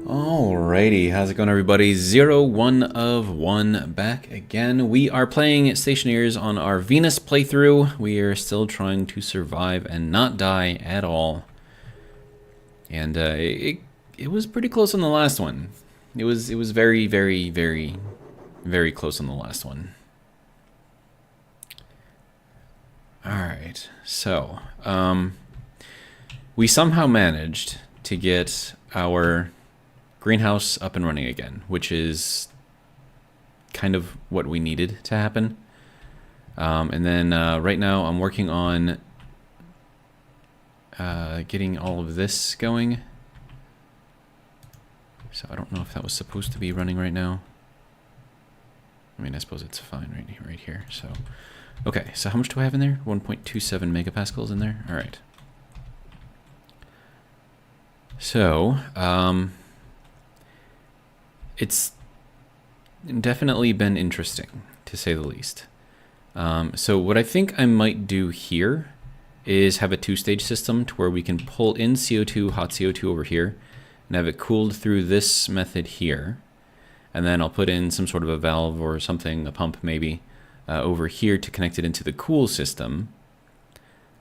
Alrighty, how's it going everybody? 1 of 1 back again. We are playing Stationeers on our Venus playthrough. We are still trying to survive and not die at all. And it was pretty close on the last one. It was very, very, very, very close on the last one. Alright, so we somehow managed to get our greenhouse up and running again, which is kind of what we needed to happen. And then right now I'm working on getting all of this going. So I don't know if that was supposed to be running right now. I mean, I suppose it's fine right here. So, okay, so how much do I have in there? 1.27 megapascals in there. All right. So, it's definitely been interesting, to say the least. So what I think I might do here is have a two-stage system to where we can pull in CO2, hot CO2 over here, and have it cooled through this method here. And then I'll put in some sort of a valve or something, a pump maybe, over here to connect it into the cool system.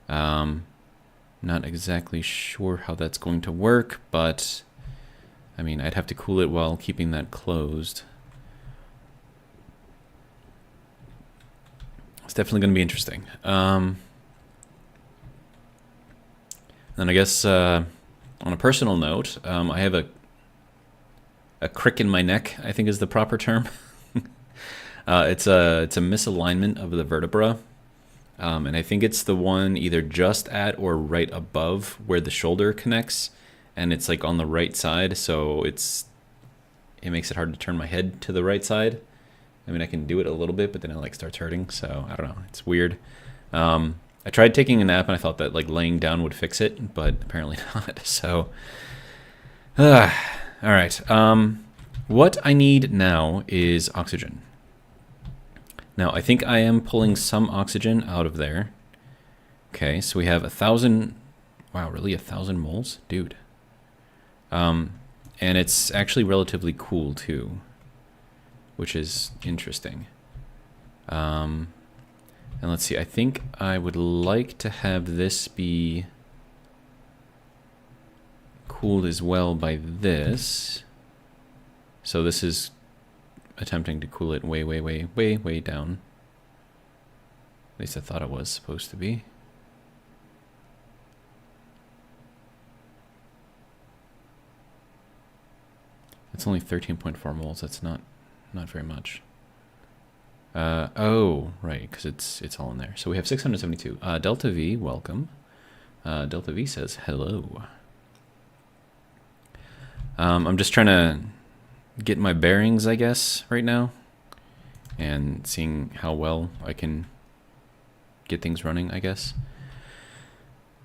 Not exactly sure how that's going to work, but I mean, I'd have to cool it while keeping that closed. It's definitely going to be interesting. Then I guess on a personal note, I have a crick in my neck, I think is the proper term. It's a misalignment of the vertebra. And I think it's the one either just at or right above where the shoulder connects, and it's like on the right side, so it makes it hard to turn my head to the right side. I mean, I can do it a little bit, but then it like starts hurting, so I don't know. It's weird. I tried taking a nap and I thought that like laying down would fix it, but apparently not. So, all right. What I need now is oxygen. Now, I think I am pulling some oxygen out of there. Okay, so we have 1,000... Wow, really? 1,000 moles? Dude. And it's actually relatively cool, too, which is interesting. And let's see, I think I would like to have this be cooled as well by this. So this is attempting to cool it way down. At least I thought it was supposed to be. It's only 13.4 moles. That's not very much. Oh, right, because it's all in there. So we have 672. Delta V, welcome. Delta V says hello. I'm just trying to get my bearings, I guess, right now, and seeing how well I can get things running, I guess.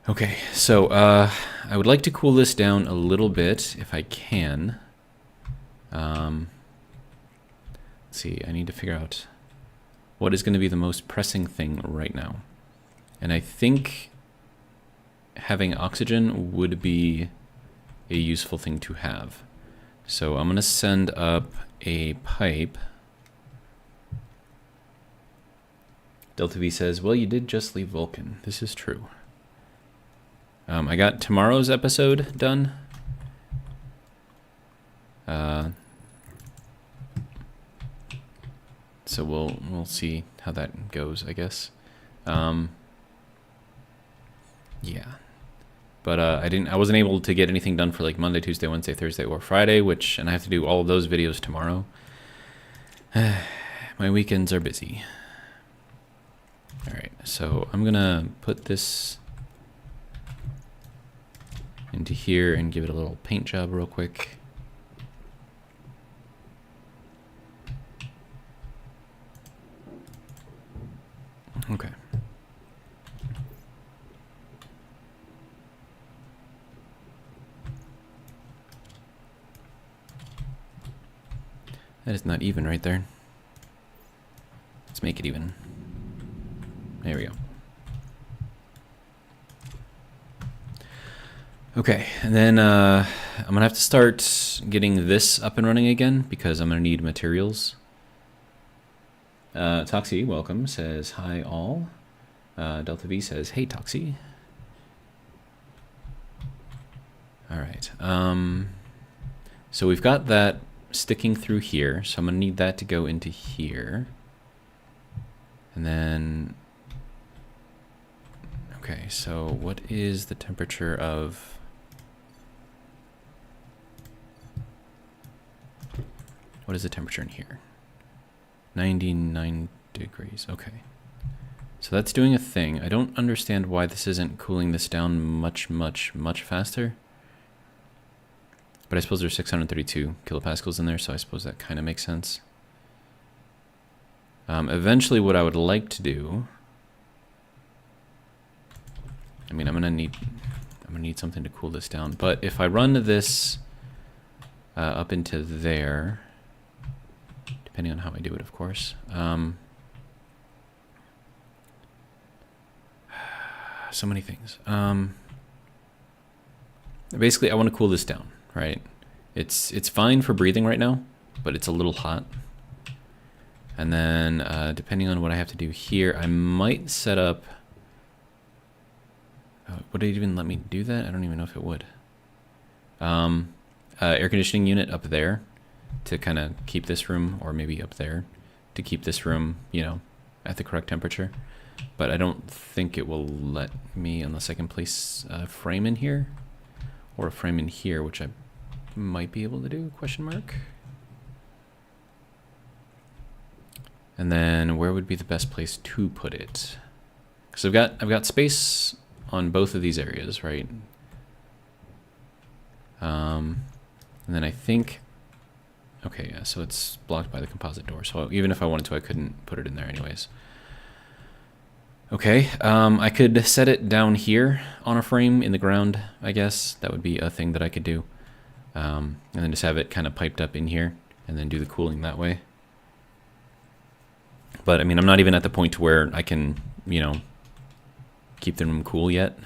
Okay, so I would like to cool this down a little bit if I can. Let's see, I need to figure out what is going to be the most pressing thing right now. And I think having oxygen would be a useful thing to have. So I'm going to send up a pipe. Delta V says, well, you did just leave Vulcan. This is true. I got tomorrow's episode done. So we'll see how that goes, I guess. Yeah. But I wasn't able to get anything done for like Monday, Tuesday, Wednesday, Thursday, or Friday, and I have to do all of those videos tomorrow. My weekends are busy. All right, so I'm gonna put this into here and give it a little paint job real quick. Okay. That is not even right there. Let's make it even. There we go. Okay, and then I'm gonna have to start getting this up and running again because I'm gonna need materials. Toxie, welcome, says hi all. Delta V says, hey Toxie. All right, so we've got that sticking through here, so I'm gonna need that to go into here. And then, okay, so what is the temperature of... What is the temperature in here? 99 degrees, okay. So that's doing a thing. I don't understand why this isn't cooling this down much faster. But I suppose there's 632 kilopascals in there, so I suppose that kind of makes sense. Eventually what I would like to do... I mean, I'm gonna need something to cool this down. But if I run this up into there... Depending on how I do it, of course. So many things. Basically, I want to cool this down, right? It's fine for breathing right now, but it's a little hot. And then, depending on what I have to do here, I might set up... would it even let me do that? I don't even know if it would. Air conditioning unit up there to kind of keep this room, or maybe up there to keep this room, you know, at the correct temperature. But I don't think it will let me unless I can place a frame in here or a frame in here, which I might be able to do, question mark. And then where would be the best place to put it? Because I've got space on both of these areas, right? And then I think, okay, yeah, so it's blocked by the composite door. So even if I wanted to, I couldn't put it in there anyways. Okay, I could set it down here on a frame in the ground, I guess. That would be a thing that I could do. And then just have it kind of piped up in here and then do the cooling that way. But I mean, I'm not even at the point to where I can, you know, keep the room cool yet.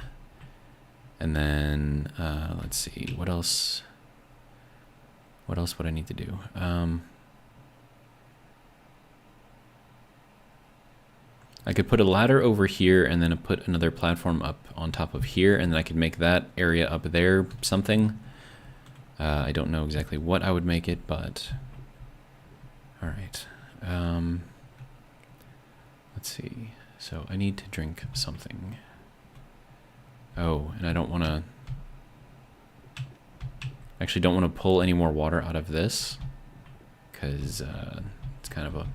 And then, let's see, what else? What else would I need to do? I could put a ladder over here and then put another platform up on top of here, and then I could make that area up there something. I don't know exactly what I would make it, but all right. Let's see. So I need to drink something. Oh, and I don't want to... Actually don't want to pull any more water out of this, because it's kind of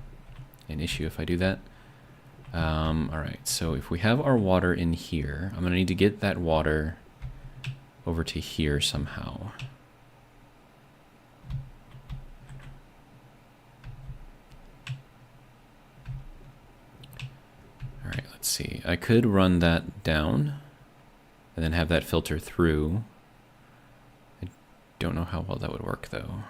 an issue if I do that. Alright, so if we have our water in here, I'm going to need to get that water over to here somehow. Alright, let's see. I could run that down and then have that filter through. I don't know how well that would work though.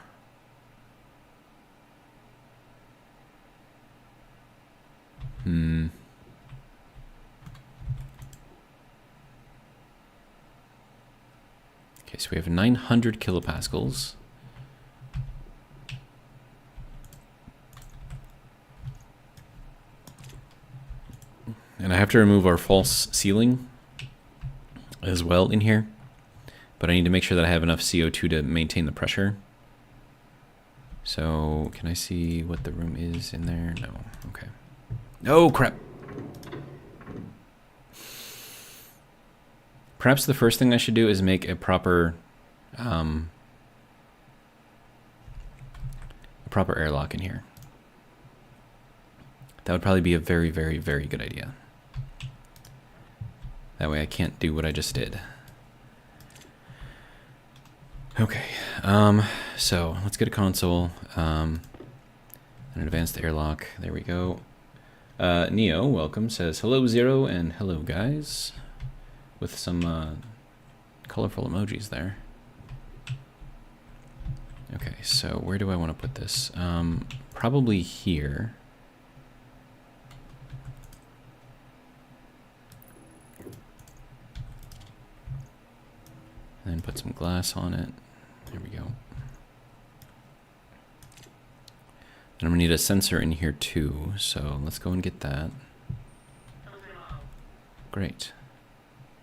Okay, so we have 900 kilopascals. And I have to remove our false ceiling as well in here. But I need to make sure that I have enough CO2 to maintain the pressure. So, can I see what the room is in there? No. Okay. Oh, crap. Perhaps the first thing I should do is make a proper airlock in here. That would probably be a very, very, very good idea. That way I can't do what I just did. Okay, so let's get a console, an advanced airlock. There we go. Neo, welcome, says hello Zero and hello guys, with some colorful emojis there. Okay, so where do I want to put this? Probably here. And then put some glass on it. There we go. And I'm gonna need a sensor in here too, so let's go and get that. Great.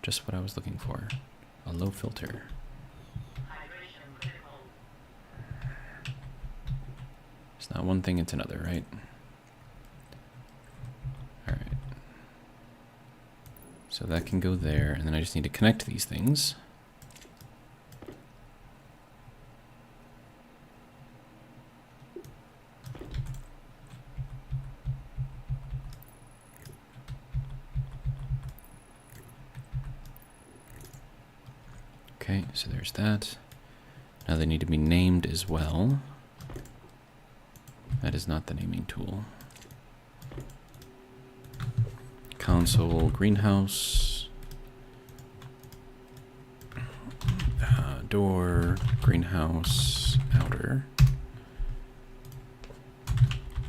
Just what I was looking for. A low filter. It's not one thing, it's another, right? Alright. So that can go there, and then I just need to connect these things. Okay, so there's that. Now they need to be named as well. That is not the naming tool. Console, greenhouse. Door, greenhouse, outer.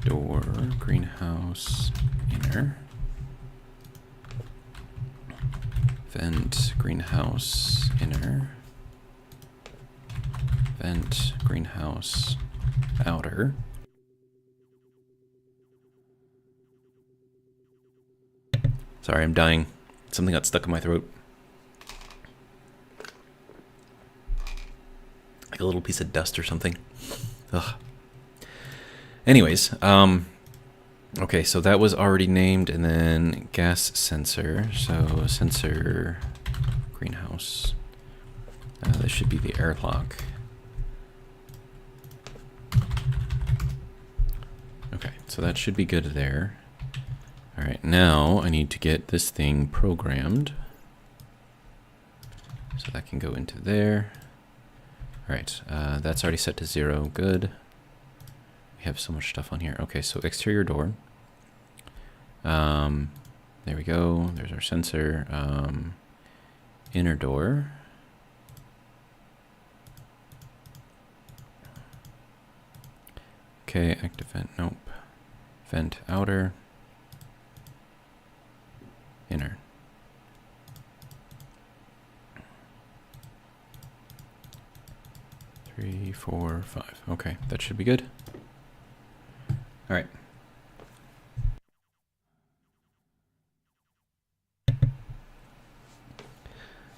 Door, greenhouse, inner. Vent, greenhouse, inner. Vent, greenhouse, outer. Sorry, I'm dying. Something got stuck in my throat. Like a little piece of dust or something. Ugh. Anyways, okay, so that was already named, and then gas sensor. So sensor, greenhouse. This should be the airlock. Okay, so that should be good there. All right, now I need to get this thing programmed. So that can go into there. All right, that's already set to 0, good. We have so much stuff on here. Okay, so exterior door. There we go, there's our sensor. Inner door. Okay, active vent, nope. Vent outer. Inner. Three, 4, 5. Okay, that should be good. All right.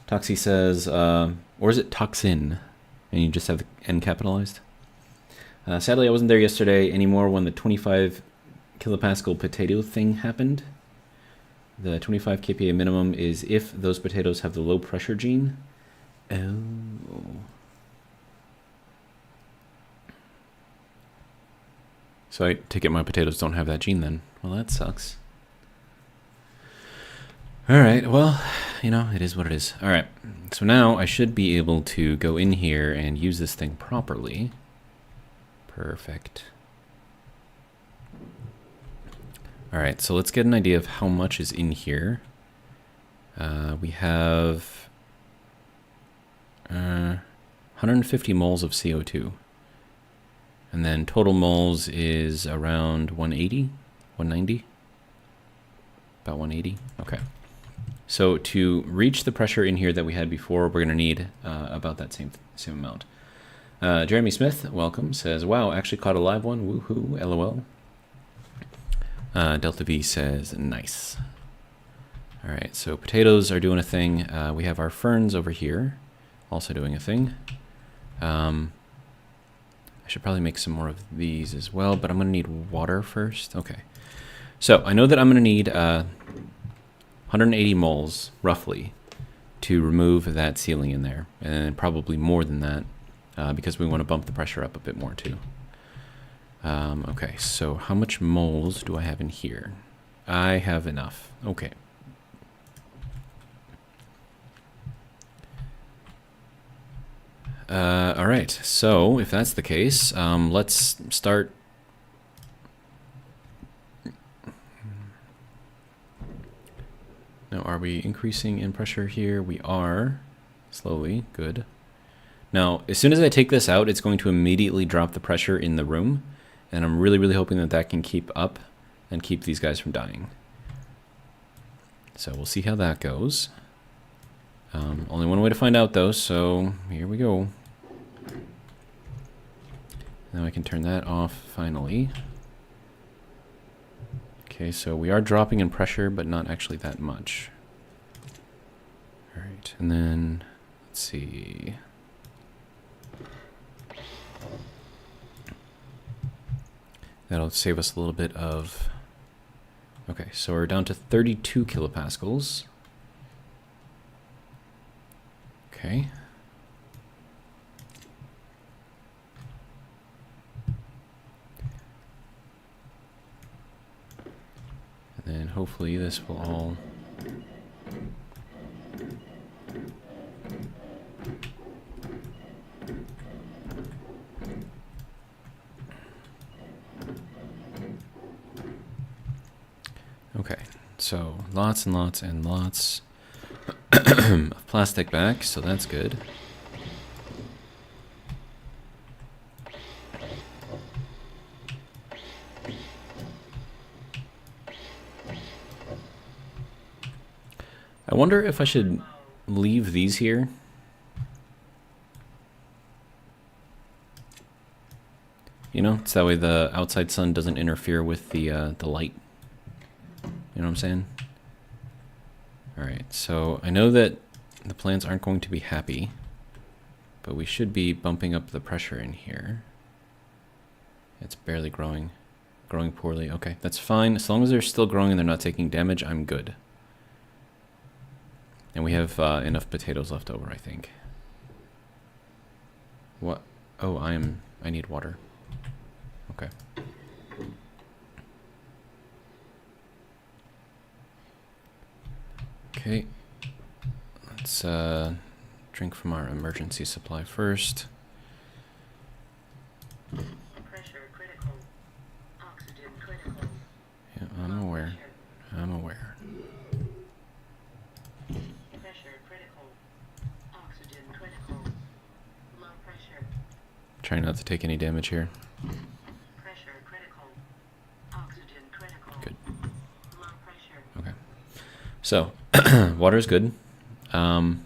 Toxie says, or is it toxin? And you just have the N capitalized? Sadly, I wasn't there yesterday anymore when the 25 kilopascal potato thing happened. The 25 kPa minimum is if those potatoes have the low pressure gene. Oh. So I take it my potatoes don't have that gene then. Well, that sucks. All right, well, you know, it is what it is. All right, so now I should be able to go in here and use this thing properly. Perfect. All right, so let's get an idea of how much is in here. We have 150 moles of CO2. And then total moles is around 180, 190? About 180, okay. So to reach the pressure in here that we had before, we're going to need about that same amount. Jeremy Smith, welcome, says, wow, actually caught a live one, woohoo, LOL. Delta V says, nice. All right, so potatoes are doing a thing. We have our ferns over here, also doing a thing. I should probably make some more of these as well, but I'm going to need water first. Okay, so I know that I'm going to need 180 moles, roughly, to remove that ceiling in there, and probably more than that, because we want to bump the pressure up a bit more too. Okay, so how much moles do I have in here? I have enough. Okay. All right, so if that's the case, let's start. Now, are we increasing in pressure here? We are, slowly, good. Now, as soon as I take this out, it's going to immediately drop the pressure in the room, and I'm really, really hoping that that can keep up and keep these guys from dying. So we'll see how that goes. Only one way to find out though, so here we go. Now I can turn that off finally. Okay, so we are dropping in pressure, but not actually that much. Alright, and then, let's see. That'll save us a little bit of... Okay, so we're down to 32 kilopascals. Okay. And then hopefully this will all... Okay, so lots and lots and lots of plastic back, so that's good. I wonder if I should leave these here. You know, it's that way the outside sun doesn't interfere with the light. You know what I'm saying? Alright, so I know that the plants aren't going to be happy, but we should be bumping up the pressure in here. It's barely growing. Growing poorly. Okay, that's fine. As long as they're still growing and they're not taking damage, I'm good. And we have enough potatoes left over, I think. What? Oh, I need water. Okay. Okay, let's drink from our emergency supply first. Pressure critical. Oxygen critical. Yeah, I'm aware. I'm aware. Pressure critical. Oxygen critical. Low pressure. Trying not to take any damage here. Pressure critical. Oxygen critical. Good. Low pressure. Okay. So, water is good. Hopefully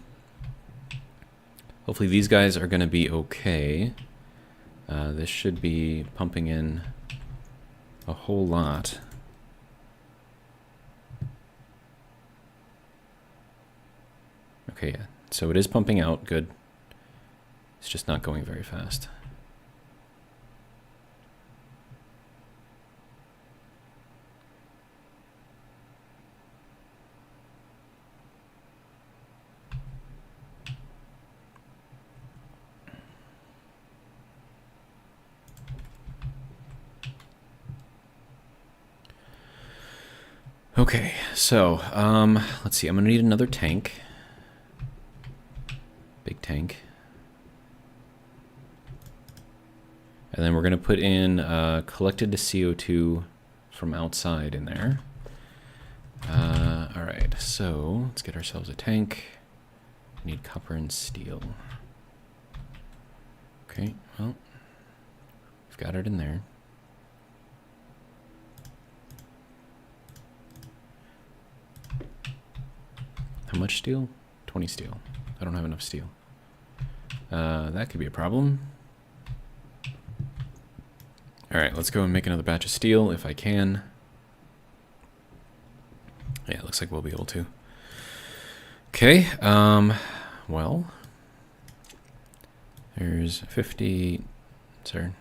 these guys are going to be okay. This should be pumping in a whole lot. Okay, yeah. So it is pumping out. Good. It's just not going very fast. Okay, so, let's see. I'm going to need another tank. Big tank. And then we're going to put in collected CO2 from outside in there. Alright, so let's get ourselves a tank. We need copper and steel. Okay, well, we've got it in there. How much steel? 20 steel. I don't have enough steel. That could be a problem. Alright, let's go and make another batch of steel if I can. Yeah, it looks like we'll be able to. Okay, well, there's 50, sir,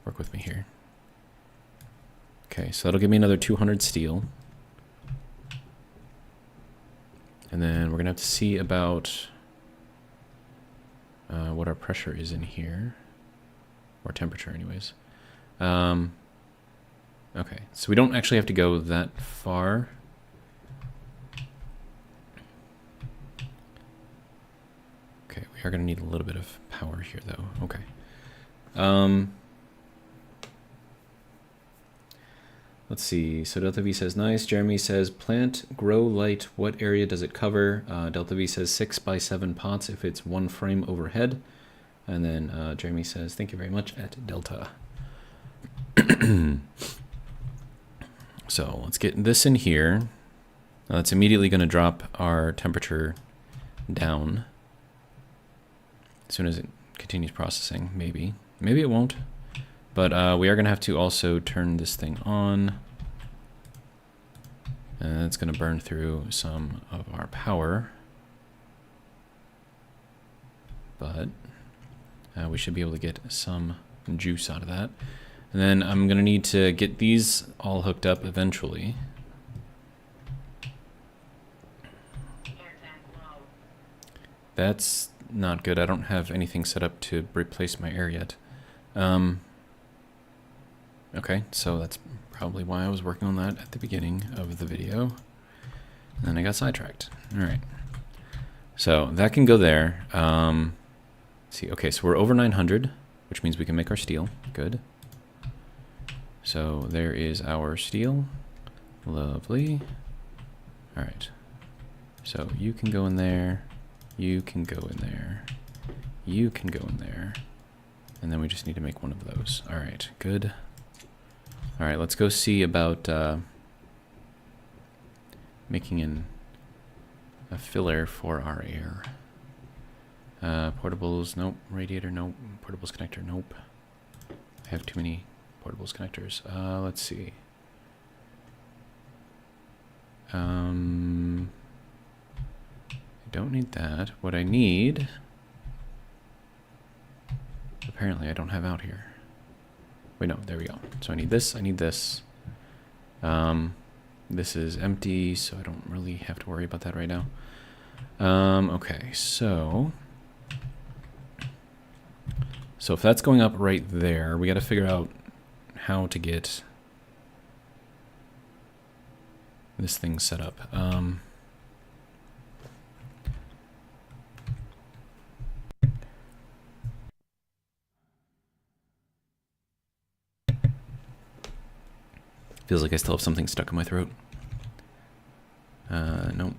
work with me here. Okay, so that'll give me another 200 steel. And then we're going to have to see about what our pressure is in here. Or temperature anyways. Okay, so we don't actually have to go that far. Okay, we are going to need a little bit of power here though. Okay. Let's see. So Delta V says nice. Jeremy says plant grow light. What area does it cover? Delta V says 6 by 7 pots if it's one frame overhead. And then Jeremy says thank you very much at Delta. So let's get this in here. Now that's immediately going to drop our temperature down as soon as it continues processing. Maybe it won't, but we are gonna have to also turn this thing on, and it's gonna burn through some of our power, but we should be able to get some juice out of that. And then I'm gonna need to get these all hooked up eventually. Air tank low. That's not good. I don't have anything set up to replace my air yet. Okay, so that's probably why I was working on that at the beginning of the video. And then I got sidetracked. All right. So that can go there. Let's see, okay, so we're over 900, which means we can make our steel. Good. So there is our steel. Lovely. All right. So you can go in there. You can go in there. You can go in there. And then we just need to make one of those. All right, good. All right, let's go see about making a filler for our air. Portables, nope. Radiator, nope. Portables connector, nope. I have too many portables connectors. Let's see. I don't need that. What I need, apparently I don't have out here. Wait, no, there we go. So I need this, I need this. This is empty, so I don't really have to worry about that right now. Okay, so if that's going up right there, we got to figure out how to get this thing set up. Feels like I still have something stuck in my throat. Nope,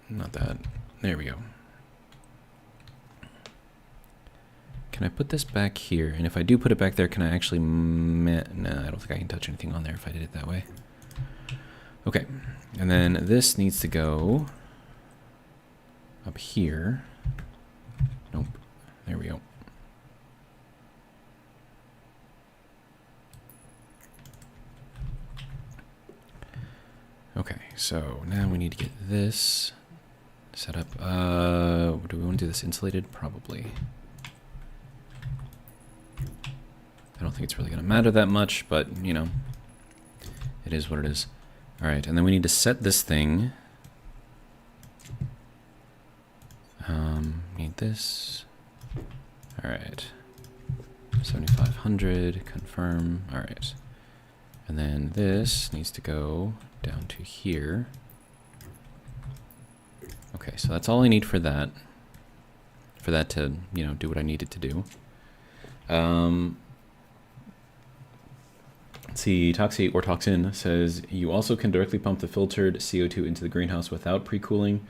not that. There we go. Can I put this back here? And if I do put it back there, can I actually... Nah, I don't think I can touch anything on there if I did it that way. Okay, and then this needs to go up here. Nope, there we go. Okay, so now we need to get this set up. Do we want to do this insulated? Probably. I don't think it's really going to matter that much, but, you know, it is what it is. All right, and then we need to set this thing. Need this. All right. 7,500, confirm. All right. And then this needs to go down to here. Okay, so that's all I need for that. For that to, you know, do what I need it to do. Let's see, Toxi or Toxin says, you also can directly pump the filtered CO2 into the greenhouse without pre-cooling.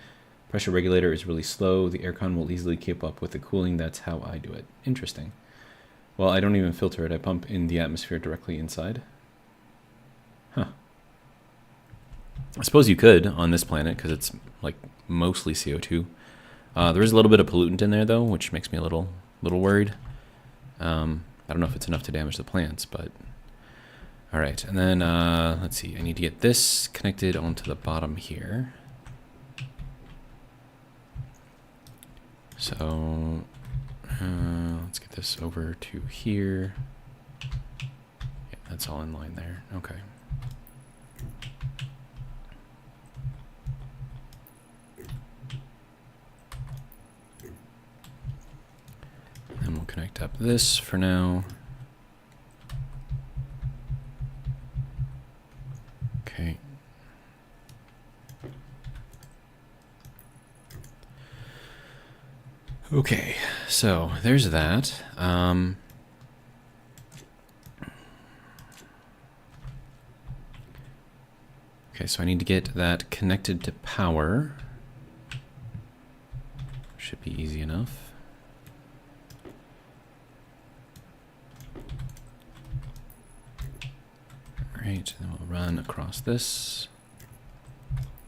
Pressure regulator is really slow. The aircon will easily keep up with the cooling. That's how I do it. Interesting. Well, I don't even filter it. I pump in the atmosphere directly inside. Huh. I suppose you could on this planet because it's like mostly CO2. There is a little bit of pollutant in there though, which makes me a little worried. I don't know if it's enough to damage the plants, but all right. And then let's see. I need to get this connected onto the bottom here. So let's get this over to here. Yeah, that's all in line there. Okay. And we'll connect up this for now. Okay. Okay, so there's that. Okay, so I need to get that connected to power. Should be easy enough. Alright, then we'll run across this.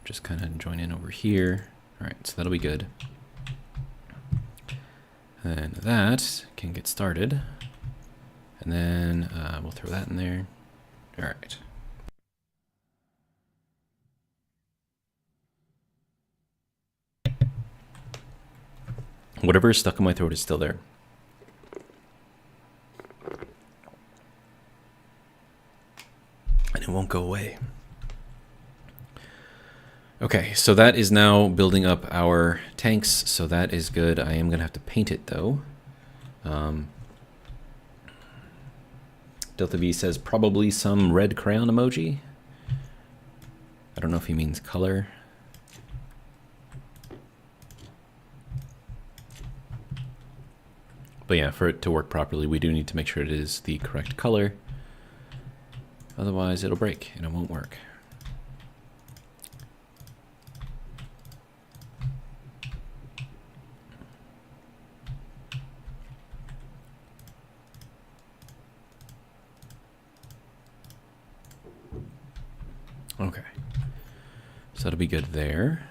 Just kind of join in over here. Alright, so that'll be good. And that can get started. And then we'll throw that in there. All right. Whatever is stuck in my throat is still there. And it won't go away. Okay, so that is now building up our tanks, so that is good. I am going to have to paint it, though. Delta V says probably some red crayon emoji. I don't know if he means color. But yeah, for it to work properly, we do need to make sure it is the correct color. Otherwise, it'll break and it won't work. Okay. So that'll be good there.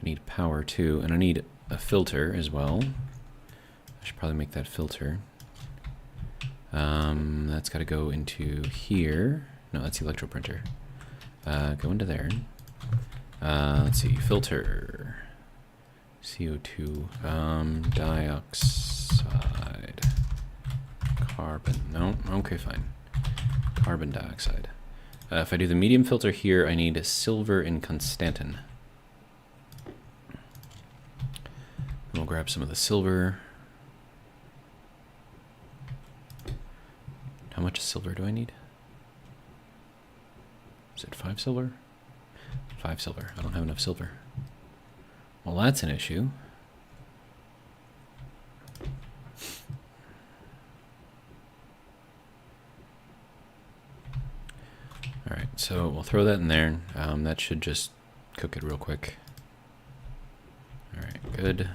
I need power too, and I need a filter as well. I should probably make that filter. That's got to go into here. No, that's the electro printer. Go into there. Let's see, filter. CO2, dioxide, carbon. No, okay, fine. Carbon dioxide. If I do the medium filter here, I need silver and constantan. We'll grab some of the silver. How much silver do I need? Is it 5 silver? 5 silver. I don't have enough silver. Well, that's an issue. Alright, so we'll throw that in there. That should just cook it real quick. Alright, good.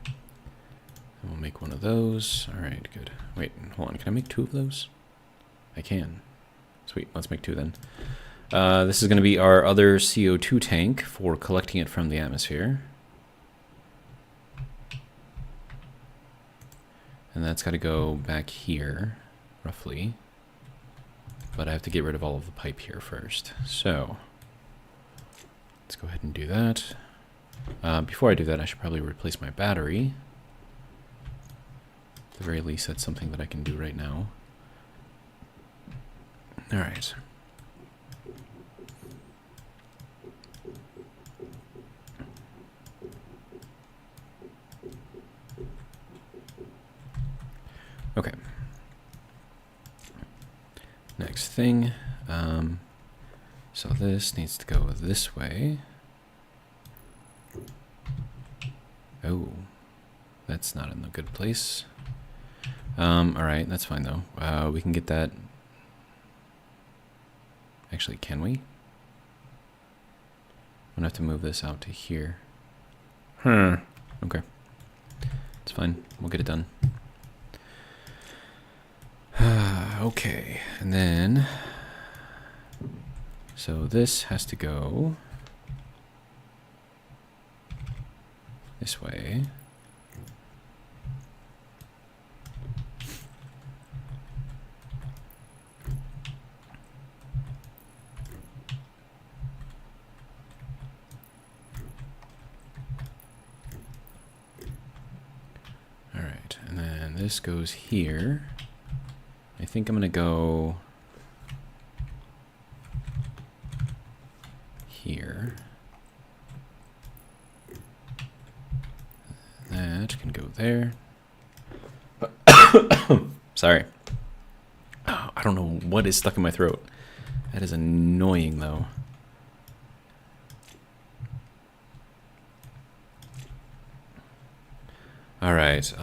And we'll make one of those. Alright, good. Wait, hold on. Can I make 2 of those? I can. Sweet, let's make 2 then. This is going to be our other CO2 tank for collecting it from the atmosphere. And that's got to go back here, roughly. But I have to get rid of all of the pipe here first. So, let's go ahead and do that. Before I do that, I should probably replace my battery. At the very least, that's something that I can do right now. Alright. Okay. Next thing. So this needs to go this way. Oh, that's not in a good place. Alright, that's fine though. We can get that. Actually, can we? I'm gonna have to move this out to here. Okay. It's fine. We'll get it done. Okay, and then so this has to go this way. All right, and then this goes here. I think I'm going to go here. That can go there. Sorry. Oh, I don't know what is stuck in my throat. That is annoying, though. All right.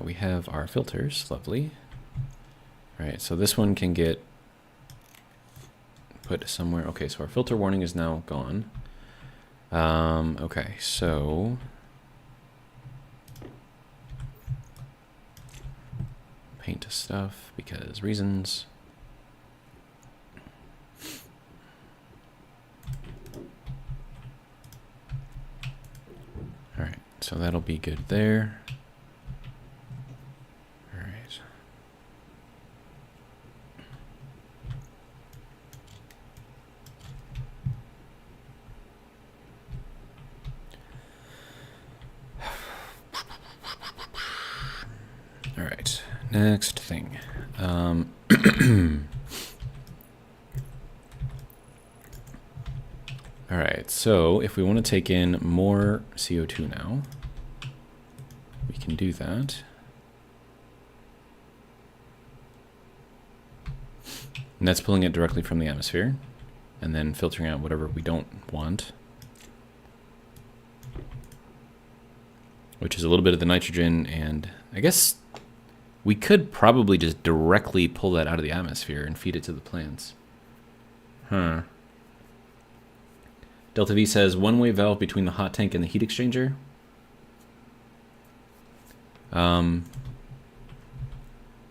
We have our filters, lovely. All right, so this one can get put somewhere. Okay, so our filter warning is now gone. Okay, so paint stuff because reasons. so that'll be good there. All right. All right, next thing. All right, so if we want to take in more CO2 now, we can do that. And that's pulling it directly from the atmosphere and then filtering out whatever we don't want, which is a little bit of the nitrogen. And I guess we could probably just directly pull that out of the atmosphere and feed it to the plants. Huh. Delta V says one-way valve between the hot tank and the heat exchanger.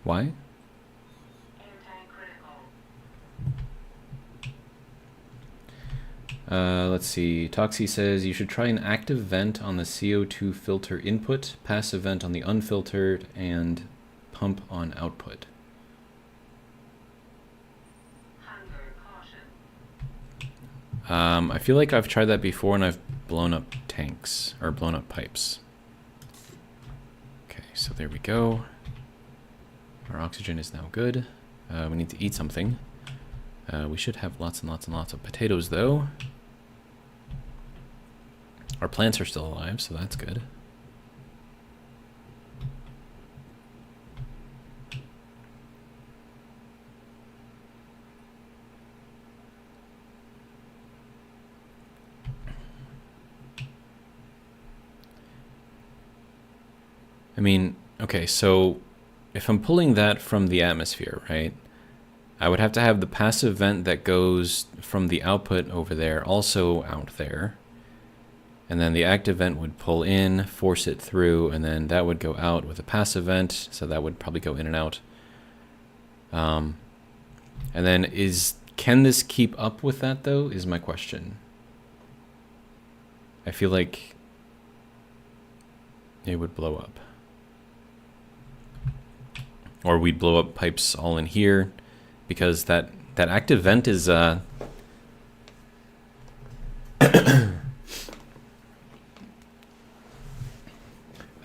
Why? Air tank critical. Let's see. Toxie says you should try an active vent on the CO2 filter input, passive vent on the unfiltered, and pump on output. Hunger caution. I feel like I've tried that before and I've blown up tanks, or blown up pipes. Okay, so there we go. Our oxygen is now good. We need to eat something. We should have lots and lots and lots of potatoes, though. Our plants are still alive, so that's good. I mean, okay, so if I'm pulling that from the atmosphere, right, I would have to have the passive vent that goes from the output over there also out there. And then the active vent would pull in, force it through, and then that would go out with a passive vent, so that would probably go in and out. And then can this keep up with that, though, is my question. I feel like it would blow up. Or we'd blow up pipes all in here, because that active vent is...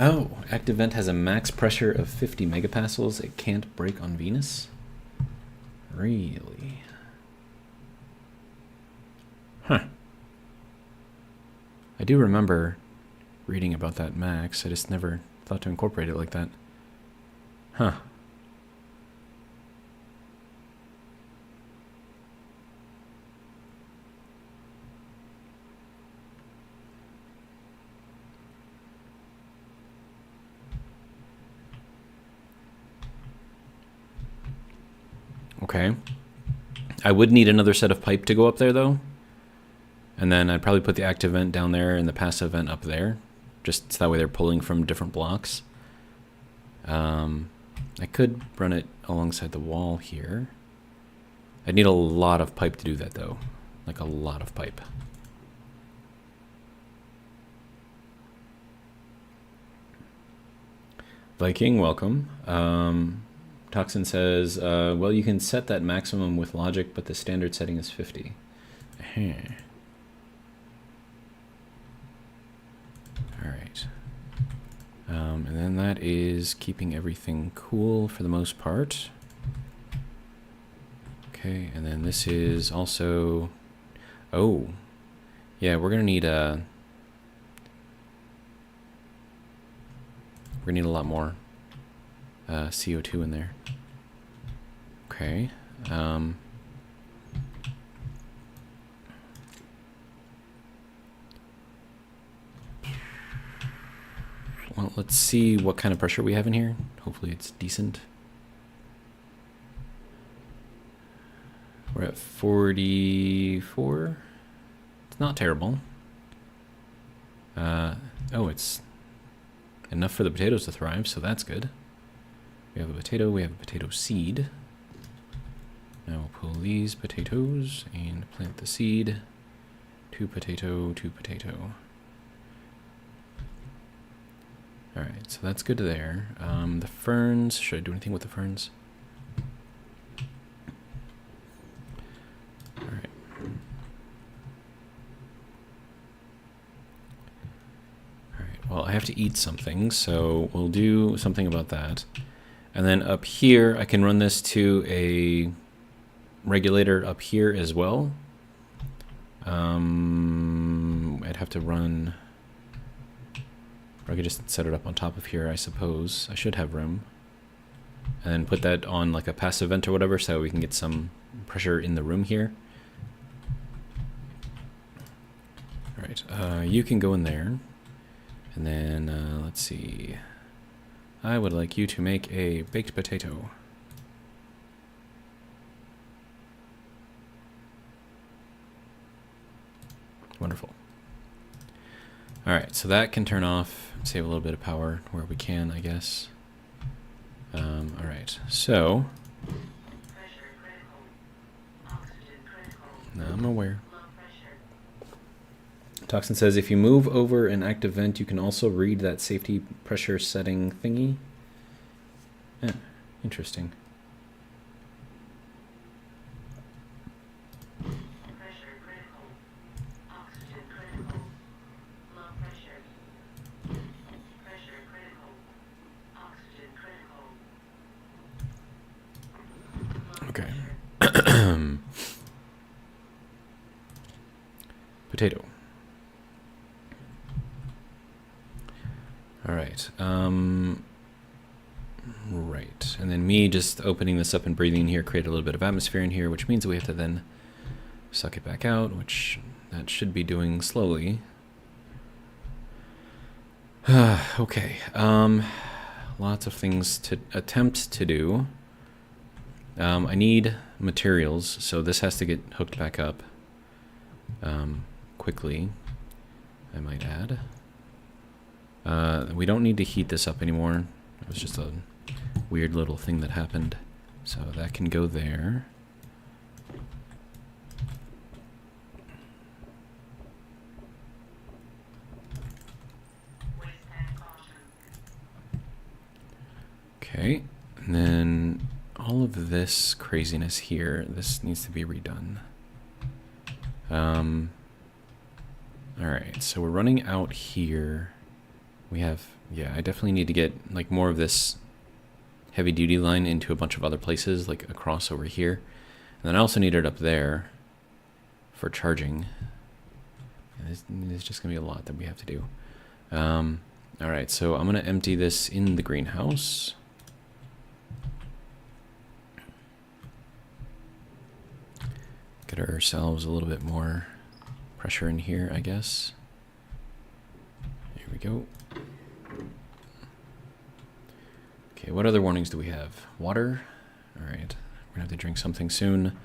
Oh, active vent has a max pressure of 50 megapascals. It can't break on Venus? Really? Huh. I do remember reading about that max. I just never thought to incorporate it like that. Huh. Okay. I would need another set of pipe to go up there, though. And then I'd probably put the active vent down there and the passive vent up there. Just so that way they're pulling from different blocks. I could run it alongside the wall here. I'd need a lot of pipe to do that, though. Like a lot of pipe. Viking, welcome. Toxin says, well, you can set that maximum with logic, but the standard setting is 50. Alright. And then that is keeping everything cool for the most part. Okay, and then this is also... Oh. Yeah, we're gonna need a... We're gonna need a lot more CO2 in there. Okay. Well, let's see what kind of pressure we have in here. Hopefully it's decent. We're at 44. It's not terrible. Oh, it's enough for the potatoes to thrive, so that's good. We have a potato, we have a potato seed. Now we'll pull these potatoes and plant the seed. 2 potato, 2 potato. All right, so that's good there. The ferns, should I do anything with the ferns? All right. All right, well, I have to eat something, so we'll do something about that. And then up here, I can run this to a regulator up here as well. I'd have to run, or I could just set it up on top of here, I suppose. I should have room. And then put that on like a passive vent or whatever so we can get some pressure in the room here. All right, you can go in there. And then, let's see. I would like you to make a baked potato. Wonderful. All right, so that can turn off, save a little bit of power where we can, I guess. All right, so. Pressure critical. Oxygen critical. I'm aware. Low pressure. Toxin says if you move over an active vent, you can also read that safety pressure setting thingy. Yeah, interesting. Pressure critical. Oxygen critical. Low pressure. Pressure critical. Oxygen critical. Low Okay. pressure. Potato. All right. Right. And then me just opening this up and breathing in here create a little bit of atmosphere in here, which means we have to then suck it back out, which that should be doing slowly. Okay. Lots of things to attempt to do. I need materials, so this has to get hooked back up quickly, I might add. We don't need to heat this up anymore. It was just a weird little thing that happened. So that can go there. Waste tank caution. Okay, and then all of this craziness here, this needs to be redone. All right, so we're running out here. We have, yeah, I definitely need to get like more of this heavy duty line into a bunch of other places, like across over here. And then I also need it up there for charging. And there's just gonna be a lot that we have to do. All right, so I'm gonna empty this in the greenhouse. Get ourselves a little bit more pressure in here, I guess. Here we go. Okay, what other warnings do we have? Water? All right, we're gonna have to drink something soon.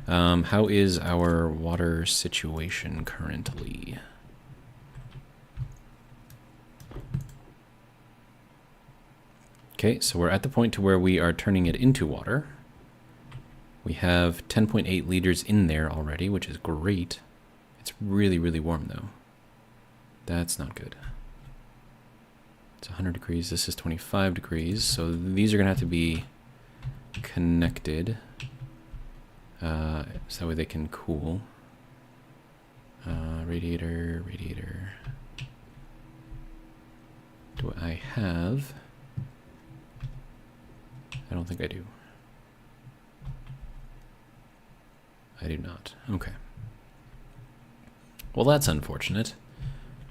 How is our water situation currently? Okay, so we're at the point to where we are turning it into water. We have 10.8 liters in there already, which is great. It's really, really warm though. That's not good. It's 100 degrees, this is 25 degrees, so these are gonna have to be connected. So that way they can cool. Radiator. Do I have? I don't think I do. I do not. Okay. Well, that's unfortunate.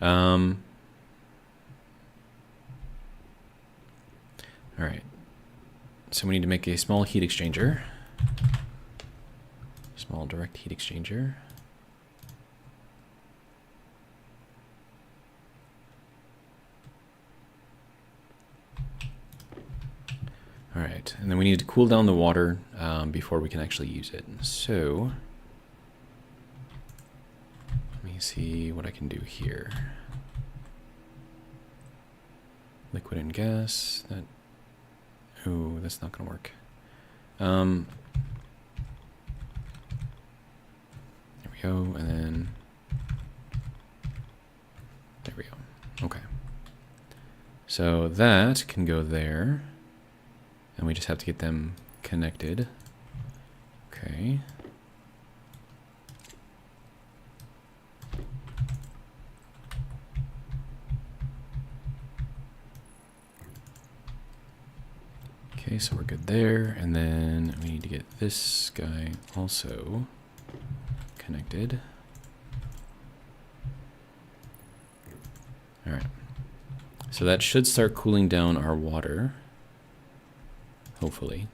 All right. So we need to make a small heat exchanger. Small direct heat exchanger. All right, and then we need to cool down the water before we can actually use it. So let me see what I can do here. Liquid and gas. That. Oh, that's not gonna work. There we go, and then there we go. Okay. So that can go there. And we just have to get them connected. Okay. Okay, so we're good there. And then we need to get this guy also connected. All right. So that should start cooling down our water. Hopefully.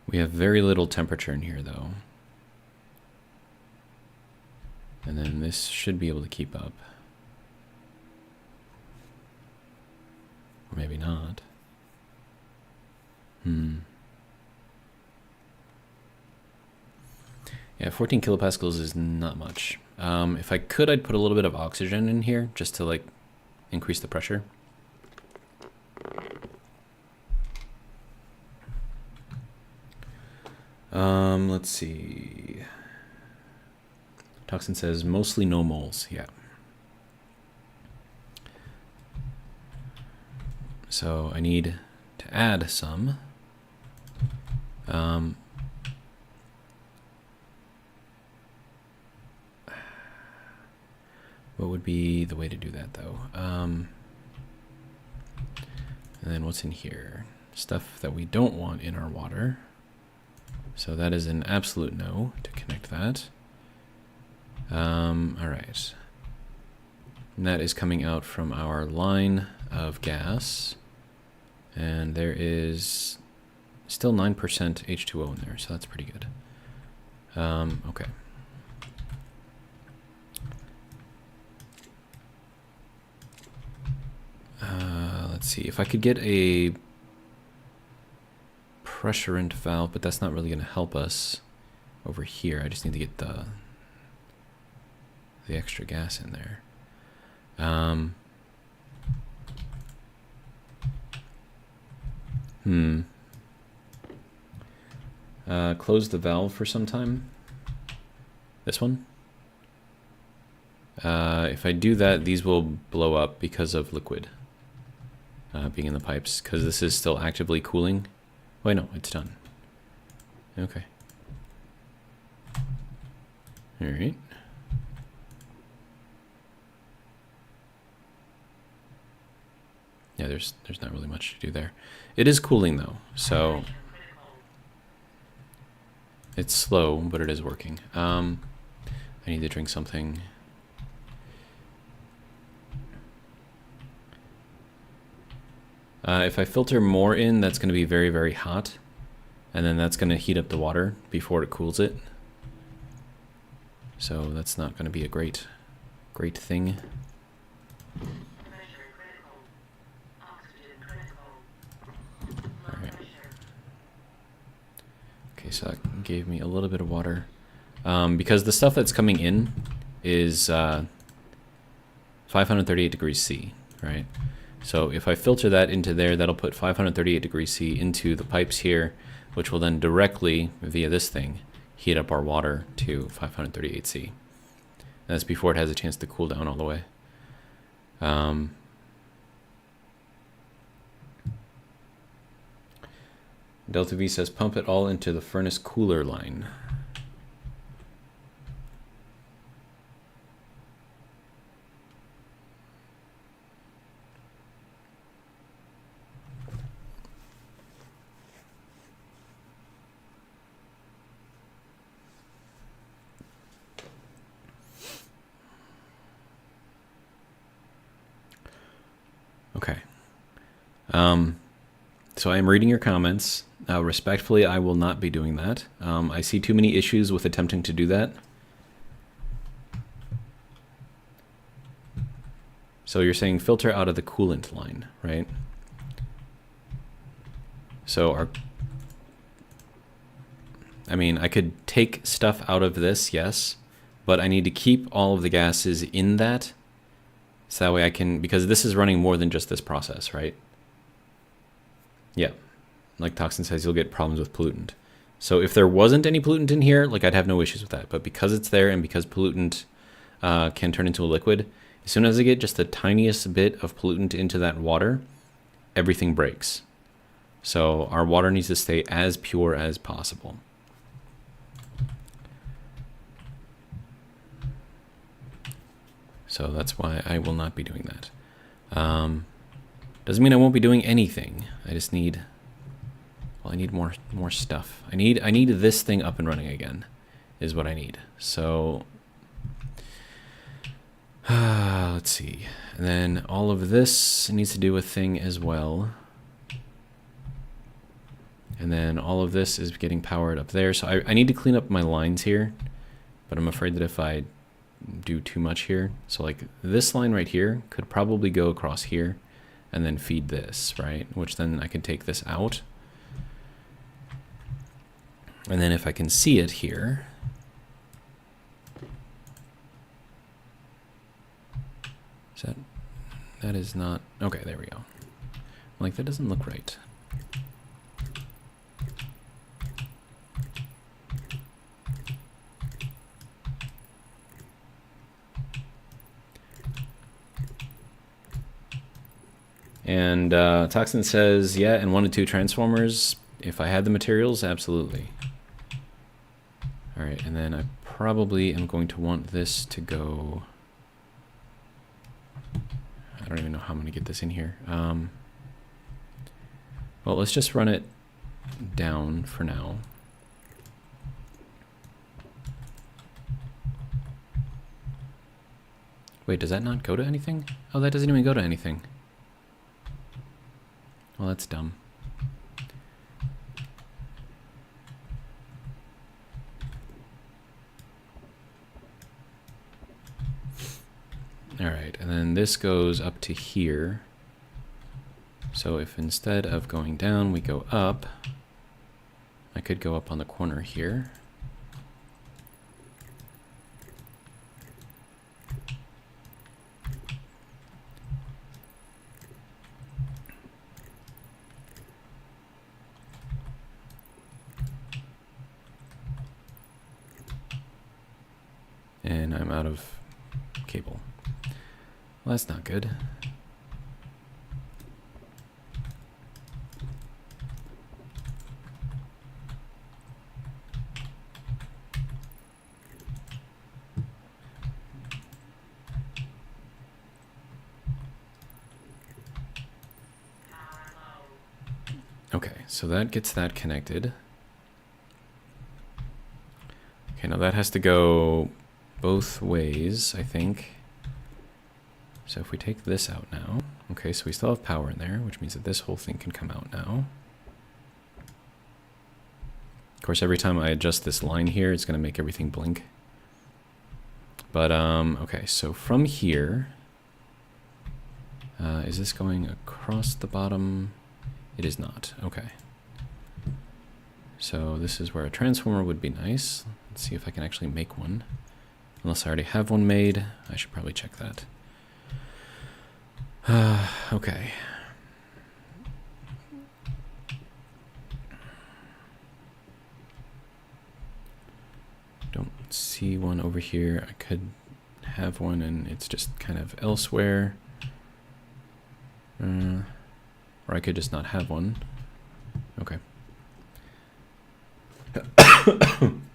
We have very little temperature in here, though. And then this should be able to keep up. Or maybe not. Yeah, 14 kilopascals is not much. If I could, I'd put a little bit of oxygen in here just to like increase the pressure. Let's see. Toxin says mostly no moles. Yeah. So I need to add some. What would be the way to do that, though? And then what's in here? Stuff that we don't want in our water. So that is an absolute no to connect that. All right. And that is coming out from our line of gas. And there is still 9% H2O in there, so that's pretty good. Okay. Let's see, if I could get a pressurant valve, but that's not really going to help us over here. I just need to get the extra gas in there. Close the valve for some time. This one. If I do that, these will blow up because of liquid being in the pipes, because this is still actively cooling. Wait, no, it's done. Okay. All right. Yeah, there's not really much to do there. It is cooling though, so it's slow, but it is working. I need to drink something. If I filter more in, that's going to be very, very hot. And then that's going to heat up the water before it cools it. So that's not going to be a great thing. Alright. Okay, so that gave me a little bit of water. Because the stuff that's coming in is 538 degrees C, right? So if I filter that into there, that'll put 538 degrees C into the pipes here, which will then directly, via this thing, heat up our water to 538 C. And that's before it has a chance to cool down all the way. Delta V says pump it all into the furnace cooler line. Okay. So I am reading your comments. Respectfully, I will not be doing that. I see too many issues with attempting to do that. So you're saying filter out of the coolant line, right? So I could take stuff out of this, yes, but I need to keep all of the gases in that. So that way I can, because this is running more than just this process, right? Yeah, like Toxin says, you'll get problems with pollutant. So if there wasn't any pollutant in here, like I'd have no issues with that. But because it's there and because pollutant can turn into a liquid, as soon as I get just the tiniest bit of pollutant into that water, everything breaks. So our water needs to stay as pure as possible. So that's why I will not be doing that. Doesn't mean I won't be doing anything. I just need, well, I need more stuff. I need this thing up and running again, is what I need. So let's see. And then all of this needs to do a thing as well. And then all of this is getting powered up there. So I need to clean up my lines here, but I'm afraid that if I do too much here, so like this line right here could probably go across here and then feed this, right? Which then I can take this out. And then if I can see it here, is that is not, okay, there we go. Like that doesn't look right. And Toxin says, yeah, and 1 to 2 transformers. If I had the materials, absolutely. All right, and then I probably am going to want this to go. I don't even know how I'm going to get this in here. Well, let's just run it down for now. Wait, does that not go to anything? Oh, that doesn't even go to anything. Well, that's dumb. All right, and then this goes up to here. So if instead of going down, we go up, I could go up on the corner here. And I'm out of cable. Well, that's not good. Okay, so that gets that connected. Okay, now that has to go both ways, I think. So if we take this out now, okay, so we still have power in there, which means that this whole thing can come out now. Of course, every time I adjust this line here, it's going to make everything blink. But, okay, so from here, is this going across the bottom? It is not, okay. So this is where a transformer would be nice. Let's see if I can actually make one. Unless I already have one made, I should probably check that. Okay. Don't see one over here. I could have one and it's just kind of elsewhere. Or I could just not have one. Okay.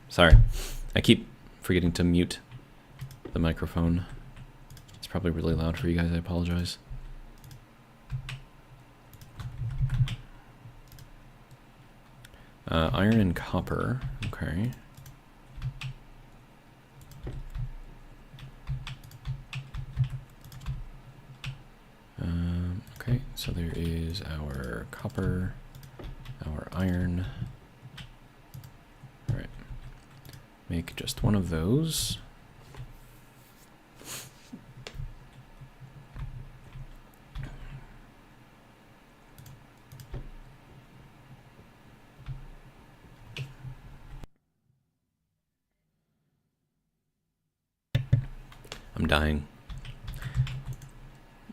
Sorry. I keep forgetting to mute the microphone. It's probably really loud for you guys. I apologize. Iron and copper. Okay. Okay, so there is our copper, our iron. All right. Make just one of those. I'm dying.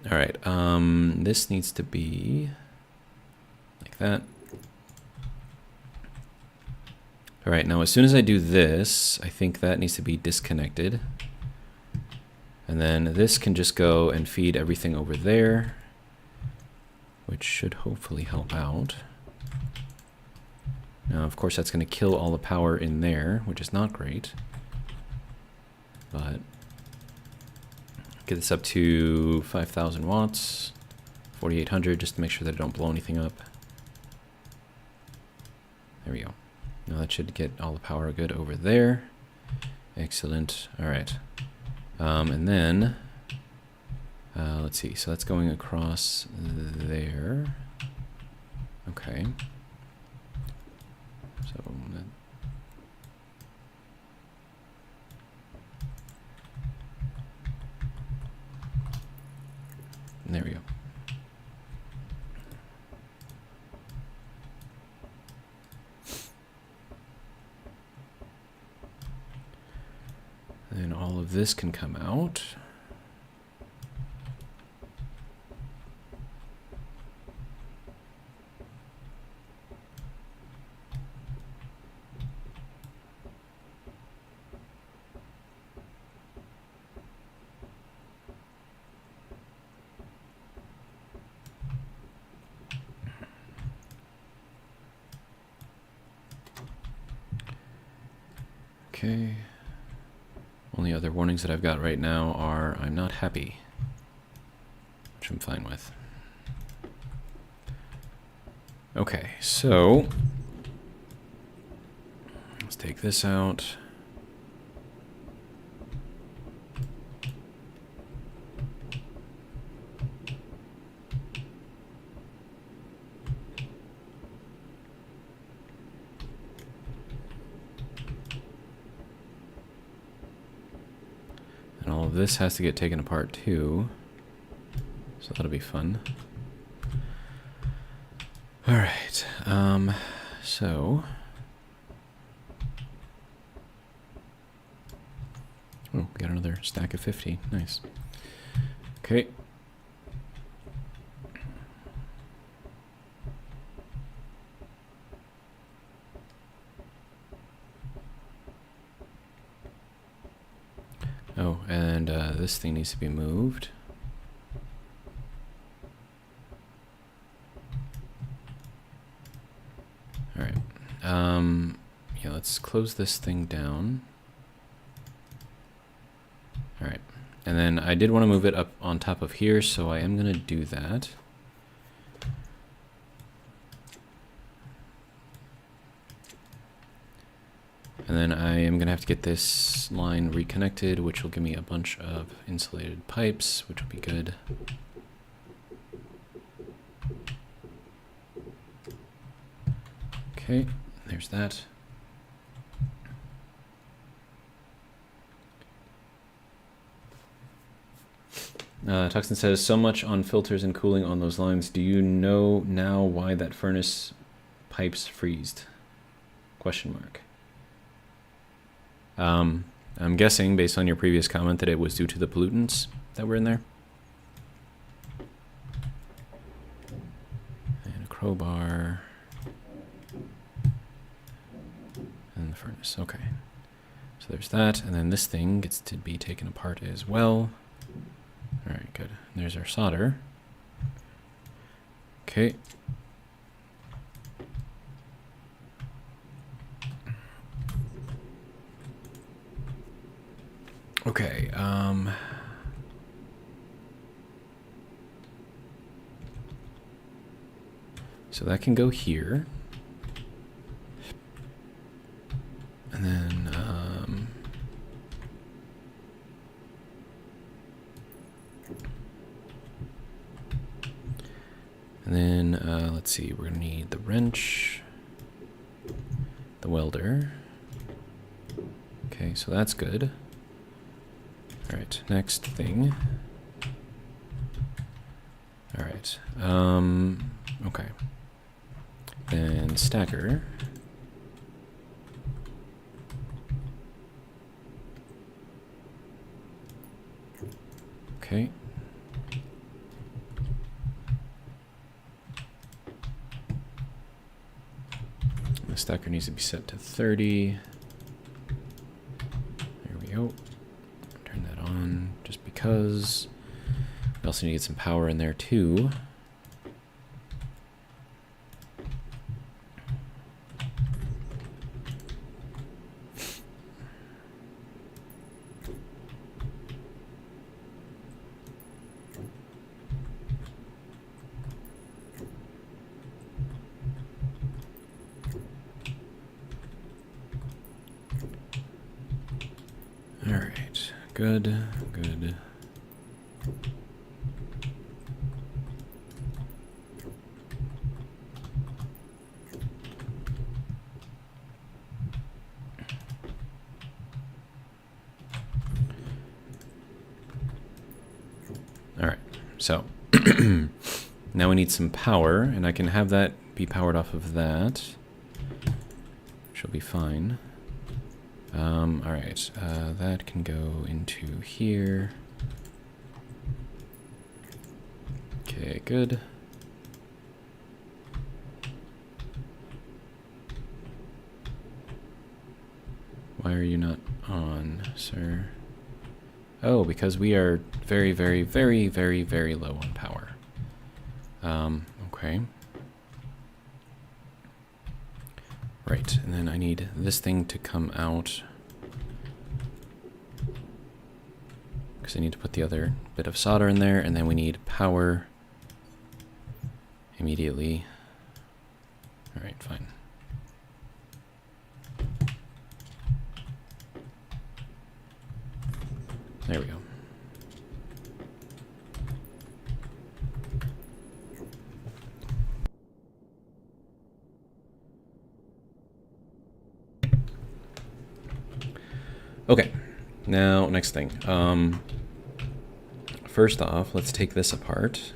All right, this needs to be like that. All right, now as soon as I do this, I think that needs to be disconnected. And then this can just go and feed everything over there, which should hopefully help out. Now, of course, that's going to kill all the power in there, which is not great. But get this up to 5,000 watts, 4,800, just to make sure that I don't blow anything up. There we go. Now that should get all the power good over there. Excellent. All right. And then, let's see. So that's going across there. Okay. So there we go. And then all of this can come out. Okay. Only other warnings that I've got right now are I'm not happy, which I'm fine with. Okay, so let's take this out. And all of this has to get taken apart too, so that'll be fun. All right, so, oh, we got another stack of 50, nice. Okay. Oh, and this thing needs to be moved. All right. Yeah, let's close this thing down. All right. And then I did want to move it up on top of here, so I am going to do that. And then I am going to have to get this line reconnected, which will give me a bunch of insulated pipes, which will be good. Okay, there's that. Tuxton says, so much on filters and cooling on those lines. Do you know now why that furnace pipes freezed? Question mark. I'm guessing, based on your previous comment, that it was due to the pollutants that were in there. And a crowbar. And the furnace, okay. So there's that, and then this thing gets to be taken apart as well. All right, good. And there's our solder. Okay. Okay, so that can go here. And then, let's see, we're gonna need the wrench, the welder. Okay, so that's good. All right, next thing. All right, okay. Then stacker. Okay. stacker needs to be set to 30. There we go. Turn that on just because. We also need to get some power in there too. All right, good, good. All right, so now we need some power, and I can have that be powered off of that, which will be fine. All right, that can go into here. Okay, good. Why are you not on, sir? Oh, because we are very, very, very, very, very low on power. Okay. Right, and then I need this thing to come out. Because I need to put the other bit of solder in there, and then we need power immediately. All right, fine. There we go. Okay, now next thing. First off, let's take this apart.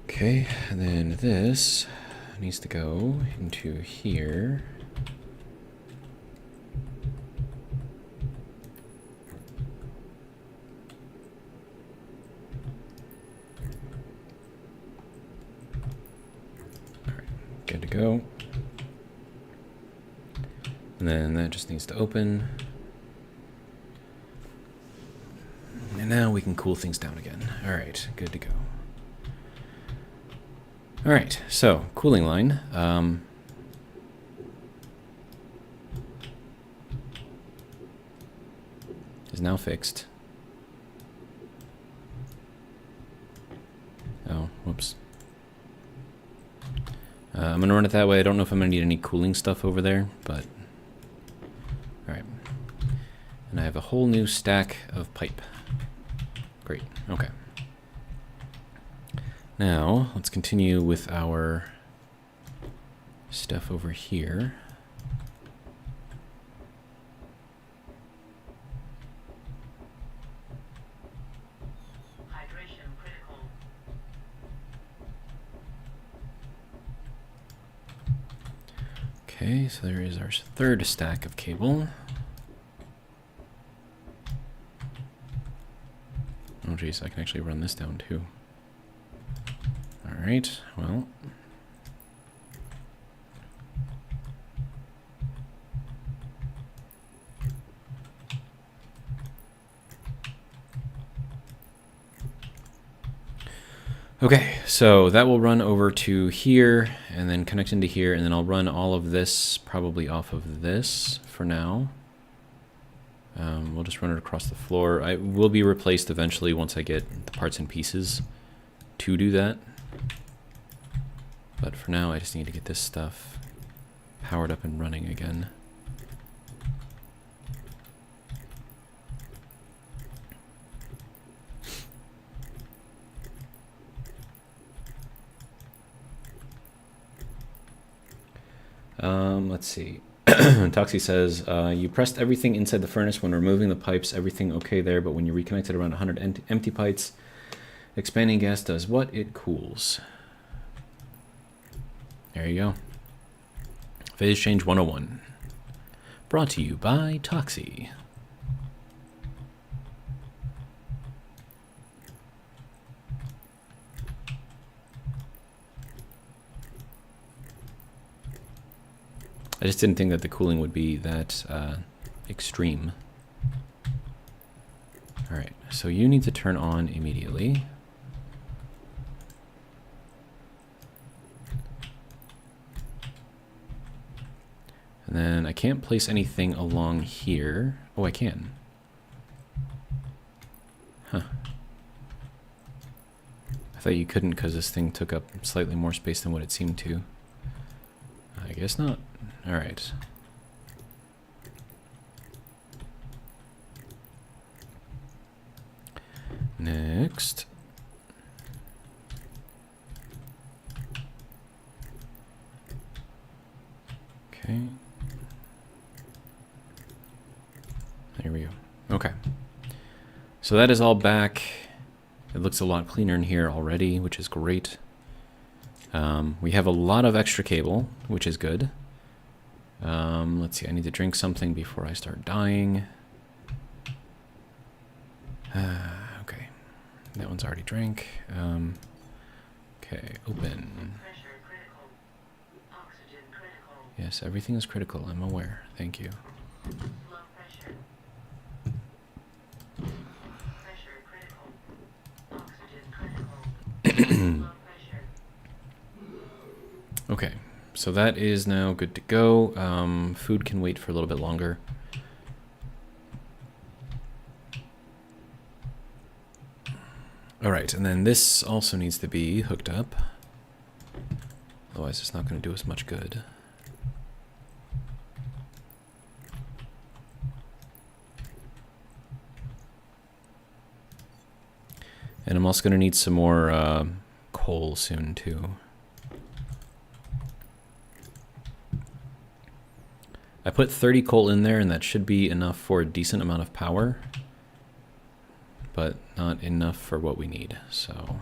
Okay, and then this needs to go into here. All right, good to go. And then that just needs to open. And now we can cool things down again. All right, good to go. All right, so cooling line. Is now fixed. Oh, whoops. I'm gonna run it that way. I don't know if I'm gonna need any cooling stuff over there, but all right. And I have a whole new stack of pipe. Great, okay. Now, let's continue with our stuff over here. Hydration critical. Okay, so there is our third stack of cable. Oh geez, I can actually run this down too. All right, well. Okay, so that will run over to here and then connect into here, and then I'll run all of this probably off of this for now. We'll just run it across the floor. I will be replaced eventually once I get the parts and pieces to do that. But for now, I just need to get this stuff powered up and running again. Let's see. Toxie says, you pressed everything inside the furnace when removing the pipes, everything okay there, but when you reconnected around 100 empty pipes, expanding gas does what? It cools. There you go. Phase Change 101. Brought to you by Toxie. I just didn't think that the cooling would be that extreme. Alright, so you need to turn on immediately. And then I can't place anything along here. Oh, I can. Huh. I thought you couldn't because this thing took up slightly more space than what it seemed to. I guess not. Alright. Next. Okay. There we go. Okay. So that is all back. It looks a lot cleaner in here already, which is great. We have a lot of extra cable, which is good. Let's see, I need to drink something before I start dying. Okay. That one's already drank. Okay, open. Pressure critical. Oxygen critical. Yes, everything is critical, I'm aware. Thank you. Low pressure. Pressure critical. Oxygen critical. Low pressure. Okay, so that is now good to go. Food can wait for a little bit longer. Alright, and then this also needs to be hooked up. Otherwise it's not going to do us much good. And I'm also going to need some more coal soon too. I put 30 coal in there and that should be enough for a decent amount of power. But not enough for what we need, so...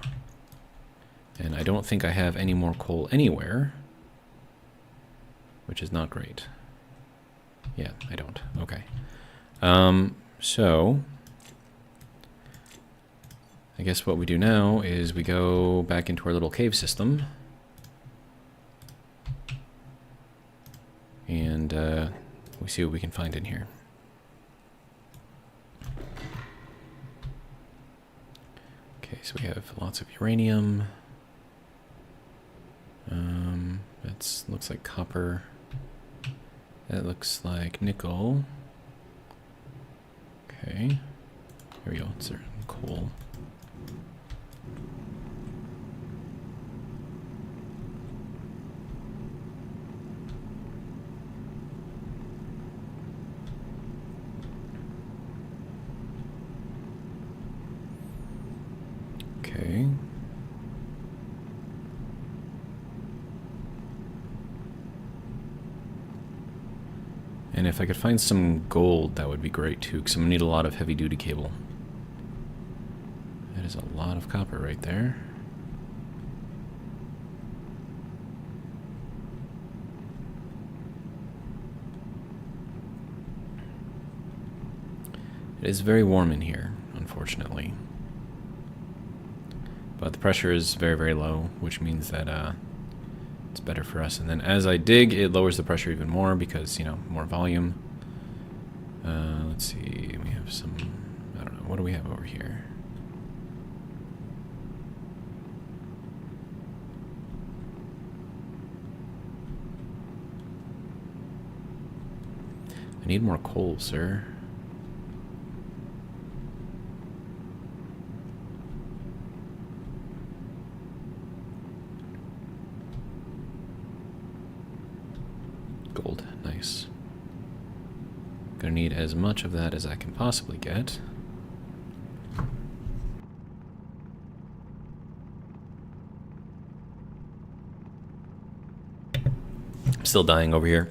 And I don't think I have any more coal anywhere. Which is not great. Yeah, I don't. Okay. So... I guess what we do now is we go back into our little cave system. And we see what we can find in here. Okay, so we have lots of uranium. That looks like copper. That looks like nickel. Okay. Here we go. It's coal. Okay. And if I could find some gold, that would be great too, because I'm going to need a lot of heavy-duty cable. That is a lot of copper right there. It is very warm in here, unfortunately. But the pressure is very, very low, which means that it's better for us. And then as I dig, it lowers the pressure even more because, you know, more volume. Let's see, we have some, I don't know, what do we have over here? I need more coal, sir. Gold, nice. Gonna need as much of that as I can possibly get. I'm still dying over here.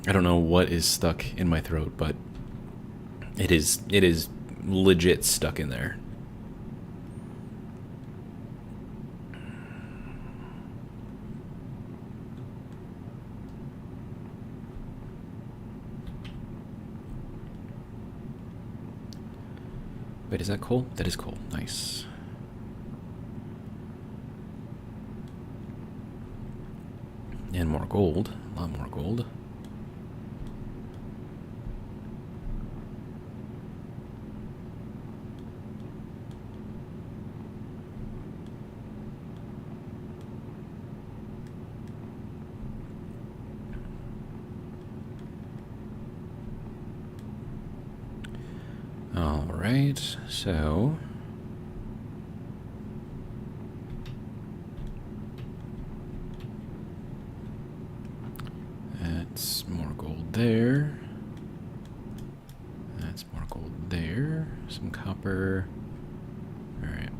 I don't know what is stuck in my throat, but it is legit stuck in there. Wait, is that coal? That is coal. Nice. And more gold. A lot more gold. All right, so that's more gold there. That's more gold there. Some copper. All right.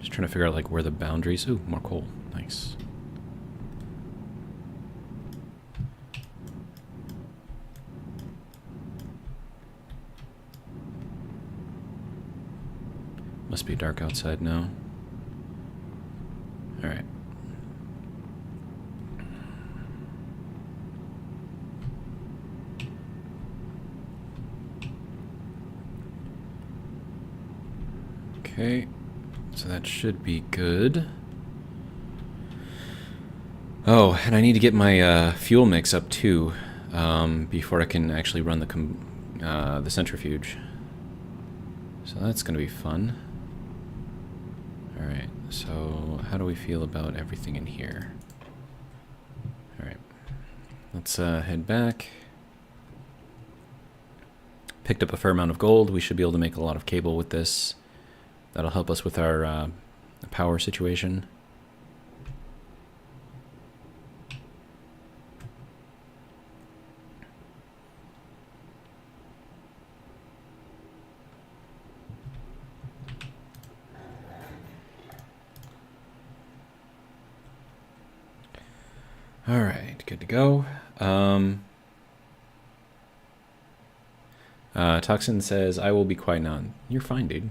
Just trying to figure out like where the boundaries. Ooh, more coal. Nice. Must be dark outside now. All right. Okay, so that should be good. Oh, and I need to get my fuel mix up too, before I can actually run the centrifuge. So that's going to be fun. All right, so how do we feel about everything in here? All right, let's head back. Picked up a fair amount of gold. We should be able to make a lot of cable with this. That'll help us with our power situation. All right, good to go. Toxin says, I will be quiet now. You're fine, dude.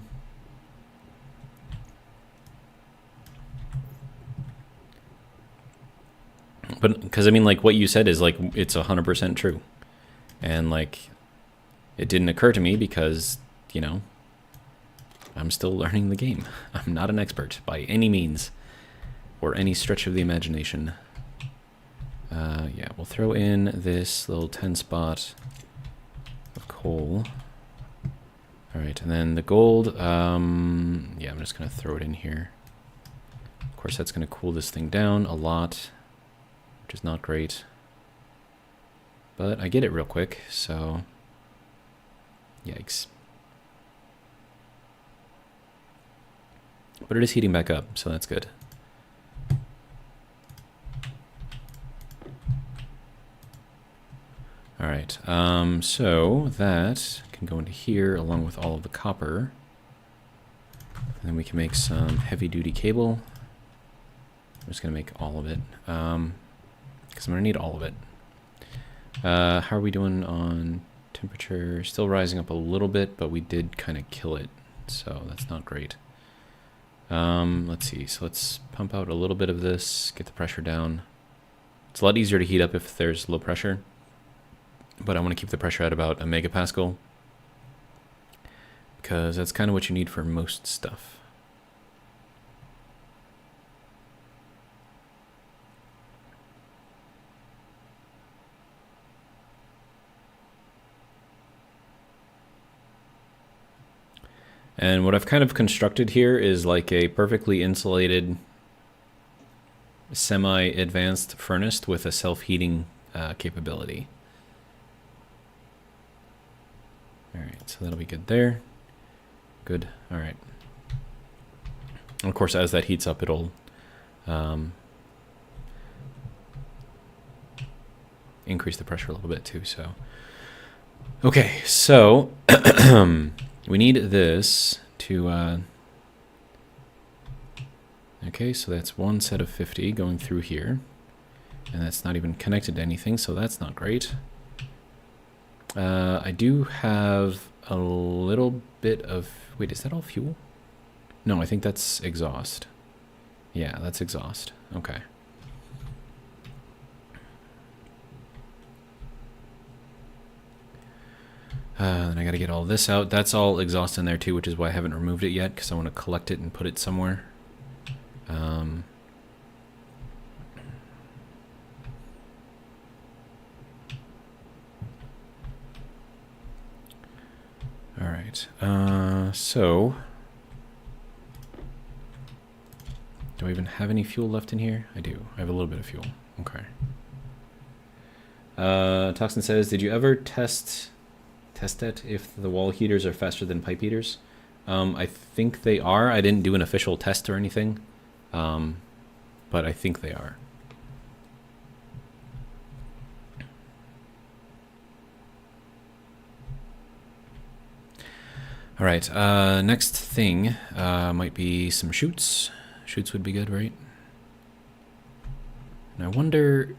But, because, I mean, like, what you said is, like, it's 100% true. And, like, it didn't occur to me because, you know, I'm still learning the game. I'm not an expert by any means or any stretch of the imagination. Yeah, we'll throw in this little 10 spot of coal. All right, and then the gold, yeah, I'm just going to throw it in here. Of course, that's going to cool this thing down a lot, which is not great. But I get it real quick, so yikes. But it is heating back up, so that's good. All right, so that can go into here along with all of the copper. And then we can make some heavy-duty cable. I'm just going to make all of it, because I'm going to need all of it. How are we doing on temperature? Still rising up a little bit, but we did kind of kill it, so that's not great. Let's see, so let's pump out a little bit of this, get the pressure down. It's a lot easier to heat up if there's low pressure, but I want to keep the pressure at about a megapascal, because that's kind of what you need for most stuff. And what I've kind of constructed here is like a perfectly insulated, semi-advanced furnace with a self-heating capability. All right, so that'll be good there. Good, all right. And of course, as that heats up, it'll increase the pressure a little bit too, so. Okay, so we need this to, okay, so that's one set of 50 going through here, and that's not even connected to anything, so that's not great. I do have a little bit of, wait, is that all fuel? No, I think that's exhaust. Yeah, that's exhaust, okay. Then I got to get all this out. That's all exhaust in there too, which is why I haven't removed it yet, because I want to collect it and put it somewhere. All right. So, do I even have any fuel left in here? I do. I have a little bit of fuel. Okay. Toxin says, did you ever test it if the wall heaters are faster than pipe heaters? I think they are. I didn't do an official test or anything, but I think they are. All right, next thing might be some chutes. Chutes would be good, right? And I wonder...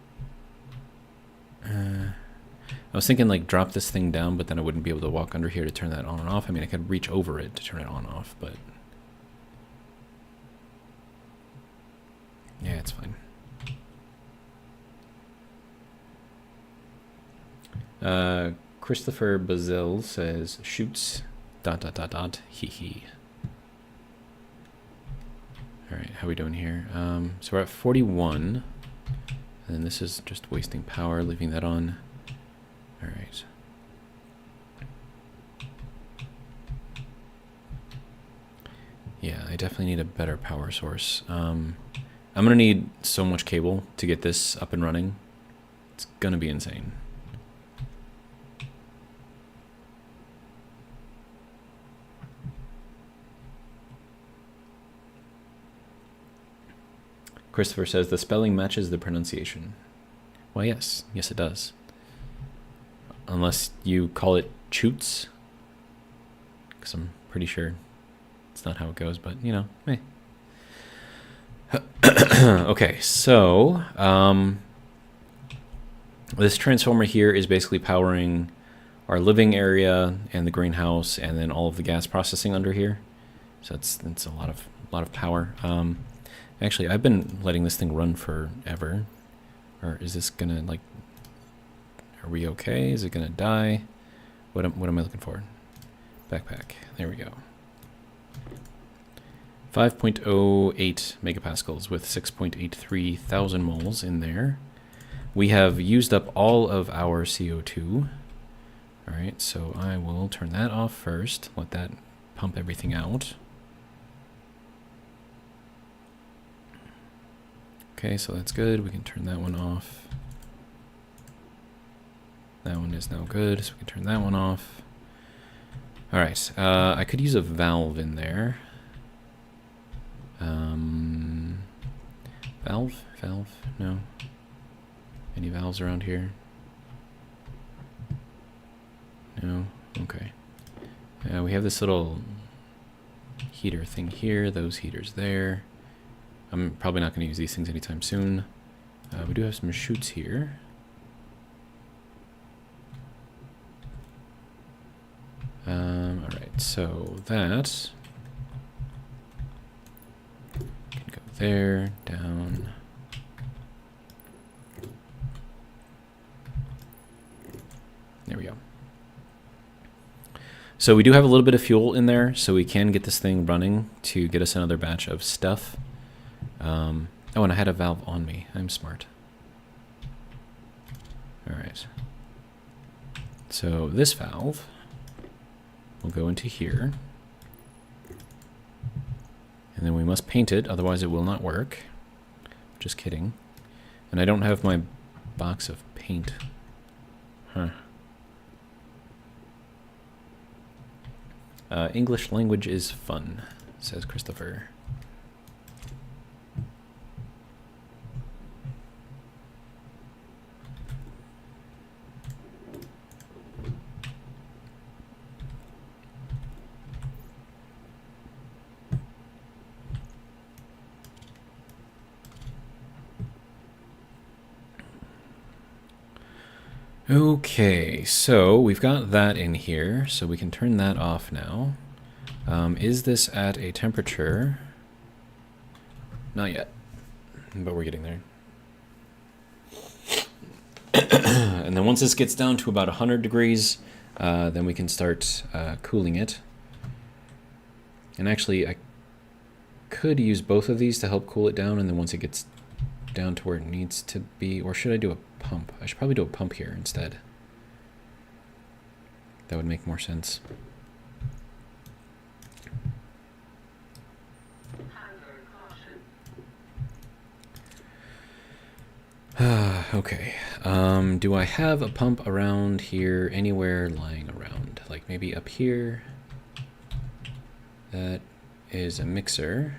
I was thinking like drop this thing down, but then I wouldn't be able to walk under here to turn that on and off. I mean, I could reach over it to turn it on and off, but... yeah, it's fine. Christopher Bazil says, chutes... ... hee hee. Alright, how are we doing here? So we're at 41. And this is just wasting power, leaving that on. Alright. Yeah, I definitely need a better power source. I'm gonna need so much cable to get this up and running. It's gonna be insane. Christopher says, the spelling matches the pronunciation. Well, yes. Yes, it does. Unless you call it choots. Because I'm pretty sure it's not how it goes, but, you know, hey. Okay, so this transformer here is basically powering our living area and the greenhouse and then all of the gas processing under here. So it's a lot of power. Actually, I've been letting this thing run forever. Or is this gonna, like... are we okay? Is it gonna die? What am I looking for? Backpack. There we go. 5.08 megapascals with 6.83 thousand moles in there. We have used up all of our CO2. Alright, so I will turn that off first. Let that pump everything out. Okay, so that's good. We can turn that one off. That one is now good, so we can turn that one off. All right, I could use a valve in there. Valve? No. Any valves around here? No? Okay. We have this little heater thing here, those heaters there. I'm probably not going to use these things anytime soon. We do have some chutes here. Alright, so that can go there, down. There we go. So we do have a little bit of fuel in there, so we can get this thing running to get us another batch of stuff. Oh, and I had a valve on me. I'm smart. Alright. So this valve will go into here. And then we must paint it, otherwise it will not work. Just kidding. And I don't have my box of paint. Huh. English language is fun, says Christopher. Okay, so we've got that in here, so we can turn that off now. Is this at a temperature? Not yet, but we're getting there. And then once this gets down to about 100 degrees, then we can start cooling it. And actually, I could use both of these to help cool it down, and then once it gets down to where it needs to be, or should I do a pump? I should probably do a pump here instead. That would make more sense. Hangar caution. Okay. Do I have a pump around here anywhere lying around? Like maybe up here? That is a mixer.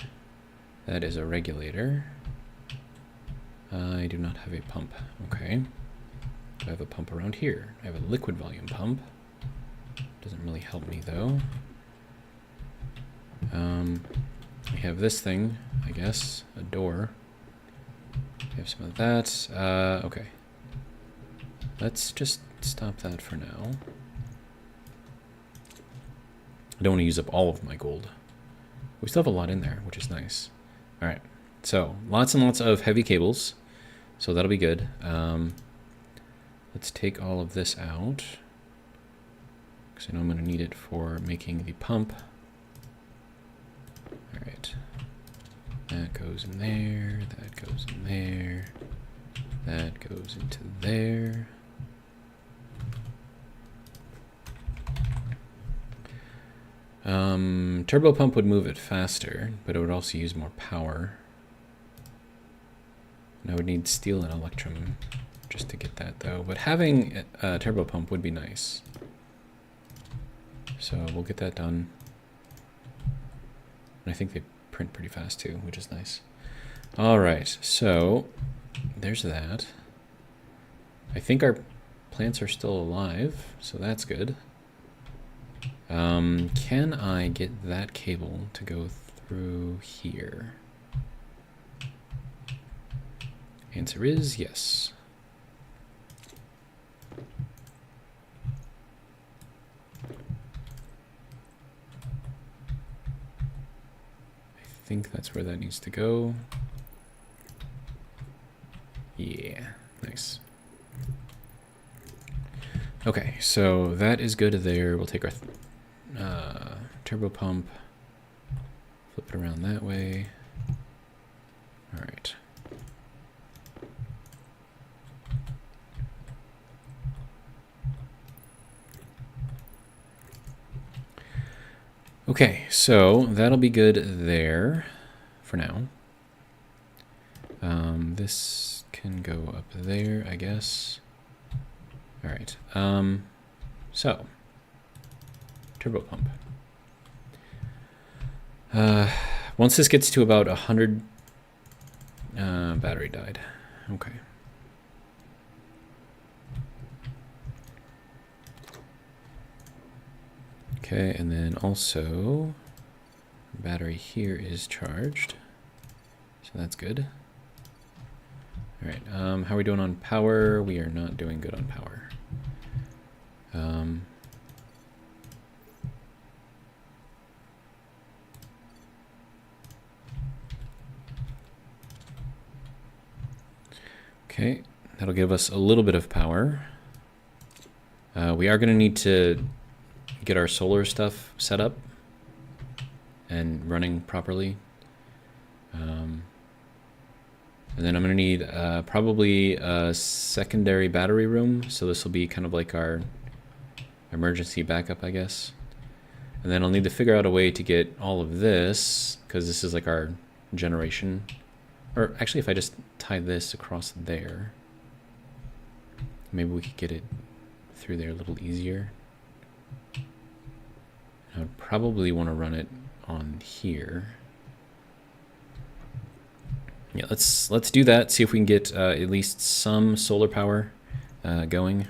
That is a regulator. I do not have a pump. Okay. Do I have a pump around here? I have a liquid volume pump. Doesn't really help me though. We have this thing, I guess, a door. We have some of that. Okay. Let's just stop that for now. I don't want to use up all of my gold. We still have a lot in there, which is nice. All right. So lots and lots of heavy cables. So that'll be good. Let's take all of this out, because I know I'm going to need it for making the pump. All right. That goes in there. That goes in there. That goes into there. Turbo pump would move it faster, but it would also use more power. And I would need steel and electrum just to get that though. But having a turbo pump would be nice. So we'll get that done. And I think they print pretty fast too, which is nice. All right, so there's that. I think our plants are still alive, so that's good. Can I get that cable to go through here? Answer is yes. I think that's where that needs to go. Yeah, nice. Okay, so that is good there. We'll take our turbo pump, flip it around that way. All right. Okay, so that'll be good there for now. This can go up there, I guess. All right. So turbo pump. Once this gets to about 100, battery died. Okay. Okay, and then also battery here is charged, so that's good. All right, how are we doing on power? We are not doing good on power. Okay, that'll give us a little bit of power. We are going to need to get our solar stuff set up and running properly. And then I'm going to need probably a secondary battery room. So this will be kind of like our emergency backup, I guess. And then I'll need to figure out a way to get all of this, because this is like our generation. Or actually, if I just tie this across there, maybe we could get it through there a little easier. I would probably want to run it on here. Yeah, let's do that. See if we can get at least some solar power going.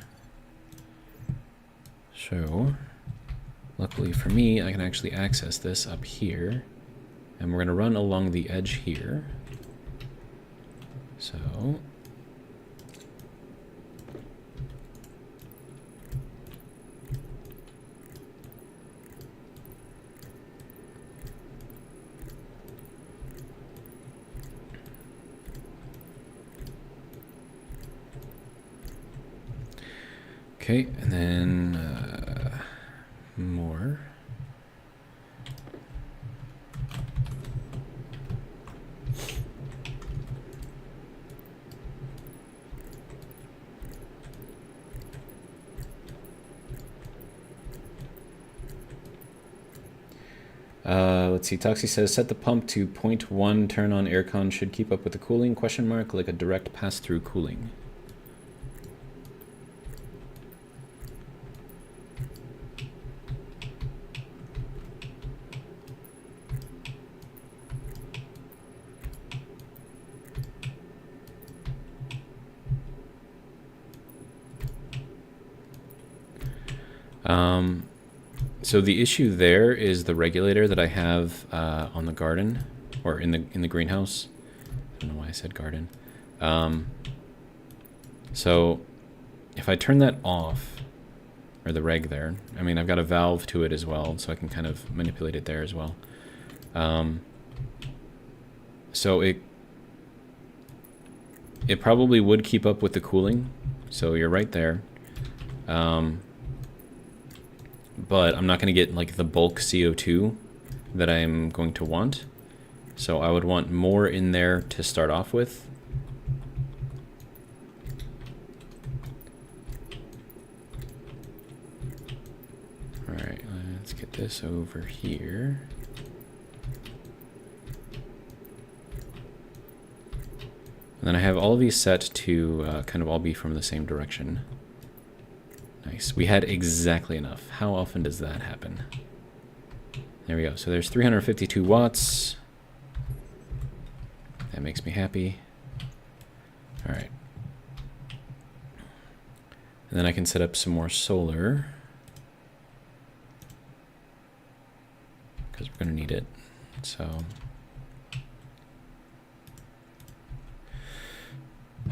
So, luckily for me, I can actually access this up here, and we're going to run along the edge here. So. Okay, and then more. Let's see. Toxie says set the pump to 0.1. Turn on aircon. Should keep up with the cooling? Question mark. Like a direct pass-through cooling. So the issue there is the regulator that I have on the garden, or in the greenhouse. I don't know why I said garden. So if I turn that off, or the reg there, I mean, I've got a valve to it as well, so I can kind of manipulate it there as well. So it probably would keep up with the cooling, so you're right there. But I'm not going to get like the bulk CO2 that I'm going to want. So I would want more in there to start off with. All right, let's get this over here. And then I have all of these set to kind of all be from the same direction. Nice. We had exactly enough. How often does that happen? There we go. So there's 352 watts. That makes me happy. All right. And then I can set up some more solar, because we're going to need it. So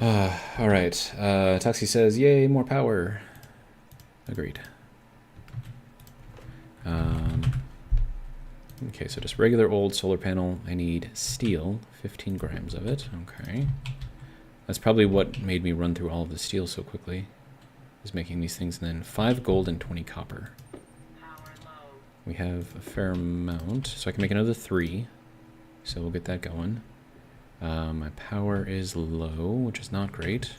all right. Toxie says, yay, more power. Agreed. Okay, so just regular old solar panel. I need steel, 15 grams of it. Okay. That's probably what made me run through all of the steel so quickly, is making these things. And then 5 gold and 20 copper. Power low. We have a fair amount, so I can make another 3. So we'll get that going. My power is low, which is not great.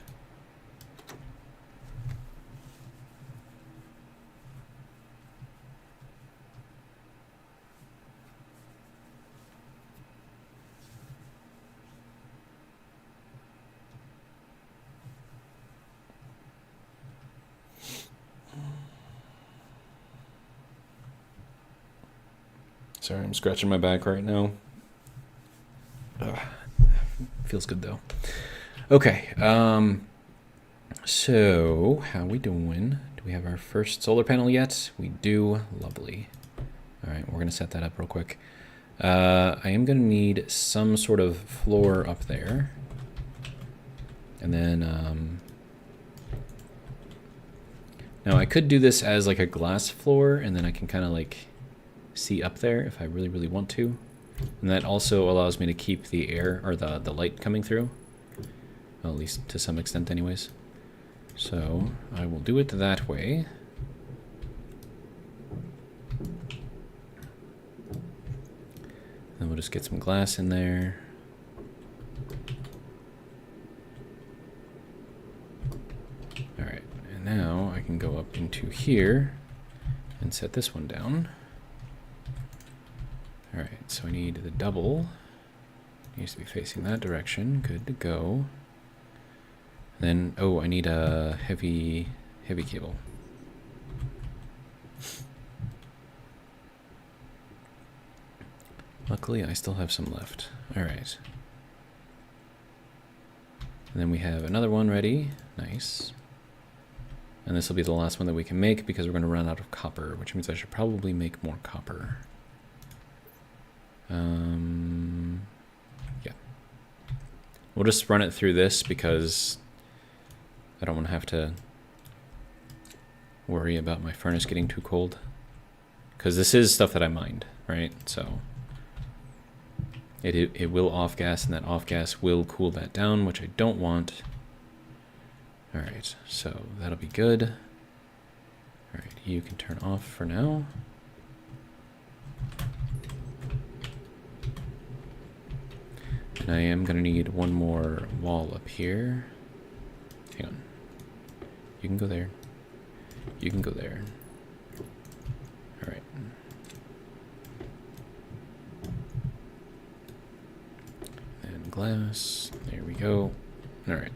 Sorry, I'm scratching my back right now. Ugh. Feels good though. Okay, so how we doing? Do we have our first solar panel yet? We do. Lovely. All right, we're gonna set that up real quick. I am gonna need some sort of floor up there, and then now I could do this as like a glass floor, and then I can kind of like see up there if I really, really want to. And that also allows me to keep the air, or the light coming through. Well, at least to some extent anyways. So I will do it that way. Then we'll just get some glass in there. Alright, and now I can go up into here and set this one down. Alright, so I need the double. It needs to be facing that direction. Good to go. Then, oh, I need a heavy cable. Luckily, I still have some left. Alright. And then we have another one ready. Nice. And this will be the last one that we can make because we're going to run out of copper, which means I should probably make more copper. Yeah. We'll just run it through this because I don't want to have to worry about my furnace getting too cold. Because this is stuff that I mined, right? So it will off gas, and that off gas will cool that down, which I don't want. Alright, so that'll be good. Alright, you can turn off for now. And I am going to need one more wall up here. Hang on. You can go there. You can go there. Alright. And glass. There we go. Alright.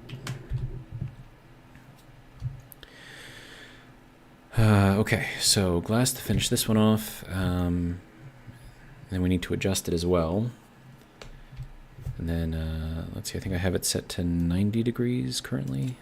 Okay, so glass to finish this one off. Then we need to adjust it as well. And then, let's see, I think I have it set to 90 degrees currently.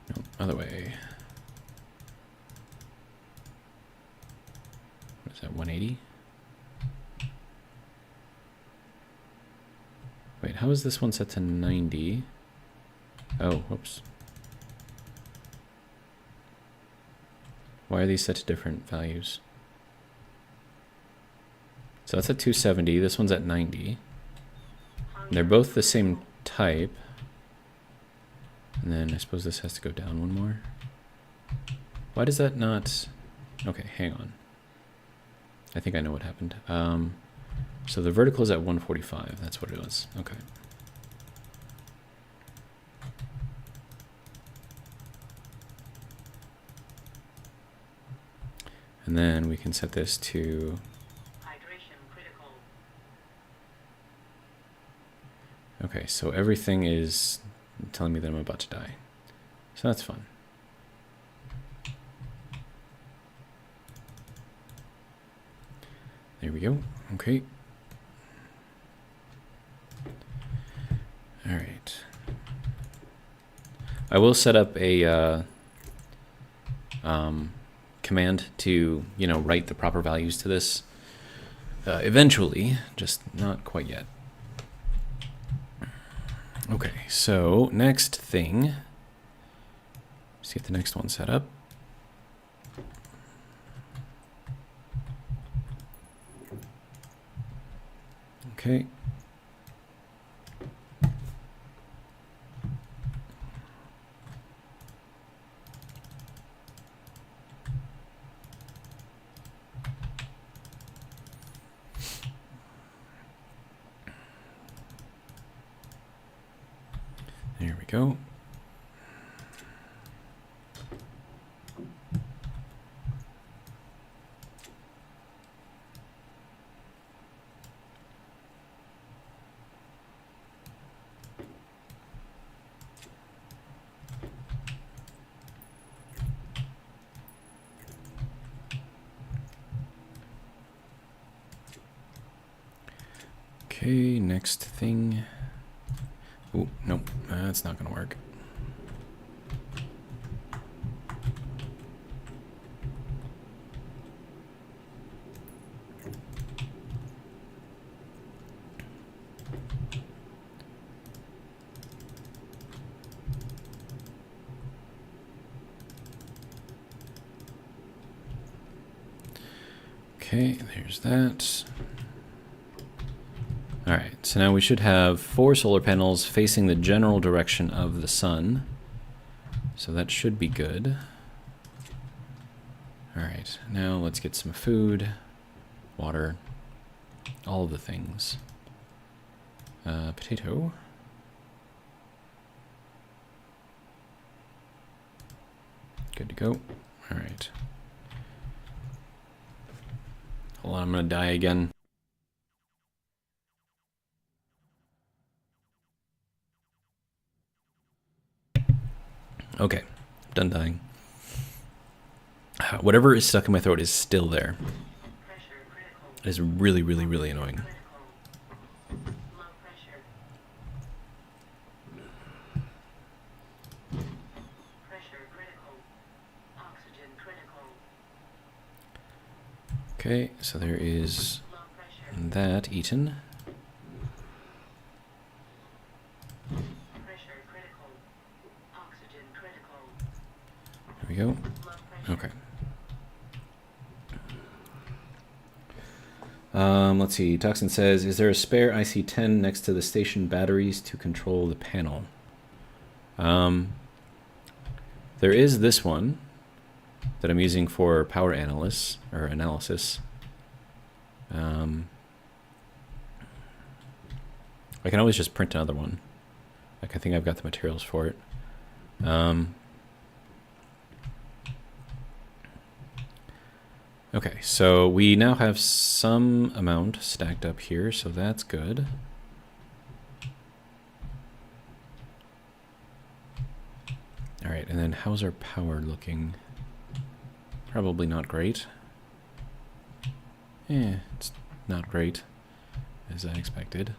No, other way. What is that, 180? Wait, how is this one set to 90? Oh, whoops. Why are these set to different values? So that's at 270, this one's at 90. They're both the same type. And then I suppose this has to go down one more. Why does that not... Okay, hang on. I think I know what happened. So the vertical is at 145. That's what it was. Okay. And then we can set this to... Hydration critical. Okay, so everything is telling me that I'm about to die. So that's fun. There we go. Okay. All right. I will set up a command to, you know, write the proper values to this eventually, just not quite yet. Okay, so next thing, let's get the next one set up. Okay. There we go. Okay, next thing. Oh, nope, that's not gonna work. Okay, there's that. All right, so now we should have 4 solar panels facing the general direction of the sun. So that should be good. All right, now let's get some food, water, all of the things. Potato. Good to go. All right. Hold on, I'm gonna die again. Okay, done dying. Whatever is stuck in my throat is still there. Pressure critical. It is really, really, really annoying. Critical. Low pressure. Pressure critical. Oxygen critical. Okay, so there is Low pressure. that eaten. Pressure critical. Oxygen critical. There we go. Low pressure. Okay. Let's see. Toxin says, is there a spare IC10 next to the station batteries to control the panel? There is this one that I'm using for power analysis. I can always just print another one. Like, I think I've got the materials for it. Okay, so we now have some amount stacked up here, so that's good. All right, and then how's our power looking? Probably not great. Yeah, it's not great, as I expected.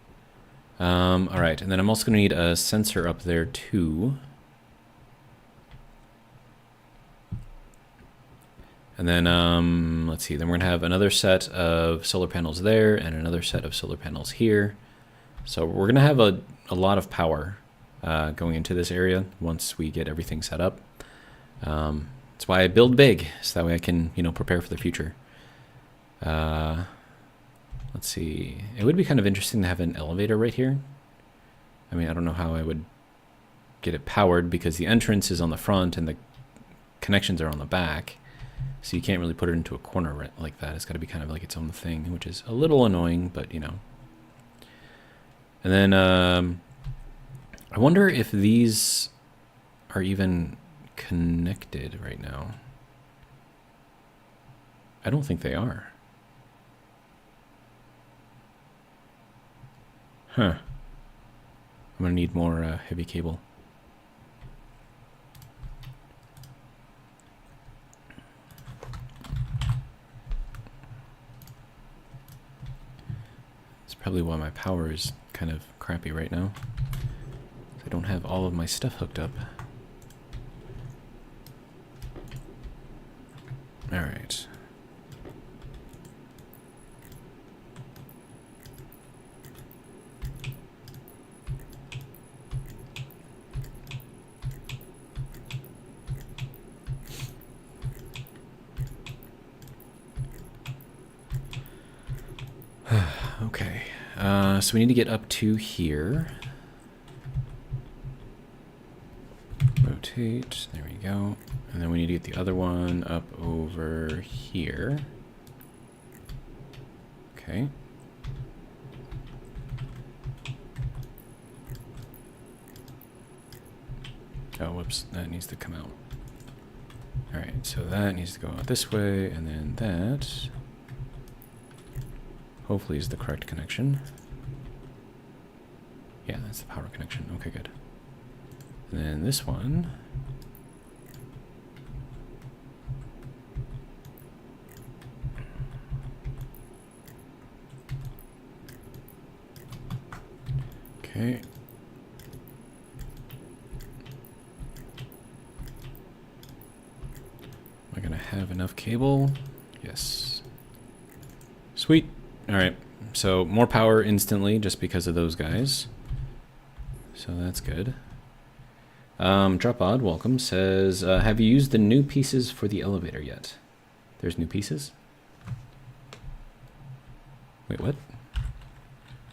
All right, and then I'm also going to need a sensor up there too. And then, let's see, then we're going to have another set of solar panels there and another set of solar panels here. So we're going to have a lot of power going into this area once we get everything set up. That's why I build big, so that way I can, prepare for the future. Let's see. It would be kind of interesting to have an elevator right here. I mean, I don't know how I would get it powered because the entrance is on the front and the connections are on the back. So you can't really put it into a corner like that. It's got to be kind of like its own thing, which is a little annoying, but And then I wonder if these are even connected right now. I don't think they are. Huh. I'm going to need more heavy cable. That's probably why my power is kind of crappy right now. I don't have all of my stuff hooked up. All right. Okay, so we need to get up to here. Rotate, there we go. And then we need to get the other one up over here. Okay. Oh, whoops, that needs to come out. All right, so that needs to go out this way, and then that hopefully is the correct connection. Yeah, that's the power connection. Okay, good. And then this one. Okay. Am I gonna have enough cable? Yes. Sweet. All right. So more power instantly just because of those guys. So that's good. Dropod, welcome, says, have you used the new pieces for the elevator yet? There's new pieces? Wait, what?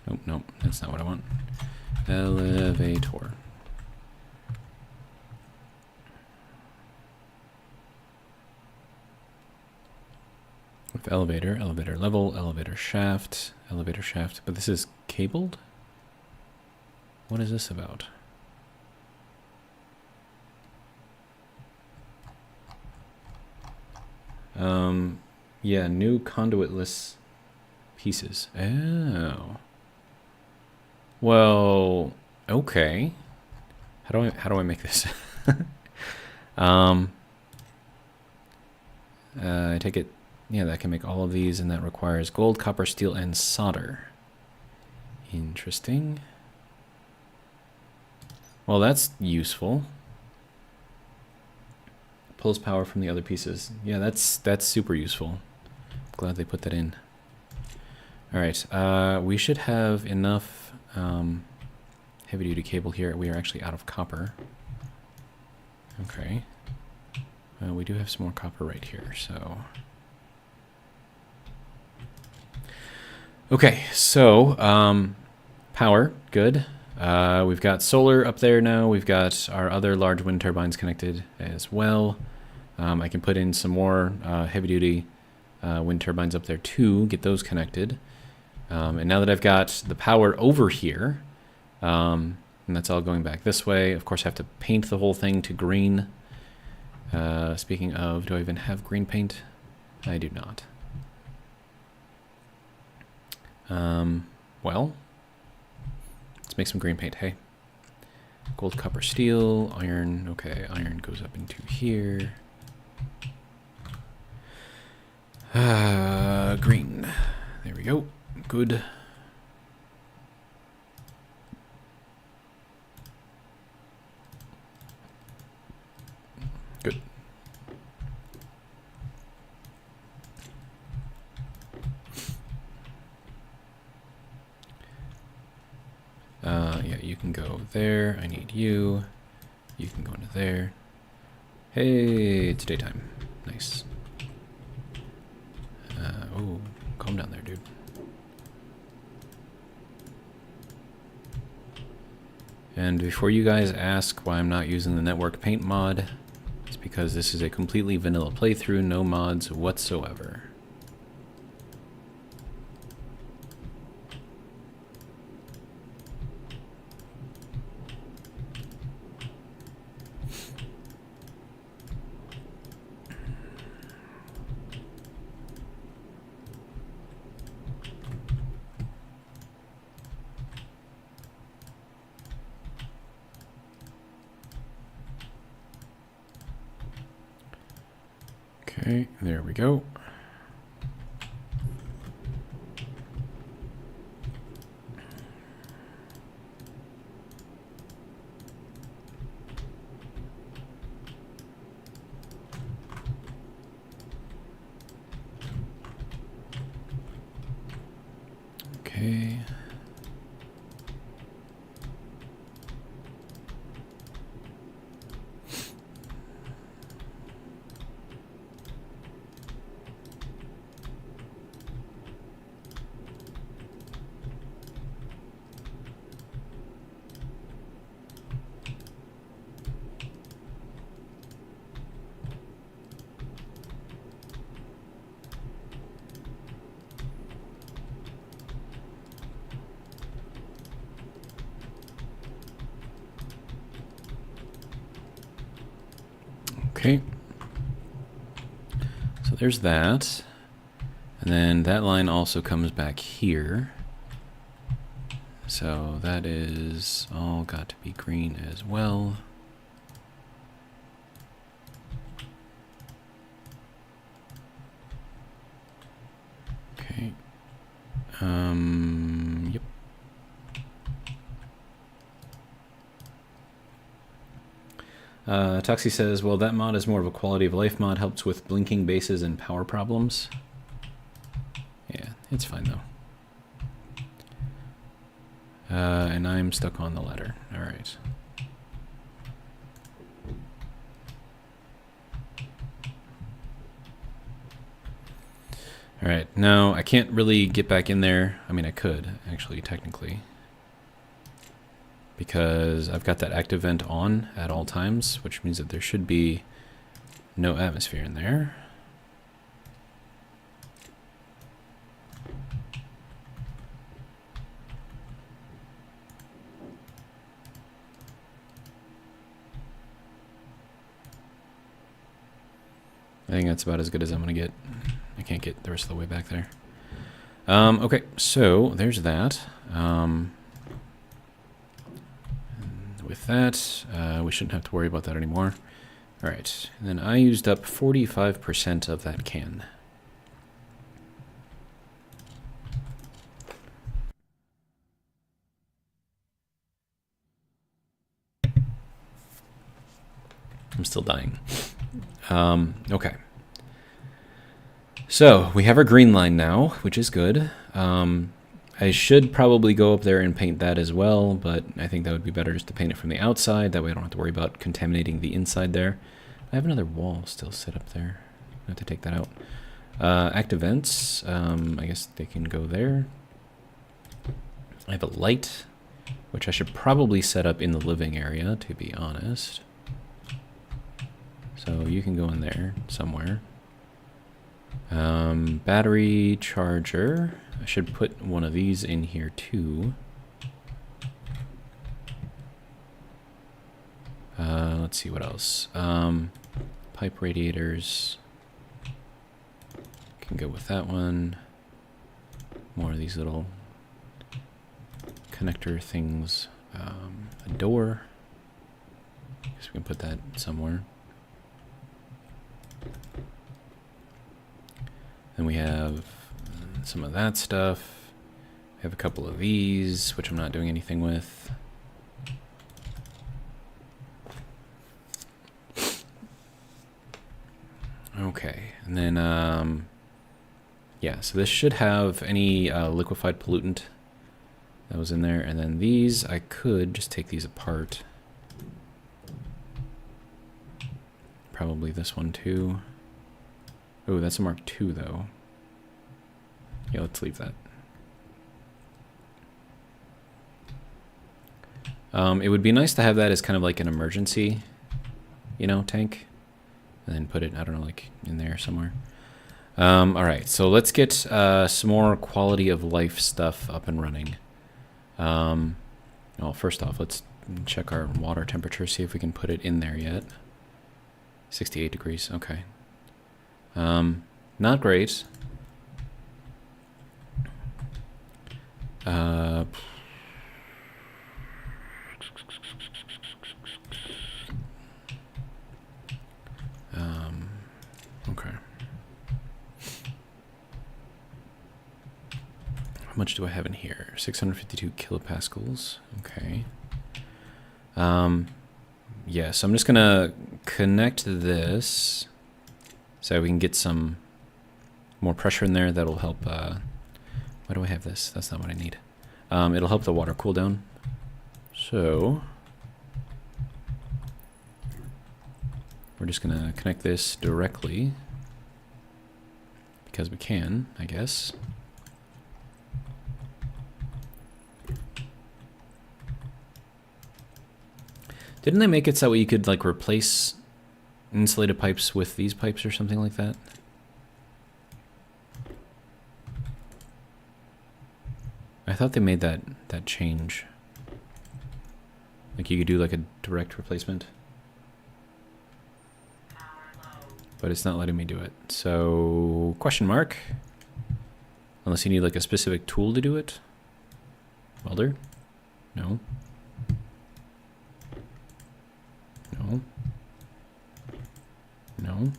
Nope, nope, that's not what I want. Elevator. With elevator, elevator level, elevator shaft, but this is cabled? What is this about? Yeah, new conduitless pieces. Oh. Well, okay. How do I make this? I take it, yeah, that can make all of these, and that requires gold, copper, steel, and solder. Interesting. Well, that's useful. Pulls power from the other pieces. Yeah, that's super useful. Glad they put that in. All right, we should have enough heavy-duty cable here. We are actually out of copper. Okay. We do have some more copper right here, so... Okay, so, power, good. We've got solar up there now. We've got our other large wind turbines connected as well. I can put in some more heavy-duty wind turbines up there too, get those connected. And now that I've got the power over here, and that's all going back this way, of course I have to paint the whole thing to green. Speaking of, do I even have green paint? I do not. Well, let's make some green paint, hey. Gold, copper, steel, iron. Okay, iron goes up into here. Green. There we go. Good. Good. Yeah, you can go there. I need you. You can go into there. Hey, it's daytime. Nice. Oh, calm down there, dude. And before you guys ask why I'm not using the network paint mod, it's because this is a completely vanilla playthrough, no mods whatsoever. Okay, there we go. Okay. Okay. So there's that. And then that line also comes back here. So that is all got to be green as well. Okay. Yep. Toxie says, well, that mod is more of a quality of life mod, helps with blinking bases and power problems. Yeah, it's fine though. And I'm stuck on the ladder. All right. All right, now I can't really get back in there. I mean, I could, actually, technically. Because I've got that active vent on at all times, which means that there should be no atmosphere in there. I think that's about as good as I'm going to get. I can't get the rest of the way back there. Okay, so there's that. With that, we shouldn't have to worry about that anymore. All right, and then I used up 45% of that can. I'm still dying. Okay. So we have our green line now, which is good. I should probably go up there and paint that as well, but I think that would be better just to paint it from the outside. That way I don't have to worry about contaminating the inside there. I have another wall still set up there. I have to take that out. Active vents. I guess they can go there. I have a light, which I should probably set up in the living area, to be honest. So you can go in there somewhere. Battery charger. I should put one of these in here too. Let's see what else. Pipe radiators. Can go with that one. More of these little connector things. A door. Guess we can put that somewhere. Then we have some of that stuff. We have a couple of these, which I'm not doing anything with. Okay, and then, yeah, so this should have any liquefied pollutant that was in there. And then these, I could just take these apart. Probably this one too. Oh, that's a Mark II though. Yeah, let's leave that. It would be nice to have that as kind of like an emergency, you know, tank. And then put it, I don't know, like in there somewhere. All right, so let's get some more quality of life stuff up and running. Well, first off, let's check our water temperature, see if we can put it in there yet. 68 degrees, okay. Not great. Okay. How much do I have in here? 652 kilopascals. Okay. Yeah, so I'm just gonna connect this so we can get some more pressure in there. That'll help. Why do I have this? That's not what I need. It'll help the water cool down. So we're just gonna connect this directly because we can, I guess. Didn't they make it so you could like replace insulated pipes with these pipes or something like that? I thought they made that change. Like you could do like a direct replacement. But it's not letting me do it. So, question mark. Unless you need like a specific tool to do it. Welder? No. No. No.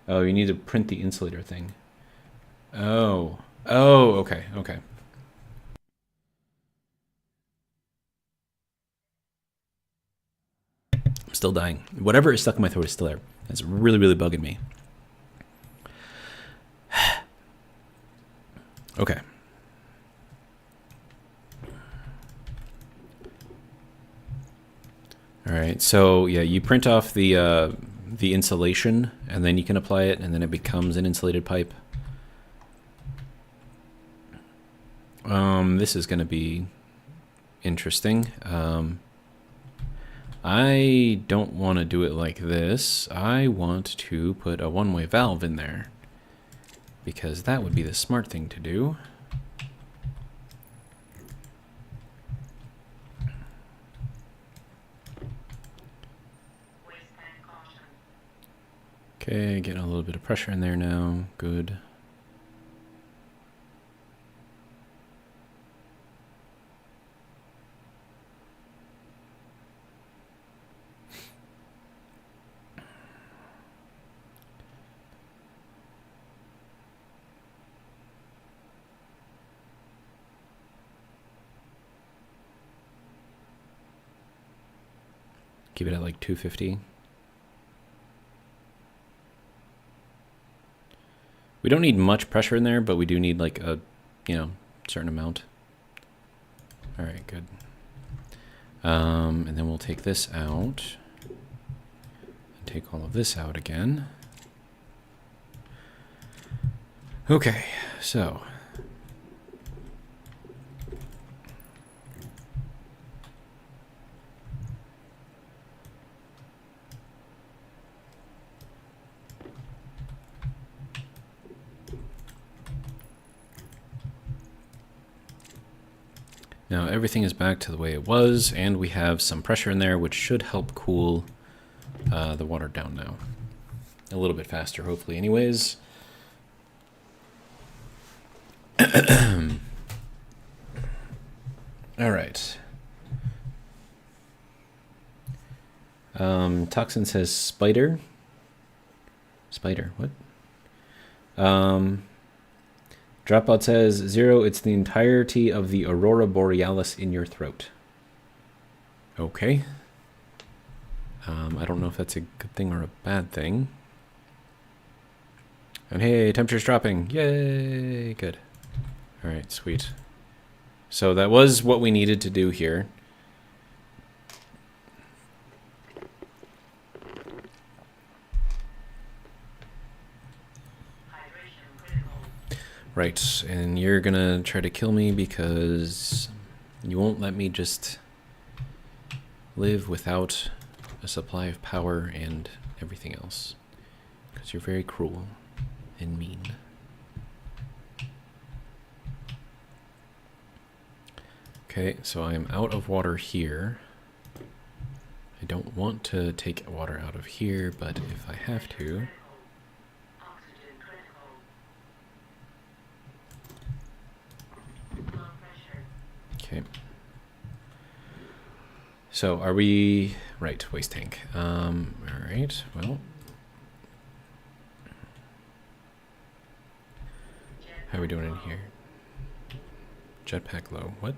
Oh, you need to print the insulator thing. Oh. Oh, okay, okay. I'm still dying. Whatever is stuck in my throat is still there. It's really, really bugging me. Okay. All right, so yeah, you print off the insulation, and then you can apply it, and then it becomes an insulated pipe. This is going to be interesting. I don't want to do it like this. I want to put a one-way valve in there, because that would be the smart thing to do. Okay, getting a little bit of pressure in there now. Good. Keep it at like 250. We don't need much pressure in there, but we do need like a, you know, certain amount. All right, good. And then we'll take this out. Take all of this out again. Okay, so now everything is back to the way it was, and we have some pressure in there, which should help cool the water down now. A little bit faster, hopefully, anyways. All right. Toxin says spider. Spider, what? Dropout says 0, it's the entirety of the Aurora Borealis in your throat. Okay. I don't know if that's a good thing or a bad thing. And hey, temperature's dropping. Yay, good. All right, sweet. So that was what we needed to do here. Hydration critical. Right, and you're gonna try to kill me because you won't let me just live without a supply of power and everything else. Because you're very cruel and mean. Okay, so I'm out of water here. I don't want to take water out of here, but if I have to... Oxygen critical. Low pressure. Okay. So are we... Right, waste tank. Alright, well... How are we doing in here? Jetpack low. What?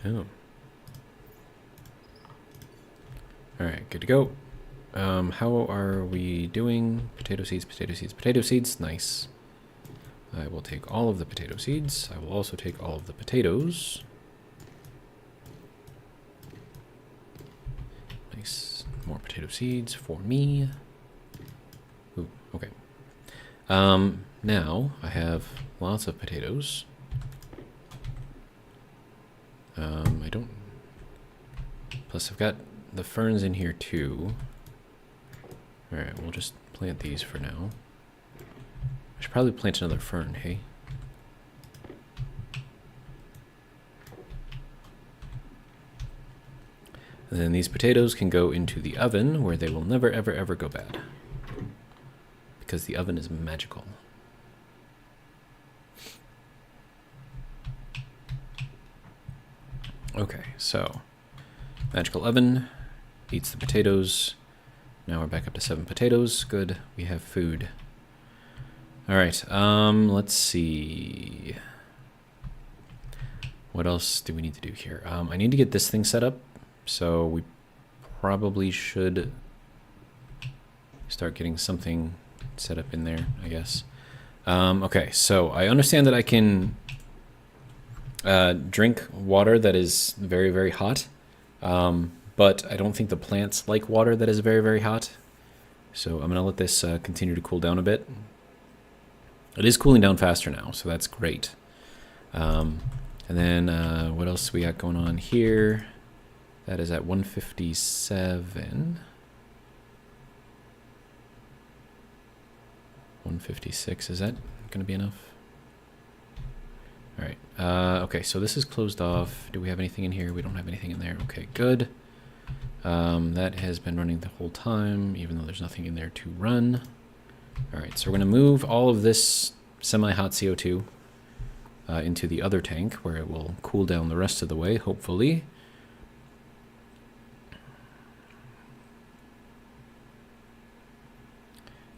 Oh. Alright, good to go. How are we doing? Potato seeds, potato seeds, potato seeds. Nice. I will take all of the potato seeds. I will also take all of the potatoes. Nice. More potato seeds for me. Ooh, okay. Now I have lots of potatoes. I don't... Plus I've got the ferns in here too. Alright, we'll just plant these for now. I should probably plant another fern, hey? And then these potatoes can go into the oven where they will never, ever, ever go bad. Because the oven is magical. Okay, so magical oven eats the potatoes. Now we're back up to 7 potatoes. Good, we have food. All right, let's see. What else do we need to do here? I need to get this thing set up, so we probably should start getting something set up in there, I guess. Okay, so I understand that I can drink water that is very, very hot, but I don't think the plants like water that is very, very hot. So I'm going to let this continue to cool down a bit. It is cooling down faster now, so that's great. And then what else we got going on here? That is at 157. 156, is that going to be enough? All right. Okay, so this is closed off. Do we have anything in here? We don't have anything in there. Okay, good. That has been running the whole time, even though there's nothing in there to run. All right, so we're going to move all of this semi-hot CO2 into the other tank, where it will cool down the rest of the way, hopefully.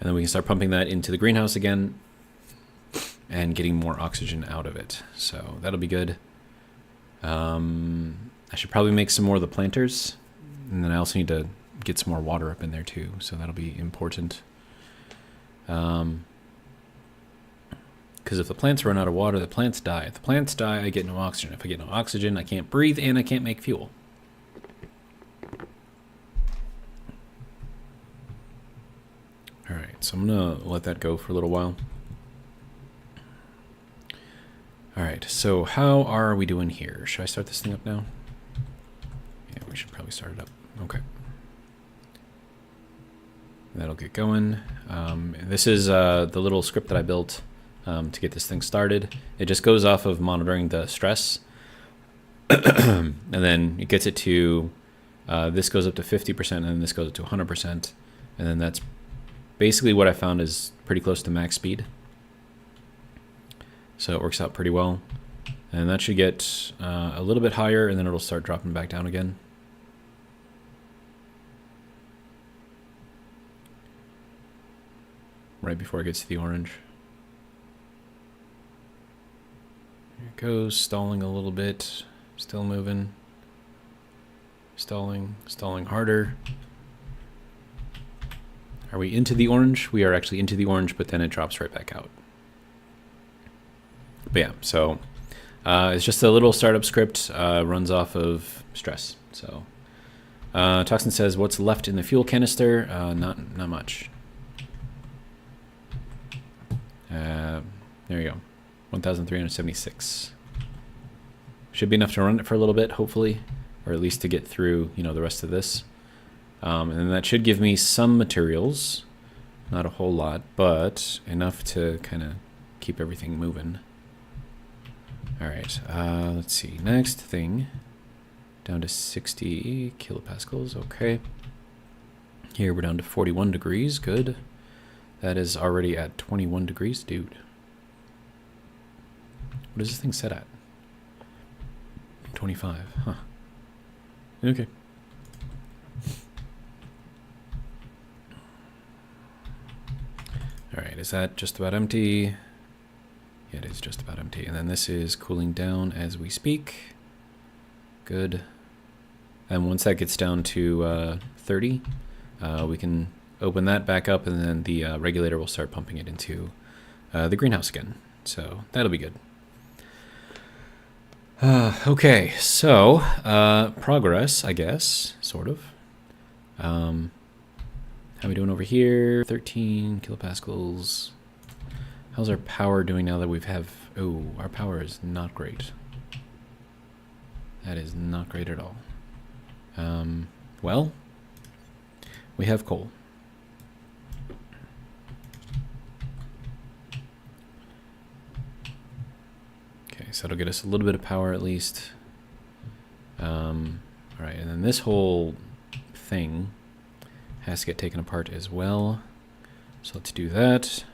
And then we can start pumping that into the greenhouse again and getting more oxygen out of it. So that'll be good. I should probably make some more of the planters. And then I also need to get some more water up in there too. So that'll be important. Because if the plants run out of water, the plants die. If the plants die, I get no oxygen. If I get no oxygen, I can't breathe and I can't make fuel. So I'm gonna let that go for a little while. All right, so how are we doing here? Should I start this thing up now? Yeah, we should probably start it up. Okay. That'll get going. This is the little script that I built to get this thing started. It just goes off of monitoring the stress. And then it gets it to, this goes up to 50%, and then this goes up to 100%. And then that's basically what I found is pretty close to max speed. So it works out pretty well. And that should get a little bit higher, and then it'll start dropping back down again. Right before it gets to the orange. Here it goes, stalling a little bit, still moving. Stalling harder. Are we into the orange? We are actually into the orange, but then it drops right back out. But yeah, so it's just a little startup script, runs off of stress. So Toxin says, what's left in the fuel canister? Not much. There you go, 1,376. Should be enough to run it for a little bit, hopefully, or at least to get through, you know, the rest of this. And then that should give me some materials, not a whole lot, but enough to kind of keep everything moving. All right, let's see. Next thing, down to 60 kilopascals. Okay. Here we're down to 41 degrees. Good. That is already at 21 degrees, dude. What is this thing set at? 25, huh? Okay. All right, is that just about empty? Yeah, it is just about empty. And then this is cooling down as we speak. Good. And once that gets down to 30, we can open that back up, and then the regulator will start pumping it into the greenhouse again. So that'll be good. Okay, so progress, I guess, sort of. How are we doing over here? 13 kilopascals. How's our power doing now that oh, our power is not great. That is not great at all. Well, we have coal. Okay, so it'll get us a little bit of power at least. All right, and then this whole thing has to get taken apart as well. So let's do that.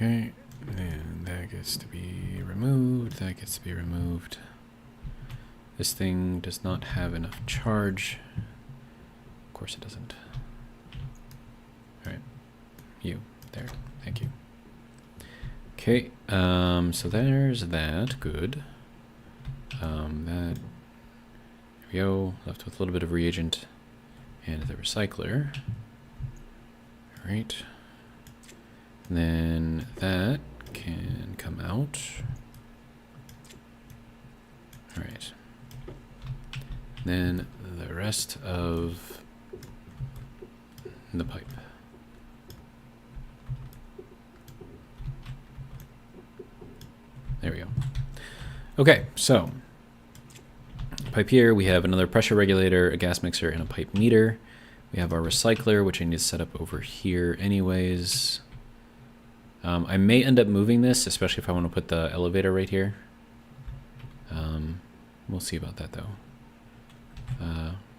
Okay, and that gets to be removed, that gets to be removed. This thing does not have enough charge. Of course it doesn't. All right, you, there, thank you. Okay, so there's that, good. That, there we go, left with a little bit of reagent and the recycler. All right. And then that can come out. All right. Then the rest of the pipe. There we go. Okay, so pipe here, we have another pressure regulator, a gas mixer, and a pipe meter. We have our recycler, which I need to set up over here anyways. I may end up moving this, especially if I want to put the elevator right here. We'll see about that though.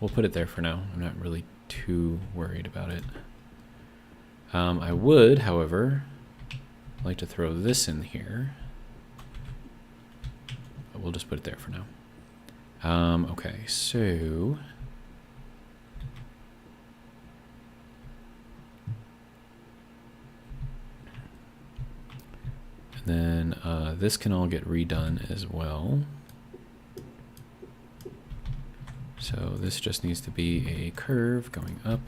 We'll put it there for now. I'm not really too worried about it. I would, however, like to throw this in here. But we'll just put it there for now. Okay, so then this can all get redone as well. So this just needs to be a curve going up.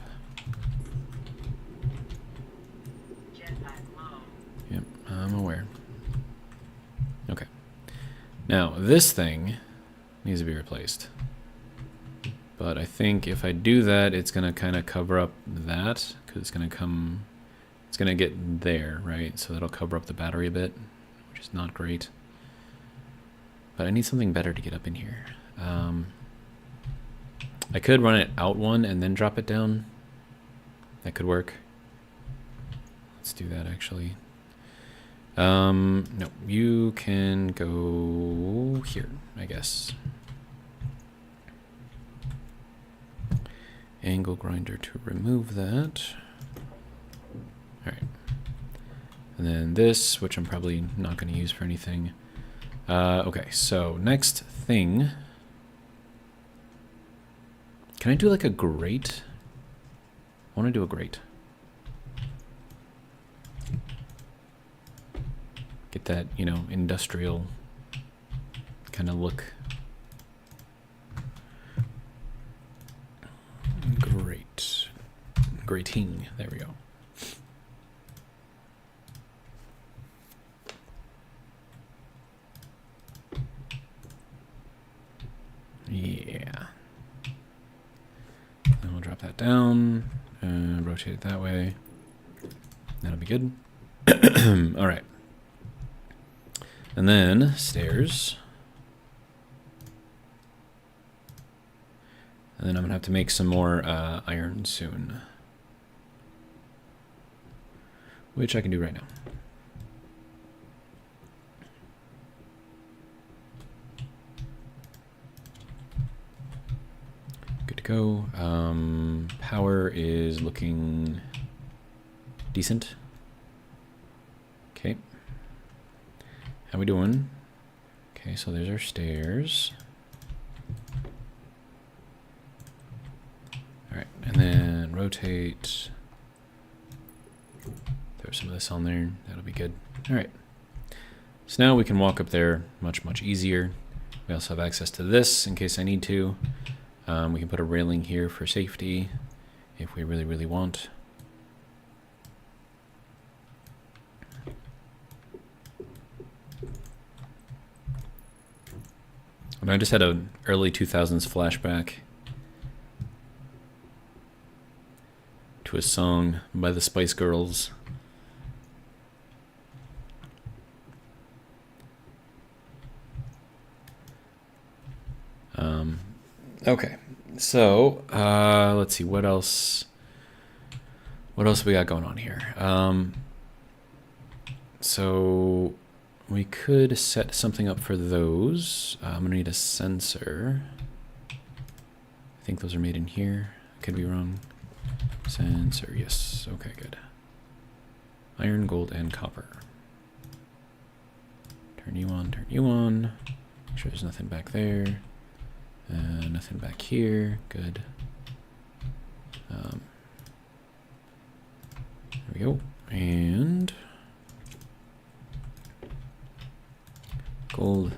Jetpack low. Yep, I'm aware. Okay. Now, this thing needs to be replaced. But I think if I do that, it's going to kind of cover up that, because it's going to come, it's going to get there, right? So that'll cover up the battery a bit, which is not great. But I need something better to get up in here. I could run it out one and then drop it down. That could work. Let's do that, actually. No, you can go here, I guess. Angle grinder to remove that. All right. And then this, which I'm probably not going to use for anything. Okay, so next thing. Can I do like a grate? I want to do a grate. Get that, you know, industrial kind of look. Great. Grating. There we go. Yeah. Then we'll drop that down. Rotate it that way. That'll be good. All right. And then stairs. And then I'm gonna have to make some more iron soon, which I can do right now. Good to go. Power is looking decent. Okay. How we doing? Okay, so there's our stairs. All right, and then rotate. Throw some of this on there. That'll be good. All right. So now we can walk up there much, much easier. We also have access to this in case I need to. We can put a railing here for safety if we really, really want. And I just had an early 2000s flashback to a song by the Spice Girls. Okay, so let's see what else. What else we got going on here? So we could set something up for those. I'm gonna need a sensor. I think those are made in here. I could be wrong. Sensor, yes. Okay, good. Iron, gold, and copper. Turn you on, turn you on. Make sure there's nothing back there. Nothing back here. Good. There we go. And gold.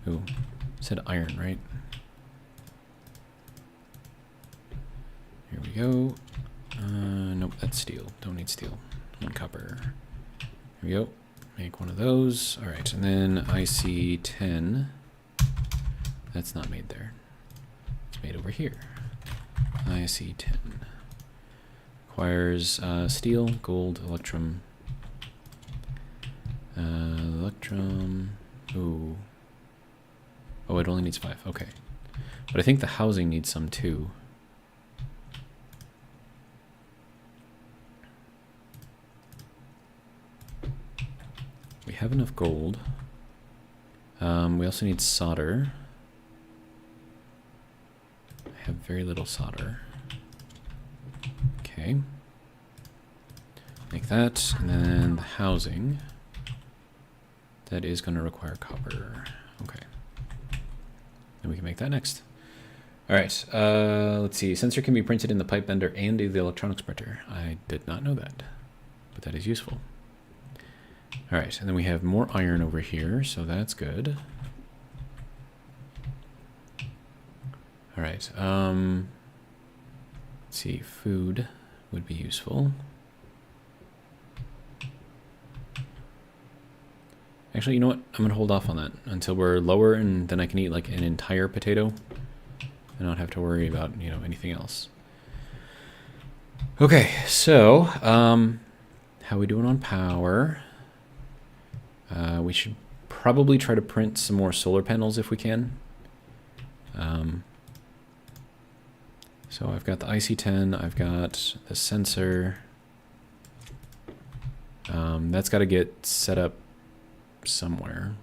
Oh, said iron, right? Here we go. Nope, that's steel. Don't need steel. One copper. Here we go. Make one of those. All right, and then IC10. That's not made there. It's made over here. IC10. Requires steel, gold, electrum. Electrum. Ooh. Oh, it only needs 5. Okay. But I think the housing needs some too. We have enough gold. We also need solder. I have very little solder. Okay. Make that, and then the housing. That is going to require copper. Okay. Then we can make that next. All right. Let's see. Sensor can be printed in the pipe bender and the electronics printer. I did not know that, but that is useful. All right, and then we have more iron over here, so that's good. All right. Let's see. Food would be useful. Actually, you know what? I'm going to hold off on that until we're lower, and then I can eat like an entire potato and not have to worry about, you know, anything else. Okay, so how we doing on power? We should probably try to print some more solar panels if we can. So I've got the IC10, I've got the sensor. That's got to get set up somewhere.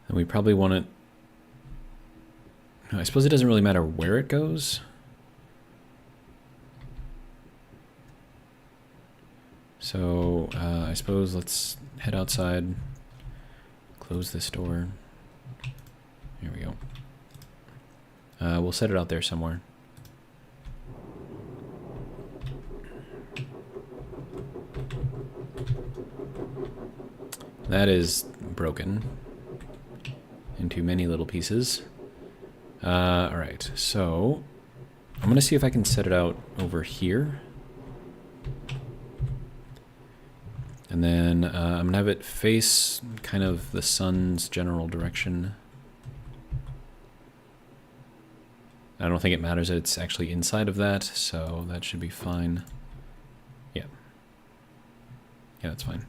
And we probably want it. I suppose it doesn't really matter where it goes. So I suppose let's head outside, close this door. Here we go. We'll set it out there somewhere. That is broken into many little pieces. Alright, so I'm going to see if I can set it out over here. And then I'm going to have it face kind of the sun's general direction. I don't think it matters that it's actually inside of that, so that should be fine. Yeah. Yeah, that's fine.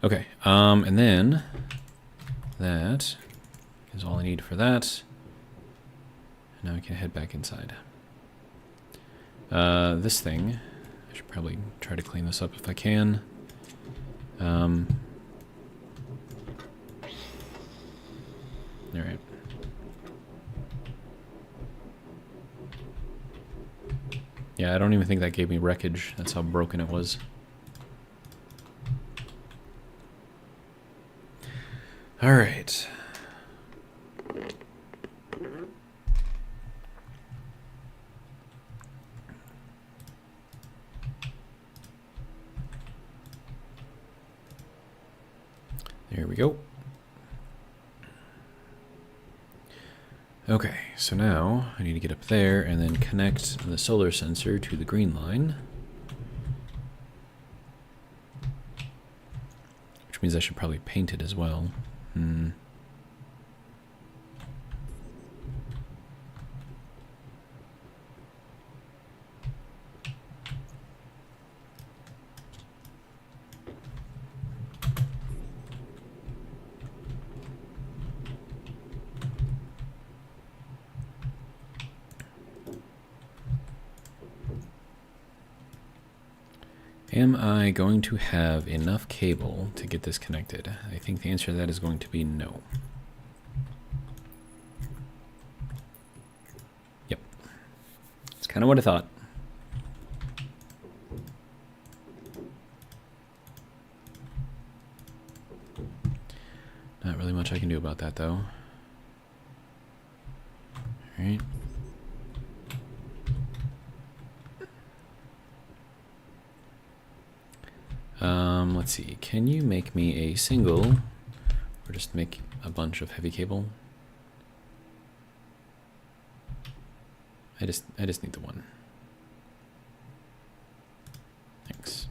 Okay, and then that is all I need for that. And now I can head back inside. This thing, I should probably try to clean this up if I can. All right. Yeah, I don't even think that gave me wreckage. That's how broken it was. All right. There we go. Okay, so now I need to get up there and then connect the solar sensor to the green line. Which means I should probably paint it as well. Am I going to have enough cable to get this connected? I think the answer to that is going to be no. Yep. That's kind of what I thought. Not really much I can do about that, though. All right. Let's see. Can you make me a single, or just make a bunch of heavy cable? I just need the one. Thanks.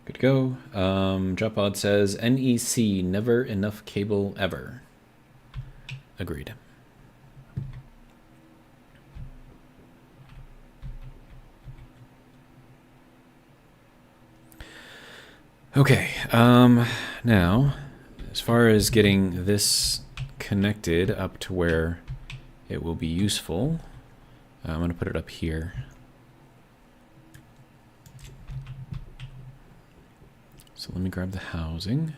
Good to go. Dropod says, NEC, never enough cable ever. Agreed. Okay, now, as far as getting this connected up to where it will be useful, I'm going to put it up here. So let me grab the housing.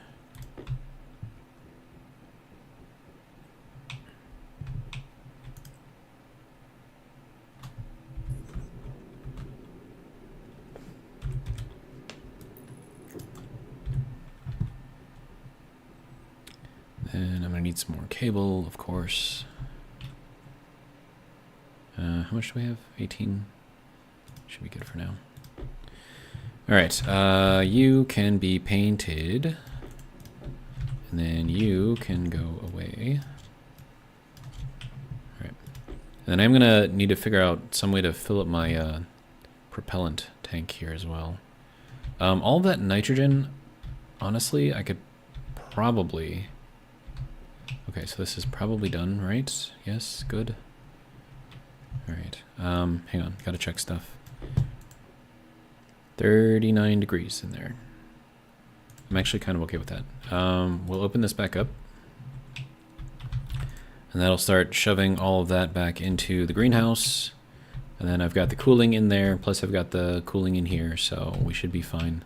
Then I'm gonna need some more cable, of course. How much do we have? 18. Should be good for now. All right, you can be painted, and then you can go away. All right, and then I'm gonna need to figure out some way to fill up my propellant tank here as well. All of that nitrogen, honestly, I could probably... Okay, so this is probably done, right? Yes, good. All right, hang on, gotta check stuff. 39 degrees in there. I'm actually kind of okay with that. We'll open this back up. And that'll start shoving all of that back into the greenhouse. And then I've got the cooling in there, plus I've got the cooling in here, so we should be fine.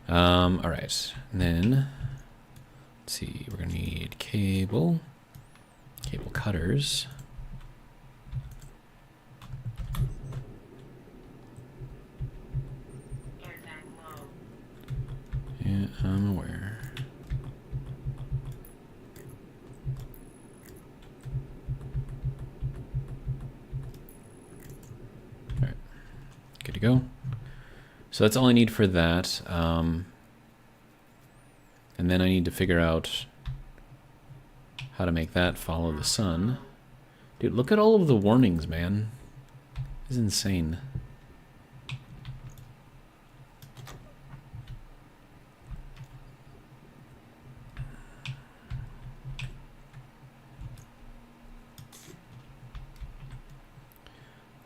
All right, and then, let's see, we're gonna need cable cutters. Air tank low. Yeah, I'm aware. All right, good to go. So that's all I need for that. And then I need to figure out how to make that follow the sun. Dude, look at all of the warnings, man. This is insane.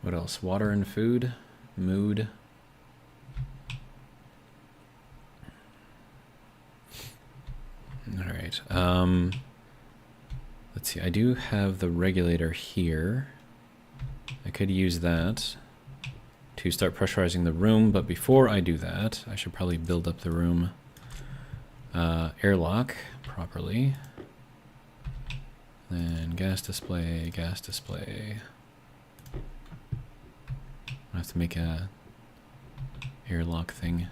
What else? Water and food, mood. All right. Let's see. I do have the regulator here. I could use that to start pressurizing the room, but before I do that, I should probably build up the room airlock properly. Then gas display, gas display. I have to make a airlock thing.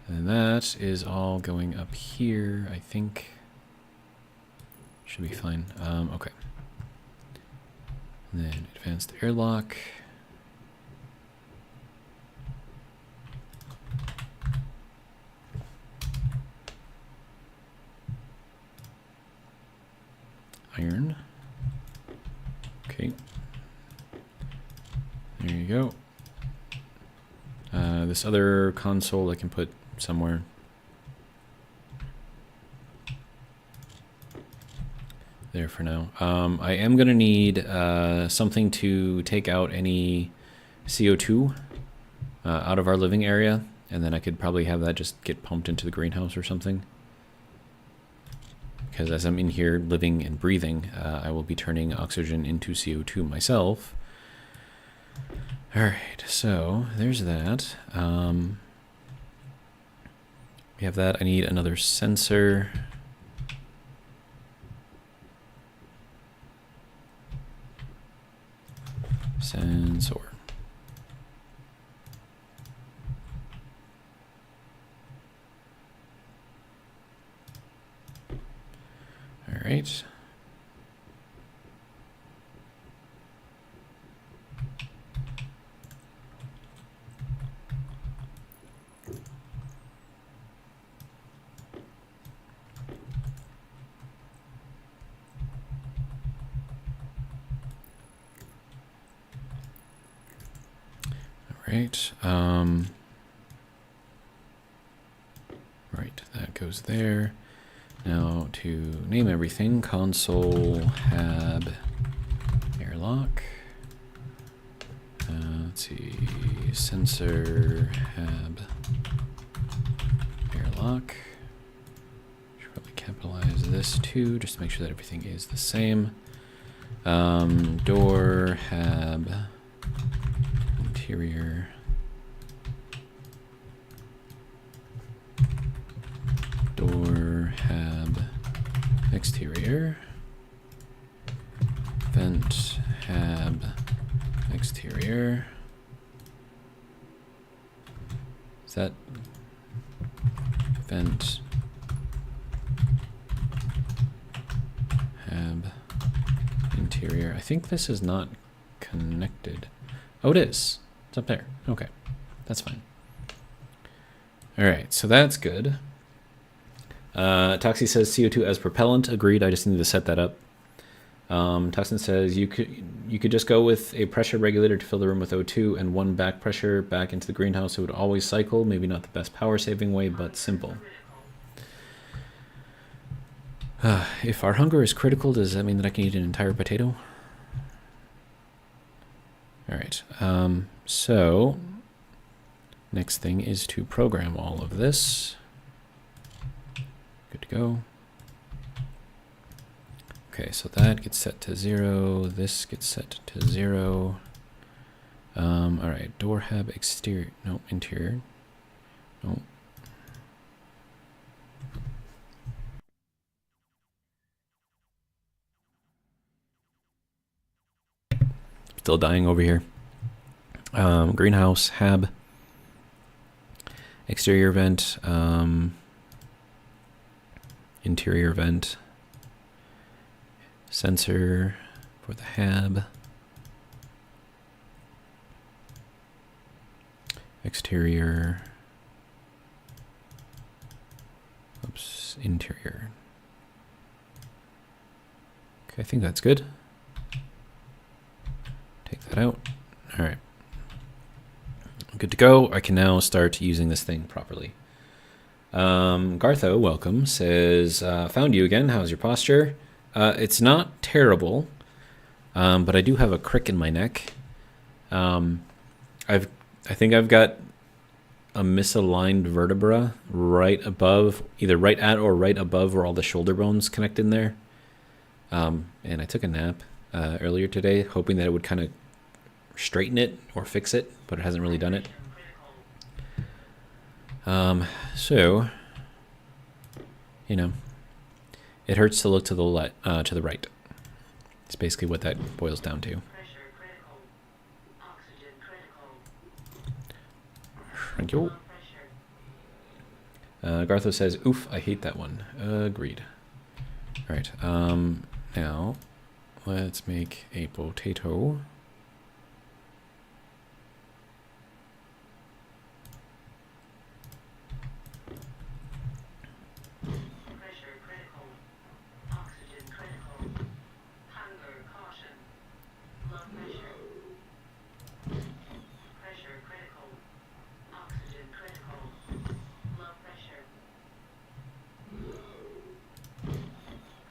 And that is all going up here, I think. Should be fine. Okay. And then advanced airlock. Iron. Okay. There you go. This other console I can put somewhere. There for now. I am going to need something to take out any CO2 out of our living area, and then I could probably have that just get pumped into the greenhouse or something. Because as I'm in here living and breathing, I will be turning oxygen into CO2 myself. Alright, so there's that. We have that. I need another sensor. Sensor. All right. Right. Right, that goes there. Now to name everything, console hab airlock. Let's see, sensor hab airlock. Should probably capitalize this too, just to make sure that everything is the same. Door hab interior. Door hab exterior. Vent hab exterior. Is that vent interior. I think this is not connected. Oh, it is. It's up there. Okay, that's fine. All right, so that's good. Toxie says CO2 as propellant. Agreed. I just need to set that up. Toxin says you could just go with a pressure regulator to fill the room with O2 and one back pressure back into the greenhouse. It would always cycle. Maybe not the best power saving way, but simple. If our hunger is critical, does that mean that I can eat an entire potato? All right. So next thing is to program all of this. Good to go. Okay, so that gets set to 0. This gets set to 0. All right, door hab exterior. No, interior. No. Still dying over here. Greenhouse hab. Exterior vent. Interior vent. Sensor for the hab. Exterior. Oops, interior. Okay, I think that's good. Take that out. All right. Good to go. I can now start using this thing properly. Gartho, welcome, says, found you again. How's your posture? It's not terrible, but I do have a crick in my neck. I think I've got a misaligned vertebra right above, either right at or right above where all the shoulder bones connect in there. And I took a nap earlier today, hoping that it would kind of straighten it or fix it, but it hasn't really done it. So, you know, it hurts to look to the right. It's basically what that boils down to. Pressure critical. Oxygen critical. Thank you. Pressure. Gartho says, oof, I hate that one. Agreed. All right, now let's make a potato. Pressure critical. Oxygen critical. Hunger caution. Blood pressure. Pressure critical. Oxygen critical. Blood pressure.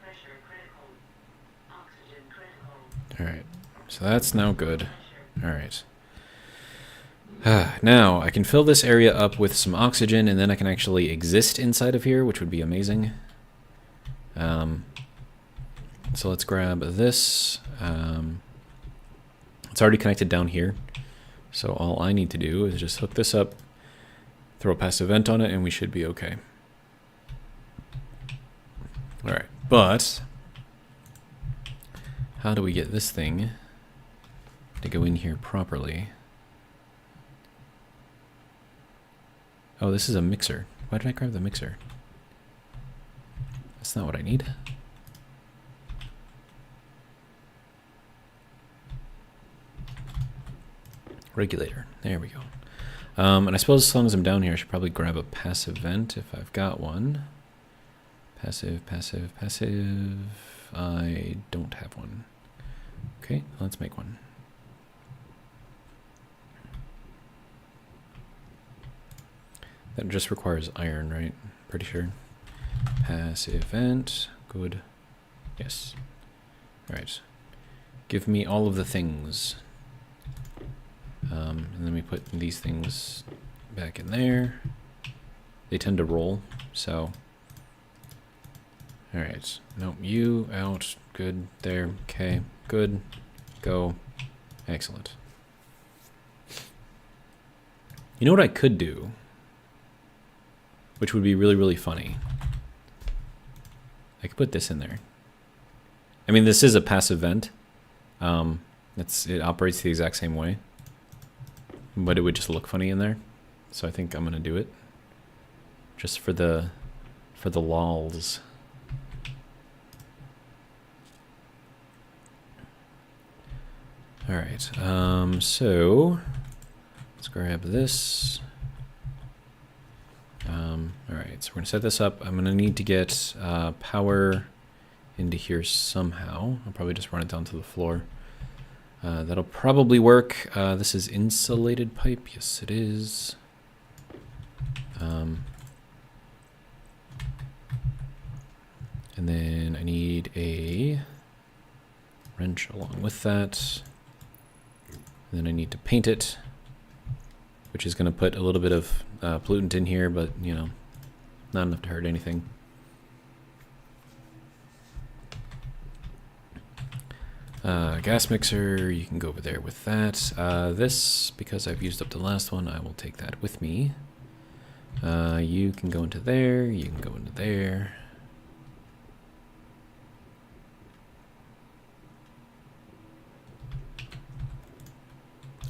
Pressure critical. Oxygen critical. All right, so that's now good. Pressure. All right. Now I can fill this area up with some oxygen, and then I can actually exist inside of here, which would be amazing. So let's grab this. It's already connected down here, so all I need to do is just hook this up, throw a passive vent on it, and we should be okay. All right, but how do we get this thing to go in here properly? Oh, this is a mixer. Why did I grab the mixer? That's not what I need. Regulator. There we go. And I suppose as long as I'm down here, I should probably grab a passive vent if I've got one. Passive, passive, passive. I don't have one. Okay, let's make one. That just requires iron, right? Pretty sure. Passive vent. Good. Yes. All right. Give me all of the things. And then we put these things back in there. They tend to roll, so. All right. Nope, you out. Good. There. Okay. Good. Go. Excellent. You know what I could do? Which would be really, really funny. I could put this in there. I mean, this is a passive vent. It operates the exact same way. But it would just look funny in there. So I think I'm going to do it. Just for the lols. All right. So let's grab this. All right. So we're gonna set this up. I'm gonna need to get power into here somehow. I'll probably just run it down to the floor. That'll probably work. This is insulated pipe. Yes, it is. And then I need a wrench along with that. And then I need to paint it, which is going to put a little bit of pollutant in here, but, you know, not enough to hurt anything. Gas mixer, you can go over there with that. This, because I've used up the last one, I will take that with me. You can go into there, you can go into there.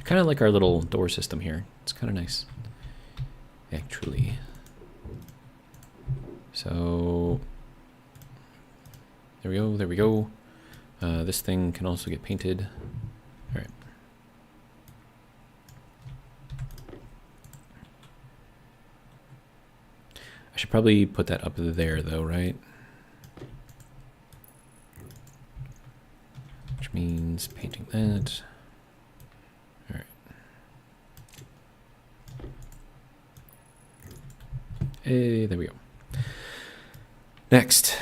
Kind of like our little door system here. It's kind of nice, actually. So, there we go, there we go. This thing can also get painted. All right. I should probably put that up there, though, right? Which means painting that. All right. Hey, there we go. Next,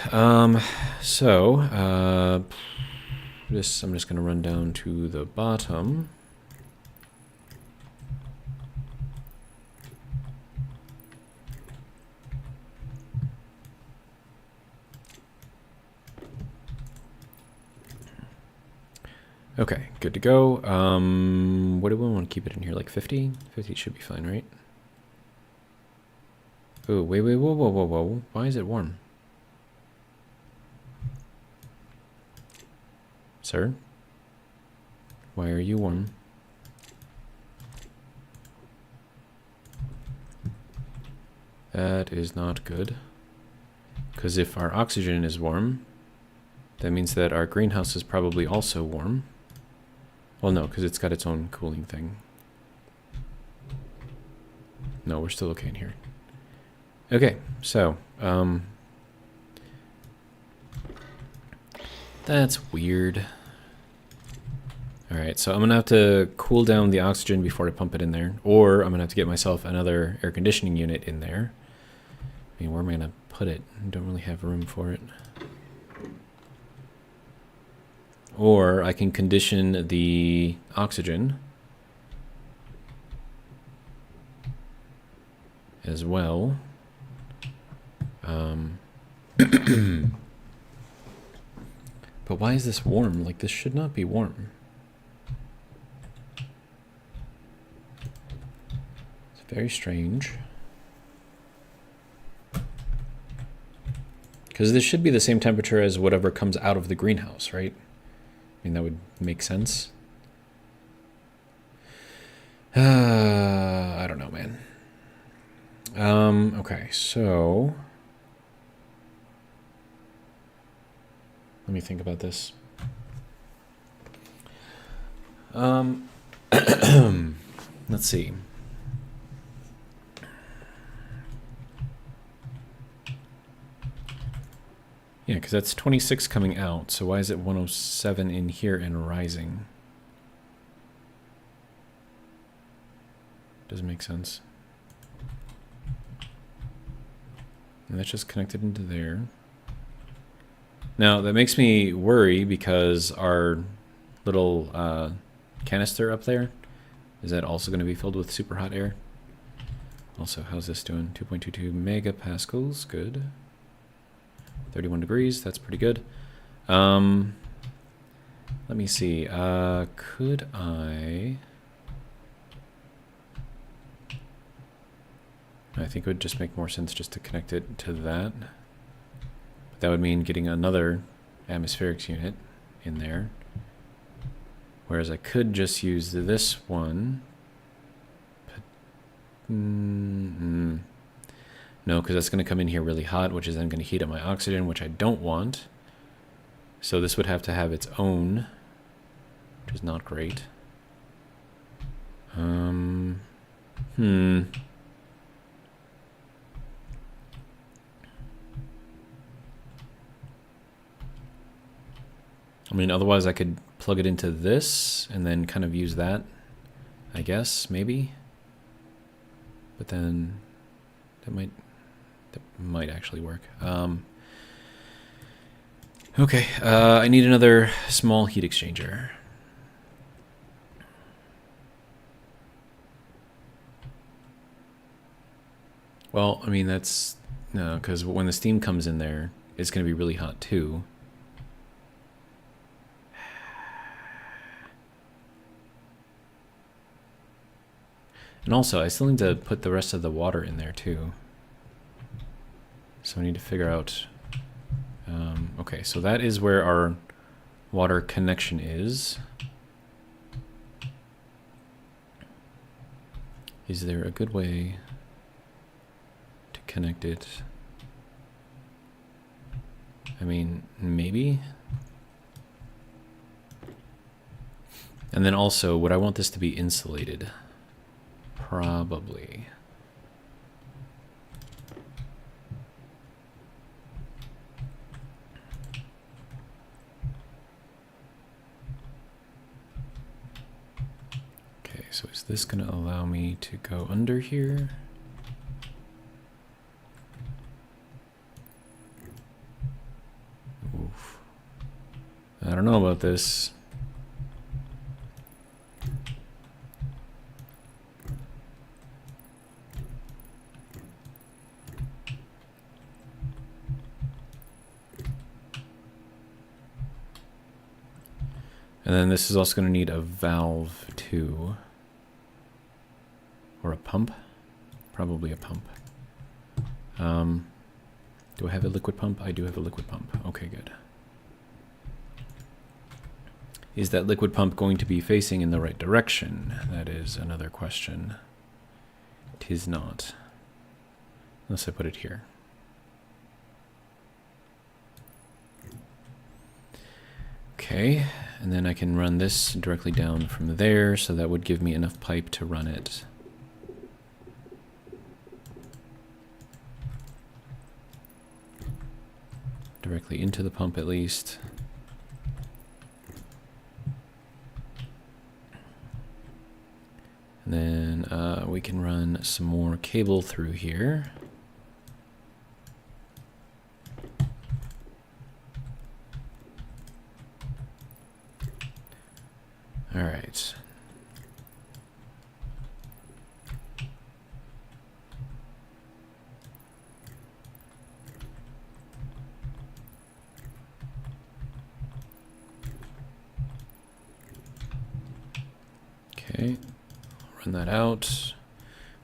this I'm just going to run down to the bottom. Okay, good to go. What do we want to keep it in here? Like 50? 50 should be fine, right? Oh, wait, whoa, whoa, whoa, whoa. Why is it warm? Sir? Why are you warm? That is not good. Because if our oxygen is warm, that means that our greenhouse is probably also warm. Well, no, because it's got its own cooling thing. No, we're still okay in here. Okay, so, that's weird. Alright, so I'm going to have to cool down the oxygen before I pump it in there. Or I'm going to have to get myself another air conditioning unit in there. I mean, where am I going to put it? I don't really have room for it. Or I can condition the oxygen as well. But why is this warm? Like, this should not be warm. It's very strange. Because this should be the same temperature as whatever comes out of the greenhouse, right? I mean, that would make sense. I don't know, man. Okay, so let me think about this. Let's see. Yeah, because that's 26 coming out, so why is it 107 in here and rising? Doesn't make sense. And that's just connected into there. Now, that makes me worry because our little canister up there, is that also going to be filled with super hot air? Also, how's this doing? 2.22 megapascals, good. 31 degrees, that's pretty good. Let me see, could I think it would just make more sense just to connect it to that. But that would mean getting another atmospherics unit in there. Whereas I could just use this one. No, because that's going to come in here really hot, which is then going to heat up my oxygen, which I don't want. So this would have to have its own which is not great. Hmm. I mean, otherwise I could plug it into this and then kind of use that, I guess, maybe. But then that might actually work. Okay, I need another small heat exchanger. Well, I mean, that's... No, because when the steam comes in there, it's going to be really hot too. And also, I still need to put the rest of the water in there too. So I need to figure out... okay, so that is where our water connection is. Is there a good way to connect it? I mean, maybe? And then also, would I want this to be insulated? Probably. Okay, so is this going to allow me to go under here? Oof. I don't know about this. And then this is also going to need a valve too. Or a pump? Probably a pump. Do I have a liquid pump? I do have a liquid pump. Okay, good. Is that liquid pump going to be facing in the right direction? That is another question. Tis not. Unless I put it here. Okay, and then I can run this directly down from there, so that would give me enough pipe to run it. Directly into the pump at least. And then we can run some more cable through here. All right. Okay, run that out.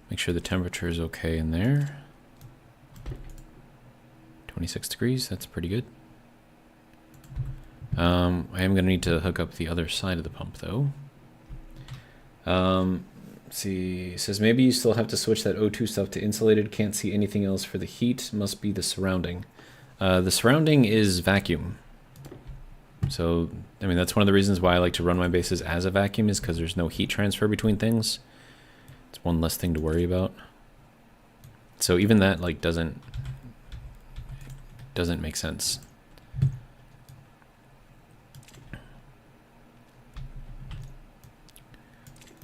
Make sure the temperature is okay in there. 26 degrees, that's pretty good. I am going to need to hook up the other side of the pump though. Let's see, it says maybe you still have to switch that O2 stuff to insulated. Can't see anything else for the heat. Must be the surrounding. The surrounding is vacuum. So, I mean, that's one of the reasons why I like to run my bases as a vacuum, is because there's no heat transfer between things. It's one less thing to worry about. So even that, like, doesn't make sense.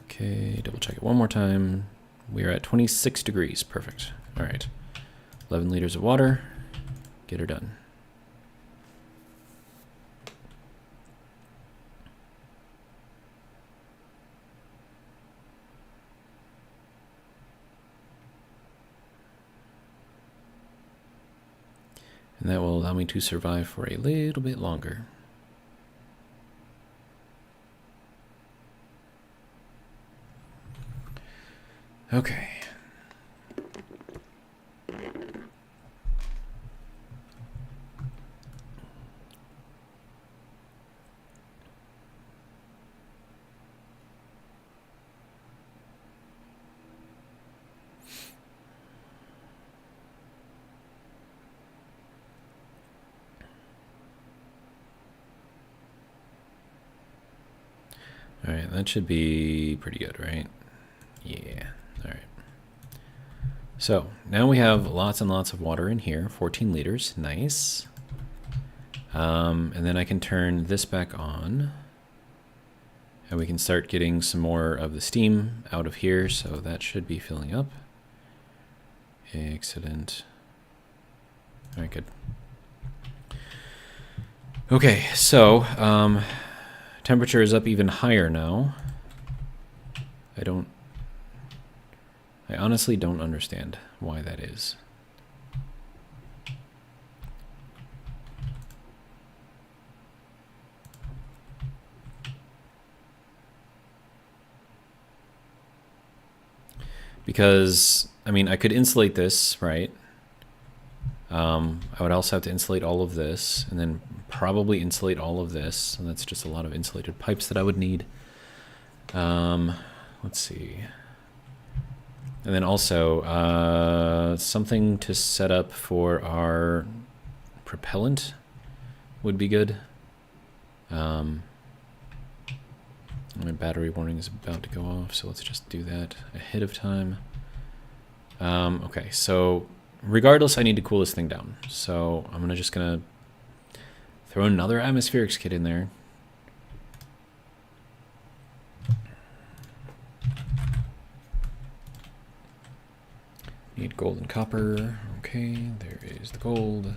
Okay, double check it one more time. We are at 26 degrees. Perfect. All right. 11 liters of water. Get her done. And that will allow me to survive for a little bit longer. Okay. All right, that should be pretty good, right? Yeah. All right. So now we have lots and lots of water in here, 14 liters, nice. And then I can turn this back on. And we can start getting some more of the steam out of here, so that should be filling up. Excellent. All right, good. Okay, so temperature is up even higher now. I honestly don't understand why that is. Because, I mean, I could insulate this, right? I would also have to insulate all of this, and then probably insulate all of this, and that's just a lot of insulated pipes that I would need. Let's see. And then also, something to set up for our propellant would be good. My battery warning is about to go off, so let's just do that ahead of time. Okay, so regardless, I need to cool this thing down. So I'm just gonna throw another atmospherics kit in there. Need gold and copper. Okay, there is the gold.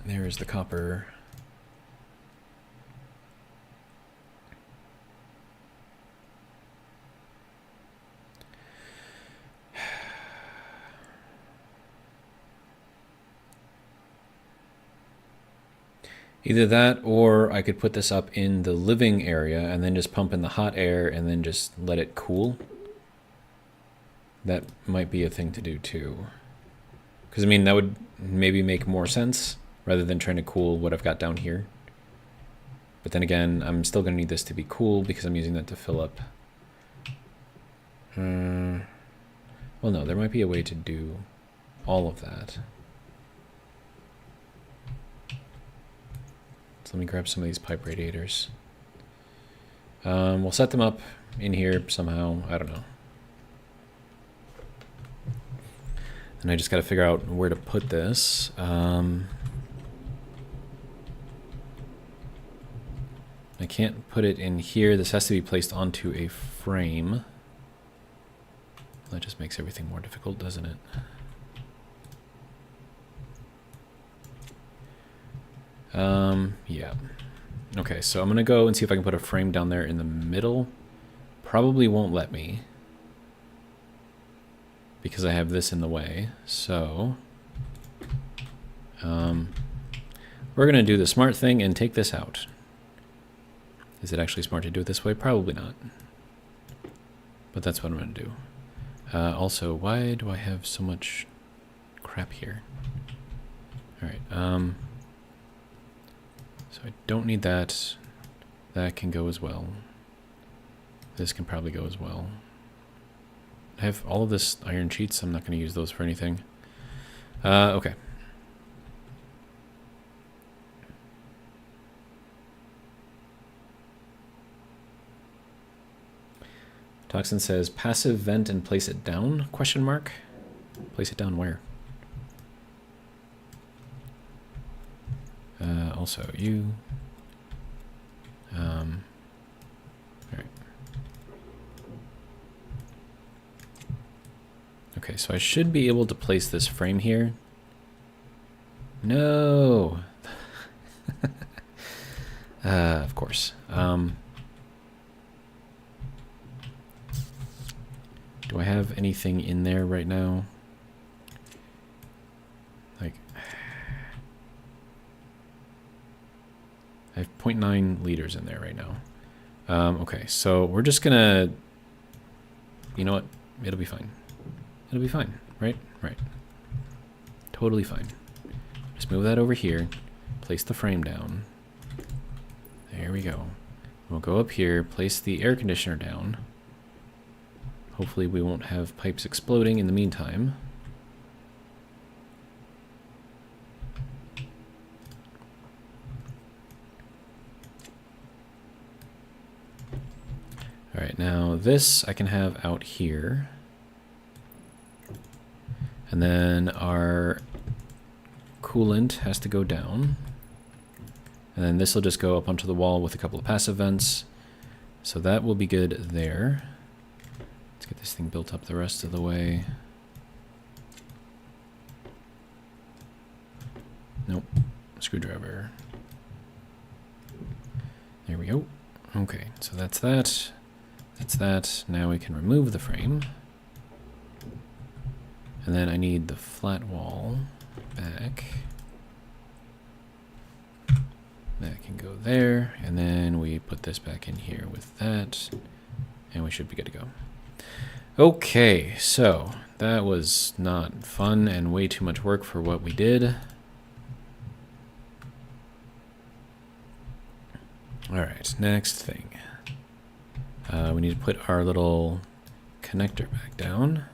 There is the copper. Either that, or I could put this up in the living area and then just pump in the hot air and then just let it cool. That might be a thing to do too. Because, I mean, that would maybe make more sense rather than trying to cool what I've got down here. But then again, I'm still going to need this to be cool because I'm using that to fill up. Well, no, there might be a way to do all of that. So let me grab some of these pipe radiators. We'll set them up in here somehow. I don't know. And I just got to figure out where to put this. I can't put it in here. This has to be placed onto a frame. That just makes everything more difficult, doesn't it? Yeah. Okay, so I'm gonna go and see if I can put a frame down there in the middle. Probably won't let me because I have this in the way. So we're gonna do the smart thing and take this out. Is it actually smart to do it this way? Probably not. But that's what I'm gonna do. Also, why do I have so much crap here? All right. So I don't need that. That can go as well. This can probably go as well. I have all of this iron sheets. I'm not going to use those for anything. Okay. Toxin says passive vent and place it down? Question mark. Place it down where? Also, you. All right. Okay, so I should be able to place this frame here. No. Of course. Do I have anything in there right now? Like, I have 0.9 liters in there right now. Okay, so we're just gonna, you know what? It'll be fine. It'll be fine, right? Right. Totally fine. Just move that over here. Place the frame down. There we go. We'll go up here, place the air conditioner down. Hopefully we won't have pipes exploding in the meantime. Alright, now this I can have out here. And then our coolant has to go down. And then this will just go up onto the wall with a couple of passive vents. So that will be good there. Let's get this thing built up the rest of the way. Nope. Screwdriver. There we go. Okay, so that's that. That's that. Now we can remove the frame. And then I need the flat wall back. That can go there. And then we put this back in here with that. And we should be good to go. Okay, so that was not fun and way too much work for what we did. Alright, next thing. We need to put our little connector back down.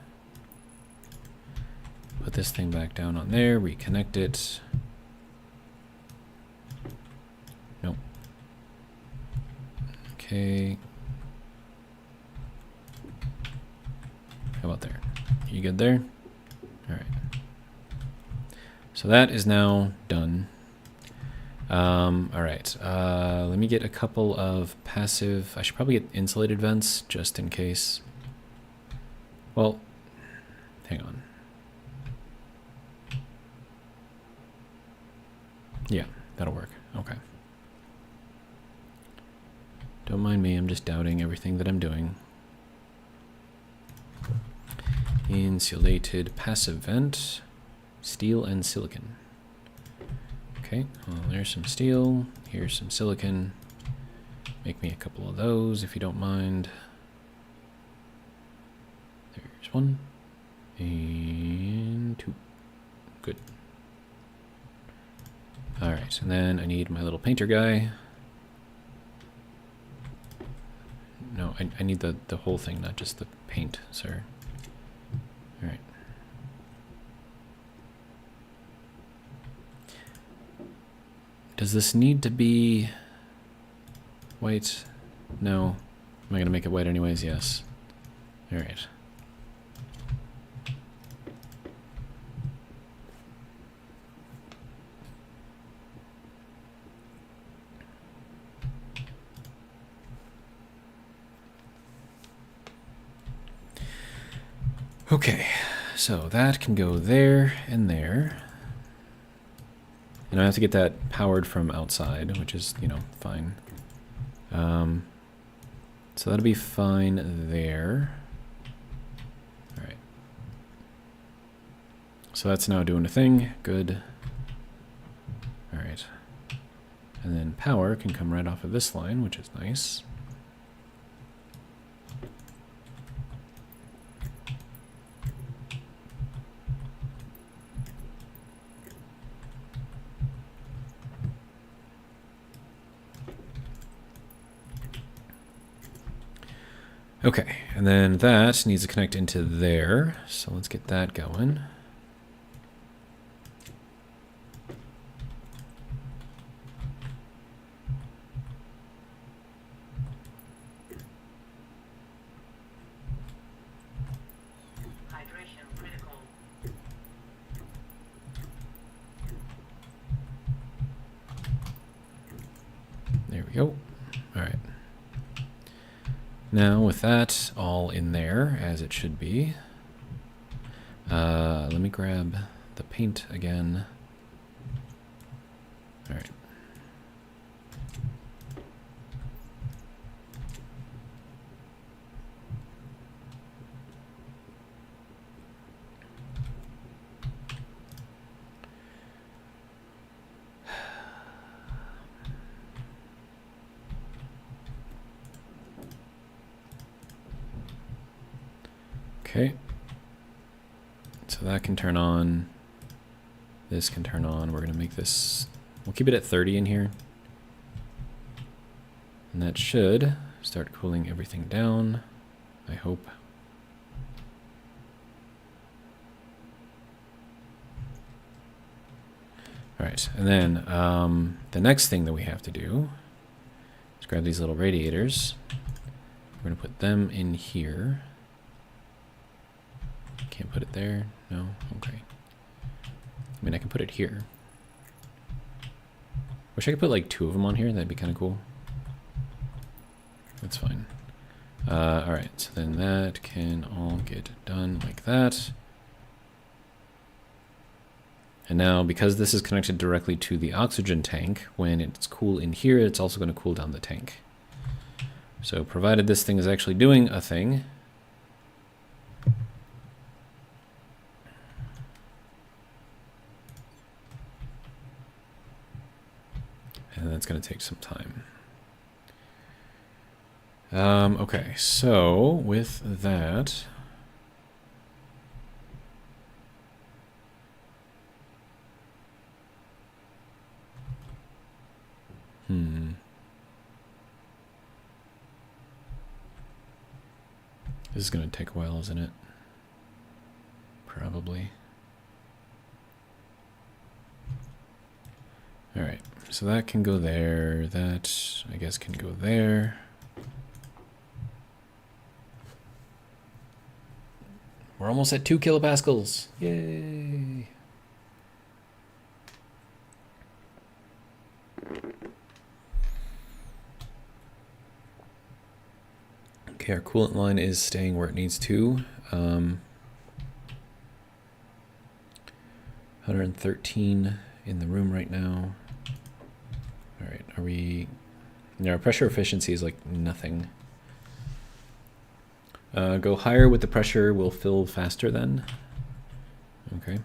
Put this thing back down on there, reconnect it. Nope. Okay. How about there? You good there? Alright. So that is now done. Alright, let me get a couple of passive, I should probably get insulated vents, just in case. Well, hang on. Yeah, that'll work, okay. Don't mind me, I'm just doubting everything that I'm doing. Insulated passive vent, steel and silicon. Okay, well, there's some steel, here's some silicon. Make me a couple of those if you don't mind. There's one, and two. Good. Alright, and then I need my little painter guy. No, I need the whole thing, not just the paint, sir. Alright. Does this need to be white? No. Am I going to make it white anyways? Yes. Alright. Okay, so that can go there and there. And I have to get that powered from outside, which is, you know, fine. So that'll be fine there. Alright. So that's now doing a thing. Good. Alright. And then power can come right off of this line, which is nice. Okay, and then that needs to connect into there, so let's get that going. Hydration critical. There we go. All right. Now with that all in there, as it should be, let me grab the paint again. All right. Okay, so that can turn on, this can turn on, we're going to make this, we'll keep it at 30 in here, and that should start cooling everything down, I hope. Alright, and then the next thing that we have to do is grab these little radiators, We're gonna put them in here. Can't put it there. No. Okay. I mean, I can put it here. Wish I could put like 2 of them on here. That'd be kind of cool. That's fine. All right. So then that can all get done like that. And now, because this is connected directly to the oxygen tank, when it's cool in here, it's also going to cool down the tank. So provided this thing is actually doing a thing, and that's going to take some time. Okay, so with that, this is going to take a while, isn't it? Probably. All right, so that can go there. That, I guess, can go there. We're almost at 2 kilopascals. Yay! Okay, our coolant line is staying where it needs to. 113 in the room right now. All right, are we... Yeah, our pressure efficiency is like nothing. Go higher with the pressure, we'll fill faster then. Okay.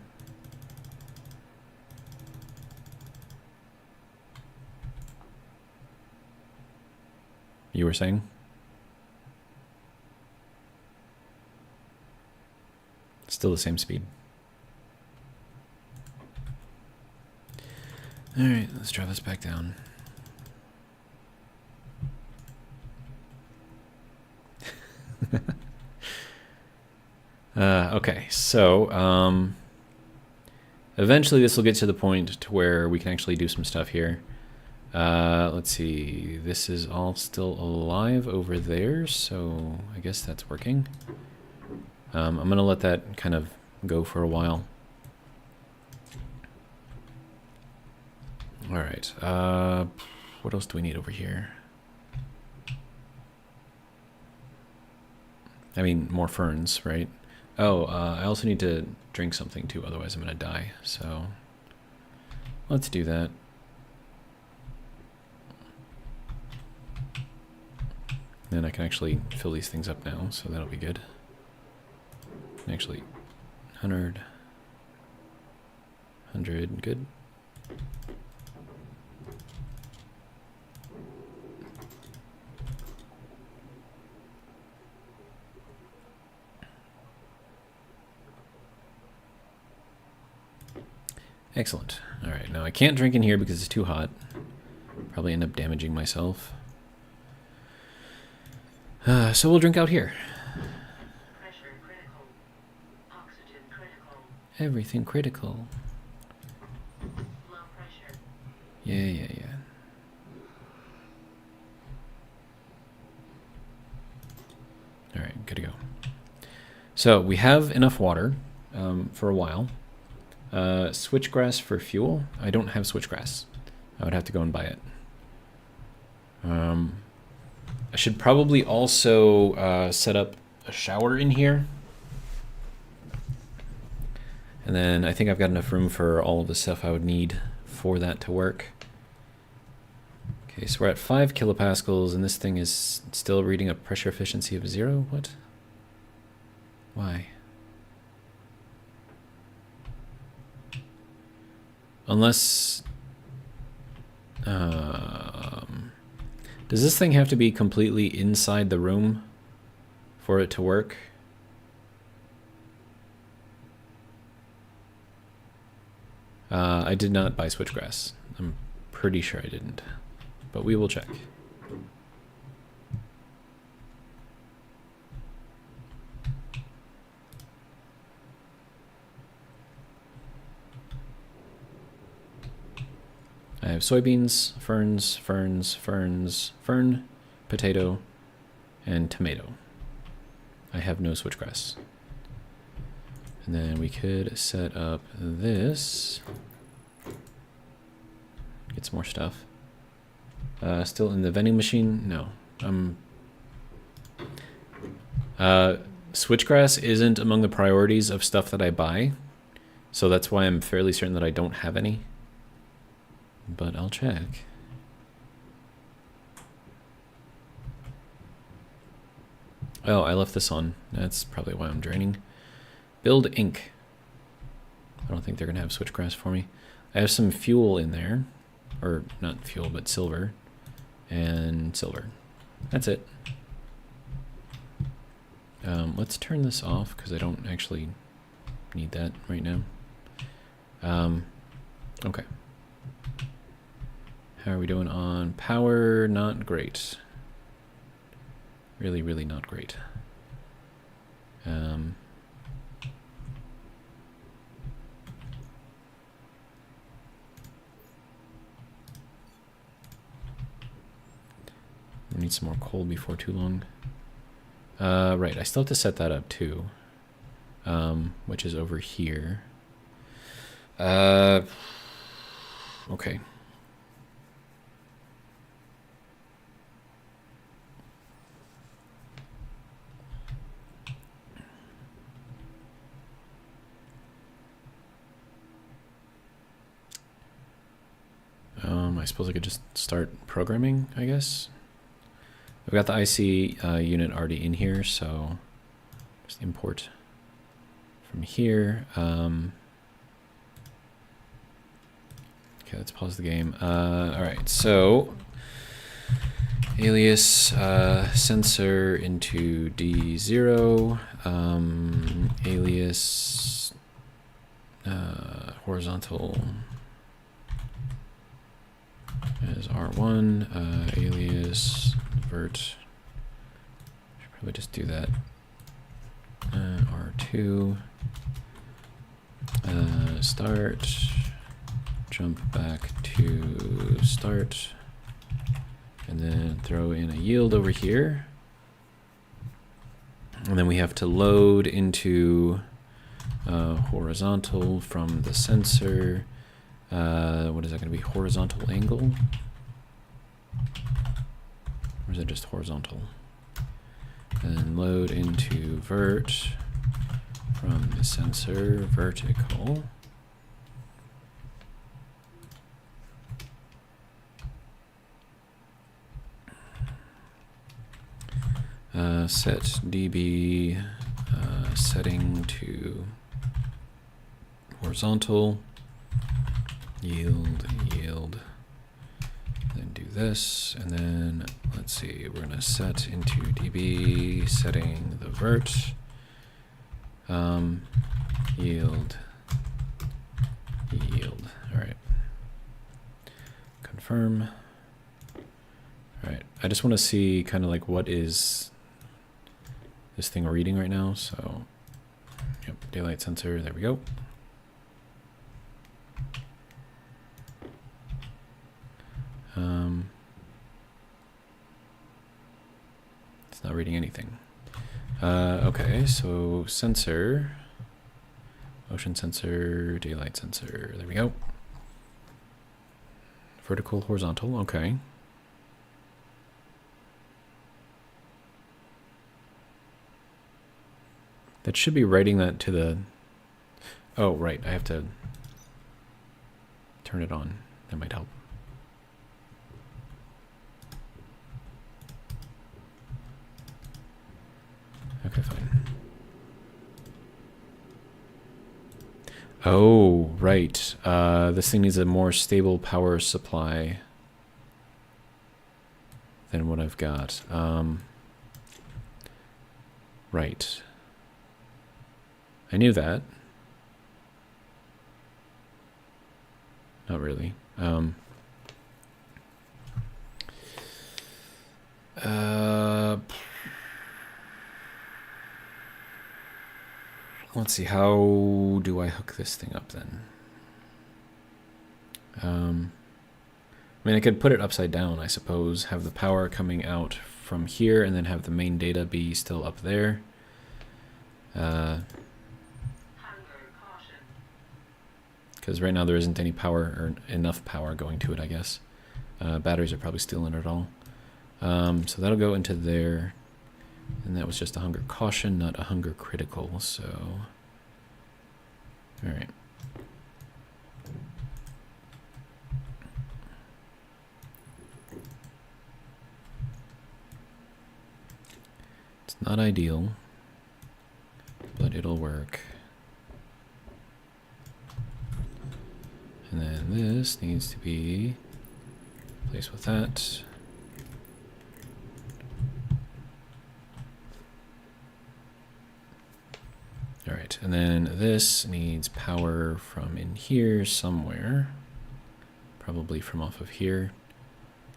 You were saying? Still the same speed. All right, let's draw this back down. Okay, so eventually this will get to the point to where we can actually do some stuff here. Let's see, this is all still alive over there, so I guess that's working. I'm going to let that kind of go for a while. All right, what else do we need over here? I mean, more ferns, right? Oh, I also need to drink something too, otherwise I'm going to die. So let's do that. Then I can actually fill these things up now, so that'll be good. Actually, 100, good. Excellent. All right, now I can't drink in here because it's too hot. Probably end up damaging myself. So we'll drink out here. Pressure critical. Oxygen critical. Everything critical. Low pressure. Yeah. All right, good to go. So we have enough water for a while. Switchgrass for fuel. I don't have switchgrass. I would have to go and buy it. I should probably also set up a shower in here. And then I think I've got enough room for all of the stuff I would need for that to work. Okay, so we're at 5 kilopascals, and this thing is still reading a pressure efficiency of 0? What? Why? Unless... does this thing have to be completely inside the room for it to work? I did not buy switchgrass. I'm pretty sure I didn't, but we will check. I have soybeans, ferns, fern, potato, and tomato. I have no switchgrass. And then we could set up this. Get some more stuff. Still in the vending machine? No. Switchgrass isn't among the priorities of stuff that I buy, so that's why I'm fairly certain that I don't have any. But I'll check. Oh, I left this on. That's probably why I'm draining. Build ink. I don't think they're going to have switchgrass for me. I have some fuel in there. Or not fuel, but silver. And silver. That's it. Let's turn this off because I don't actually need that right now. Okay. How are we doing on power? Not great. Really, really not great. We need some more coal before too long. Right, I still have to set that up too, which is over here. Okay. I suppose I could just start programming, I guess. I've got the IC unit already in here, so just import from here. Okay, let's pause the game. All right, so alias sensor into D0, alias horizontal as R1, alias vert. Should probably just do that. R2, start, jump back to start, and then throw in a yield over here. And then we have to load into horizontal from the sensor. What is that going to be? Horizontal angle? Or is it just horizontal? And then load into vert from the sensor vertical. Set dB setting to horizontal. Yield, then do this, and then let's see, we're gonna set into dB setting the vert, yield, all right, confirm. All right, I just want to see kind of like what is this thing reading right now, so yep, daylight sensor, there we go. It's not reading anything. Okay, so sensor, motion sensor, daylight sensor, there we go. Vertical, horizontal, okay. That should be writing that to the, oh right, I have to turn it on, that might help. Okay, fine. Oh, right. This thing needs a more stable power supply than what I've got. Right. I knew that. Not really. Let's see, how do I hook this thing up then? I mean, I could put it upside down, I suppose, have the power coming out from here and then have the main data be still up there. Hunger caution. Because right now there isn't any power or enough power going to it, I guess. Batteries are probably stealing it all. So that'll go into there. And that was just a hunger caution, not a hunger critical, so... Alright. It's not ideal, but it'll work. And then this needs to be placed with that. Alright, and then this needs power from in here somewhere. Probably from off of here.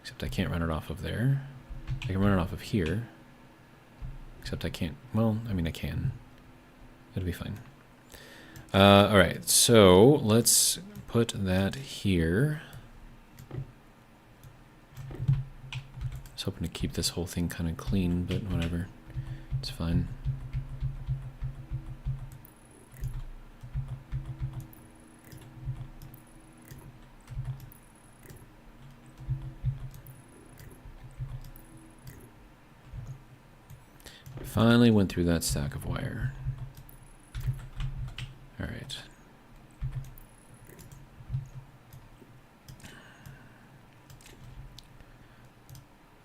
Except I can't run it off of there. I can run it off of here. Except I can't, well, I mean I can. It'll be fine. Alright, so let's put that here. I was hoping to keep this whole thing kind of clean, but whatever. It's fine. Finally went through that stack of wire. All right.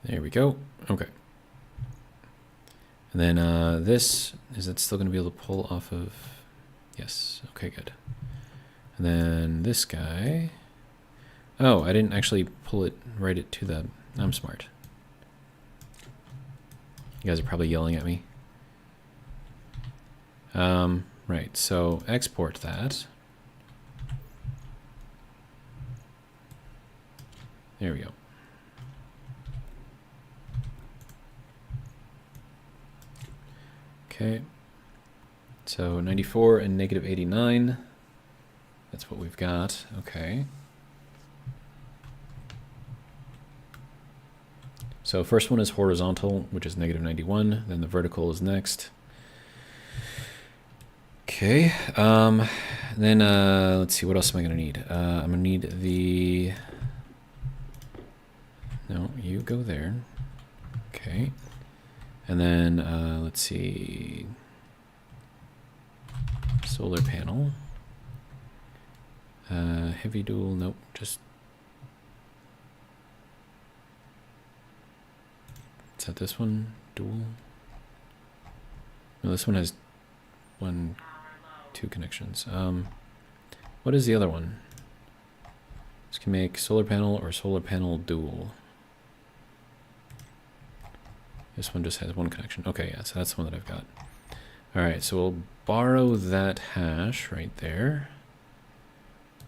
There we go. Okay. And then this, is it still going to be able to pull off of? Yes. Okay, good. And then this guy. Oh, I didn't actually pull it, write it to the, I'm smart. You guys are probably yelling at me. Right, so export that. There we go. Okay. So 94 and negative 89. That's what we've got. Okay. So first one is horizontal, which is negative 91. Then the vertical is next. Okay. Then let's see, what else am I going to need? I'm going to need the... No, you go there. Okay. And then let's see. Solar panel. Heavy dual, nope, just... Is that this one? Dual? No, this one has two connections. What is the other one? This can make solar panel or solar panel dual. This one just has one connection. Okay, yeah, so that's the one that I've got. All right, so we'll borrow that hash right there.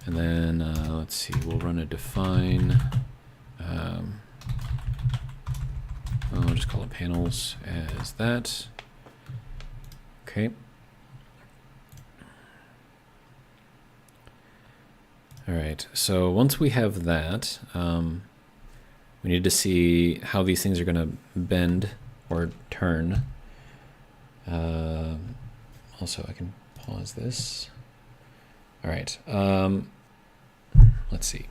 And then, let's see, we'll run a define. I'll just call it panels as that. Okay. All right, so once we have that, we need to see how these things are going to bend or turn. Also, I can pause this. All right, let's see.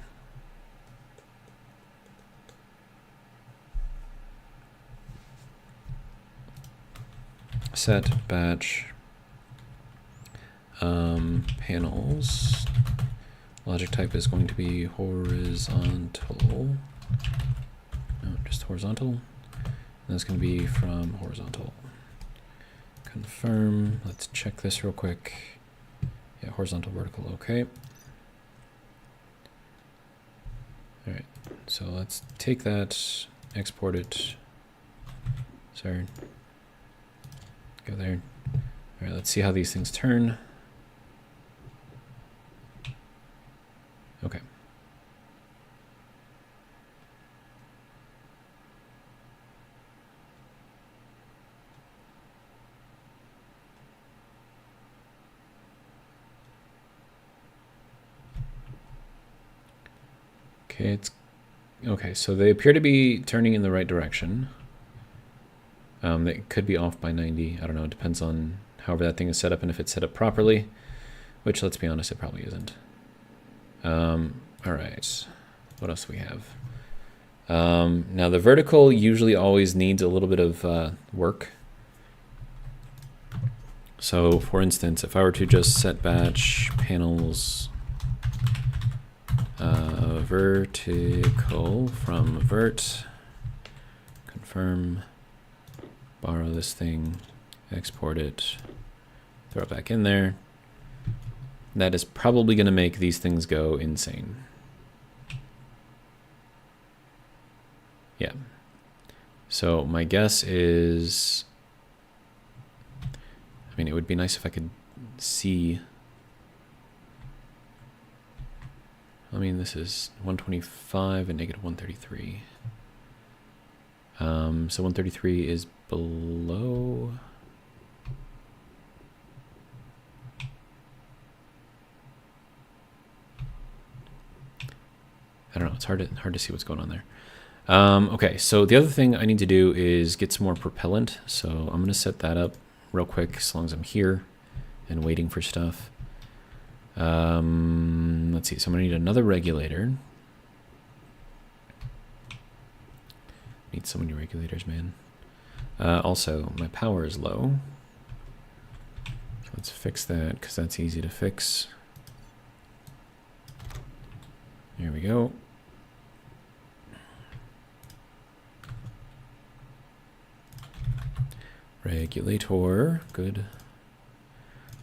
Set batch panels. Logic type is going to be horizontal. No, just horizontal. And that's going to be from horizontal. Confirm. Let's check this real quick. Yeah, horizontal, vertical, okay. All right, so let's take that, export it. Sorry. Go there. All right, let's see how these things turn. Okay. Okay, it's okay, so they appear to be turning in the right direction. That could be off by 90. I don't know. It depends on however that thing is set up and if it's set up properly, which, let's be honest, it probably isn't. All right. What else do we have? Now, the vertical usually always needs a little bit of work. So, for instance, if I were to just set batch panels vertical from vert, confirm, borrow this thing, export it, throw it back in there, that is probably going to make these things go insane. Yeah. So my guess is, I mean, it would be nice if I could see. I mean, this is 125 and negative 133. So 133 is below. I don't know. It's hard to see what's going on there. Okay, so the other thing I need to do is get some more propellant. So I'm going to set that up real quick as long as I'm here and waiting for stuff. Let's see. So I'm going to need another regulator. Need so many regulators, man. Also, my power is low. So let's fix that because that's easy to fix. There we go. Regulator, good.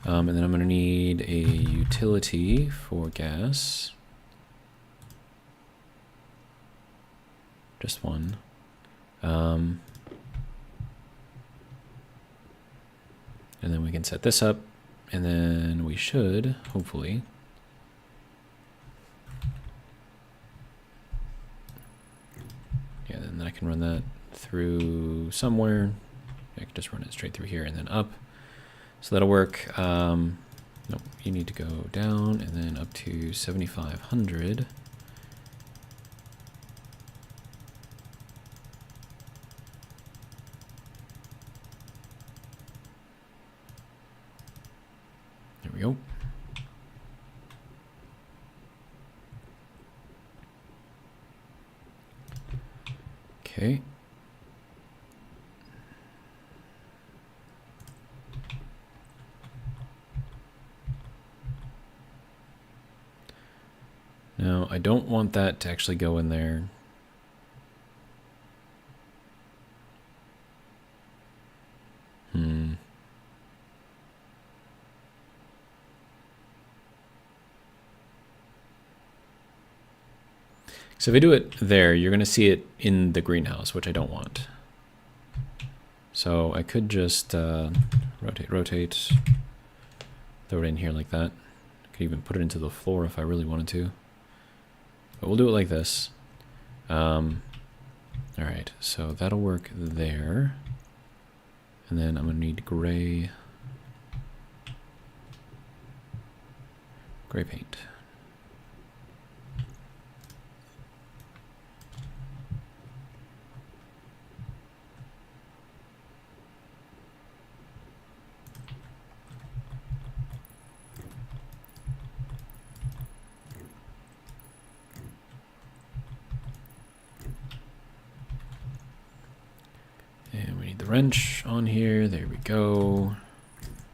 And then I'm going to need a utility for gas. Just one. And then we can set this up, and then we should, hopefully, yeah, then I can run that through somewhere. I can just run it straight through here and then up. So that'll work. Nope, you need to go down and then up to 7,500. There we go. Okay. Now, I don't want that to actually go in there. So if I do it there, you're going to see it in the greenhouse, which I don't want. So I could just rotate, throw it in here like that. I could even put it into the floor if I really wanted to. But we'll do it like this. All right, so that'll work there. And then I'm going to need gray paint. And we need the wrench on here. There we go.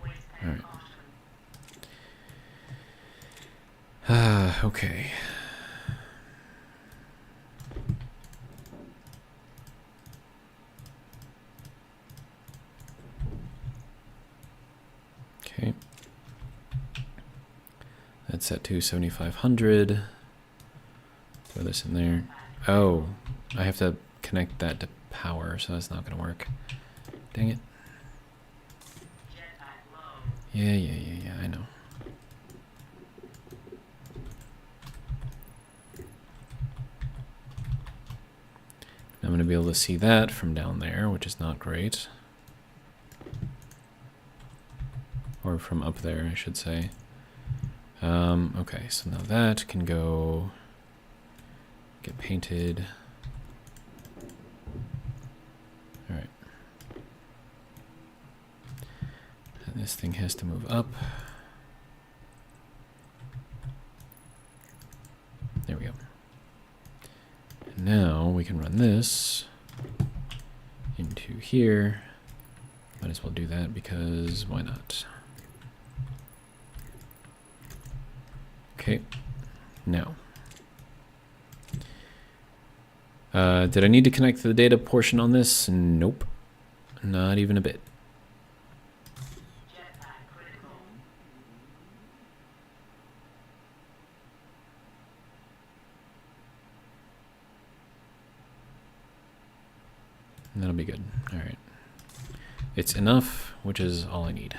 All right. Okay. Okay. That's set to 7,500. Throw this in there. Oh, I have to connect that to power, so that's not going to work. Dang it. Yeah, I know. I'm going to be able to see that from down there, which is not great. Or from up there, I should say. Okay, so now that can go get painted. All right. this thing has to move up. There we go. And now we can run this into here. Might as well do that because why not? Okay, now. Did I need to connect to the data portion on this? Nope, not even a bit. That'll be good. All right. It's enough, which is all I need.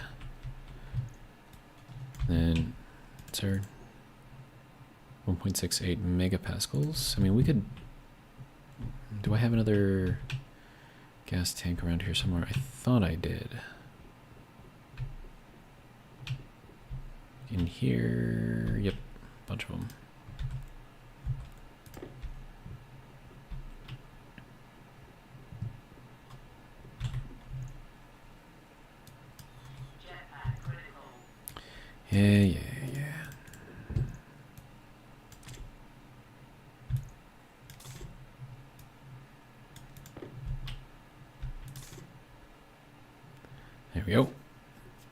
Then, sir, 1.68 megapascals. I mean, we could... Do I have another gas tank around here somewhere? I thought I did. In here... Yep, bunch of them. Yeah. There we go.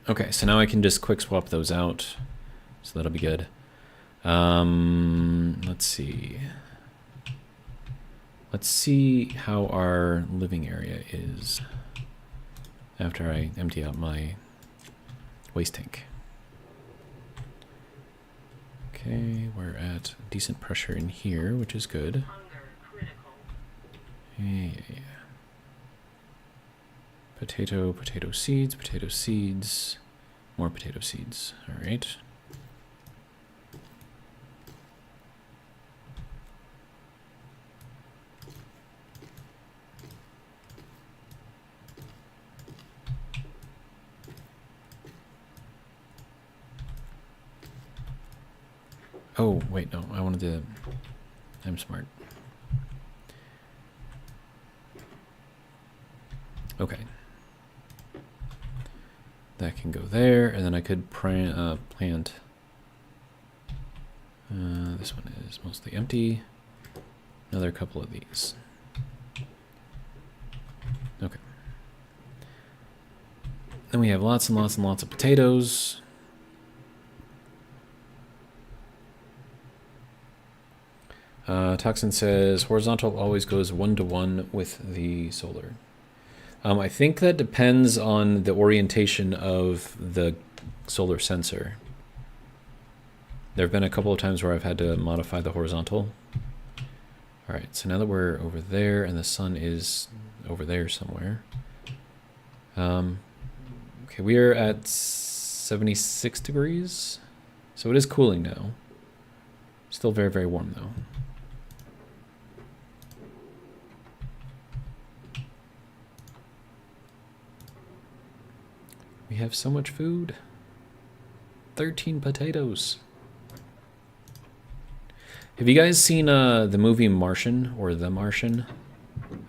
Okay, so now I can just quick swap those out. So that'll be good. Let's see. Let's see how our living area is after I empty out my waste tank. Okay, we're at decent pressure in here, which is good. Yeah. Potato seeds, more potato seeds. All right. Oh, wait, no, I wanted to... I'm smart. Okay. That can go there, and then I could plant... this one is mostly empty. Another couple of these. Okay. Then we have lots and lots and lots of potatoes. Toxin says horizontal always goes 1-to-1 with the solar. I think that depends on the orientation of the solar sensor. There have been a couple of times where I've had to modify the horizontal. All right, so now that we're over there and the sun is over there somewhere. Okay, we are at 76 degrees. So it is cooling now. Still very, very warm though. We have so much food. 13 potatoes. Have you guys seen the movie Martian or The Martian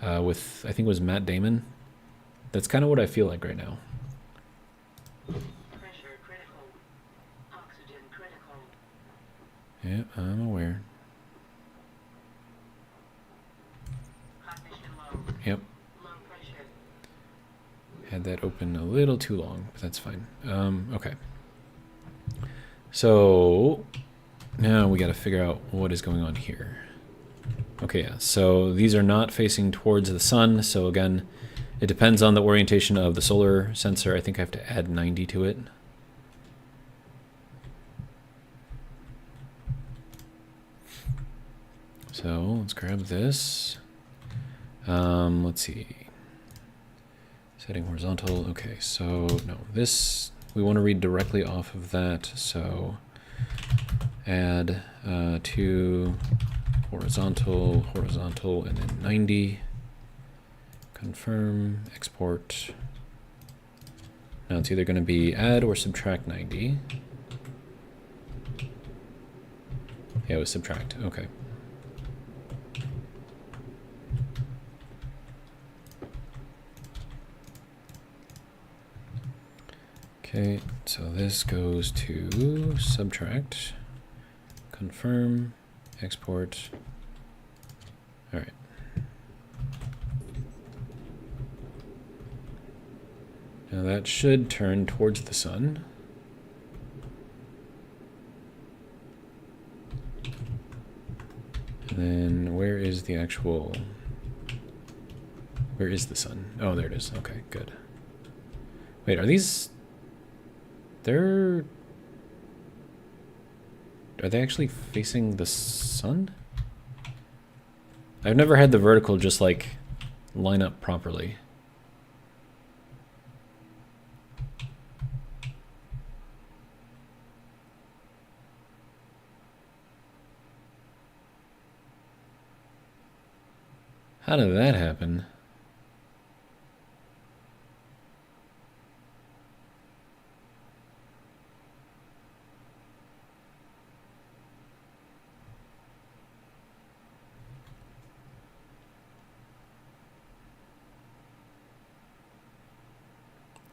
with, I think it was Matt Damon? That's kind of what I feel like right now. Pressure critical. Oxygen critical. Yeah, I'm aware. Cognition low. Yep. Low pressure. Had that open a little too long, but that's fine. Okay. So now we got to figure out what is going on here. Okay, yeah. So these are not facing towards the sun. So again, it depends on the orientation of the solar sensor. I think I have to add 90 to it. So let's grab this. Let's see. Setting horizontal. Okay, so no, this we want to read directly off of that. So add to horizontal, and then 90. Confirm, export. Now it's either going to be add or subtract 90. Yeah, it was subtract. Okay. Okay, so this goes to subtract, confirm, export. All right. Now that should turn towards the sun. And then where is the actual... Where is the sun? Oh, there it is. Okay, good. Wait, are these... Are they actually facing the sun? I've never had the vertical just like line up properly. How did that happen?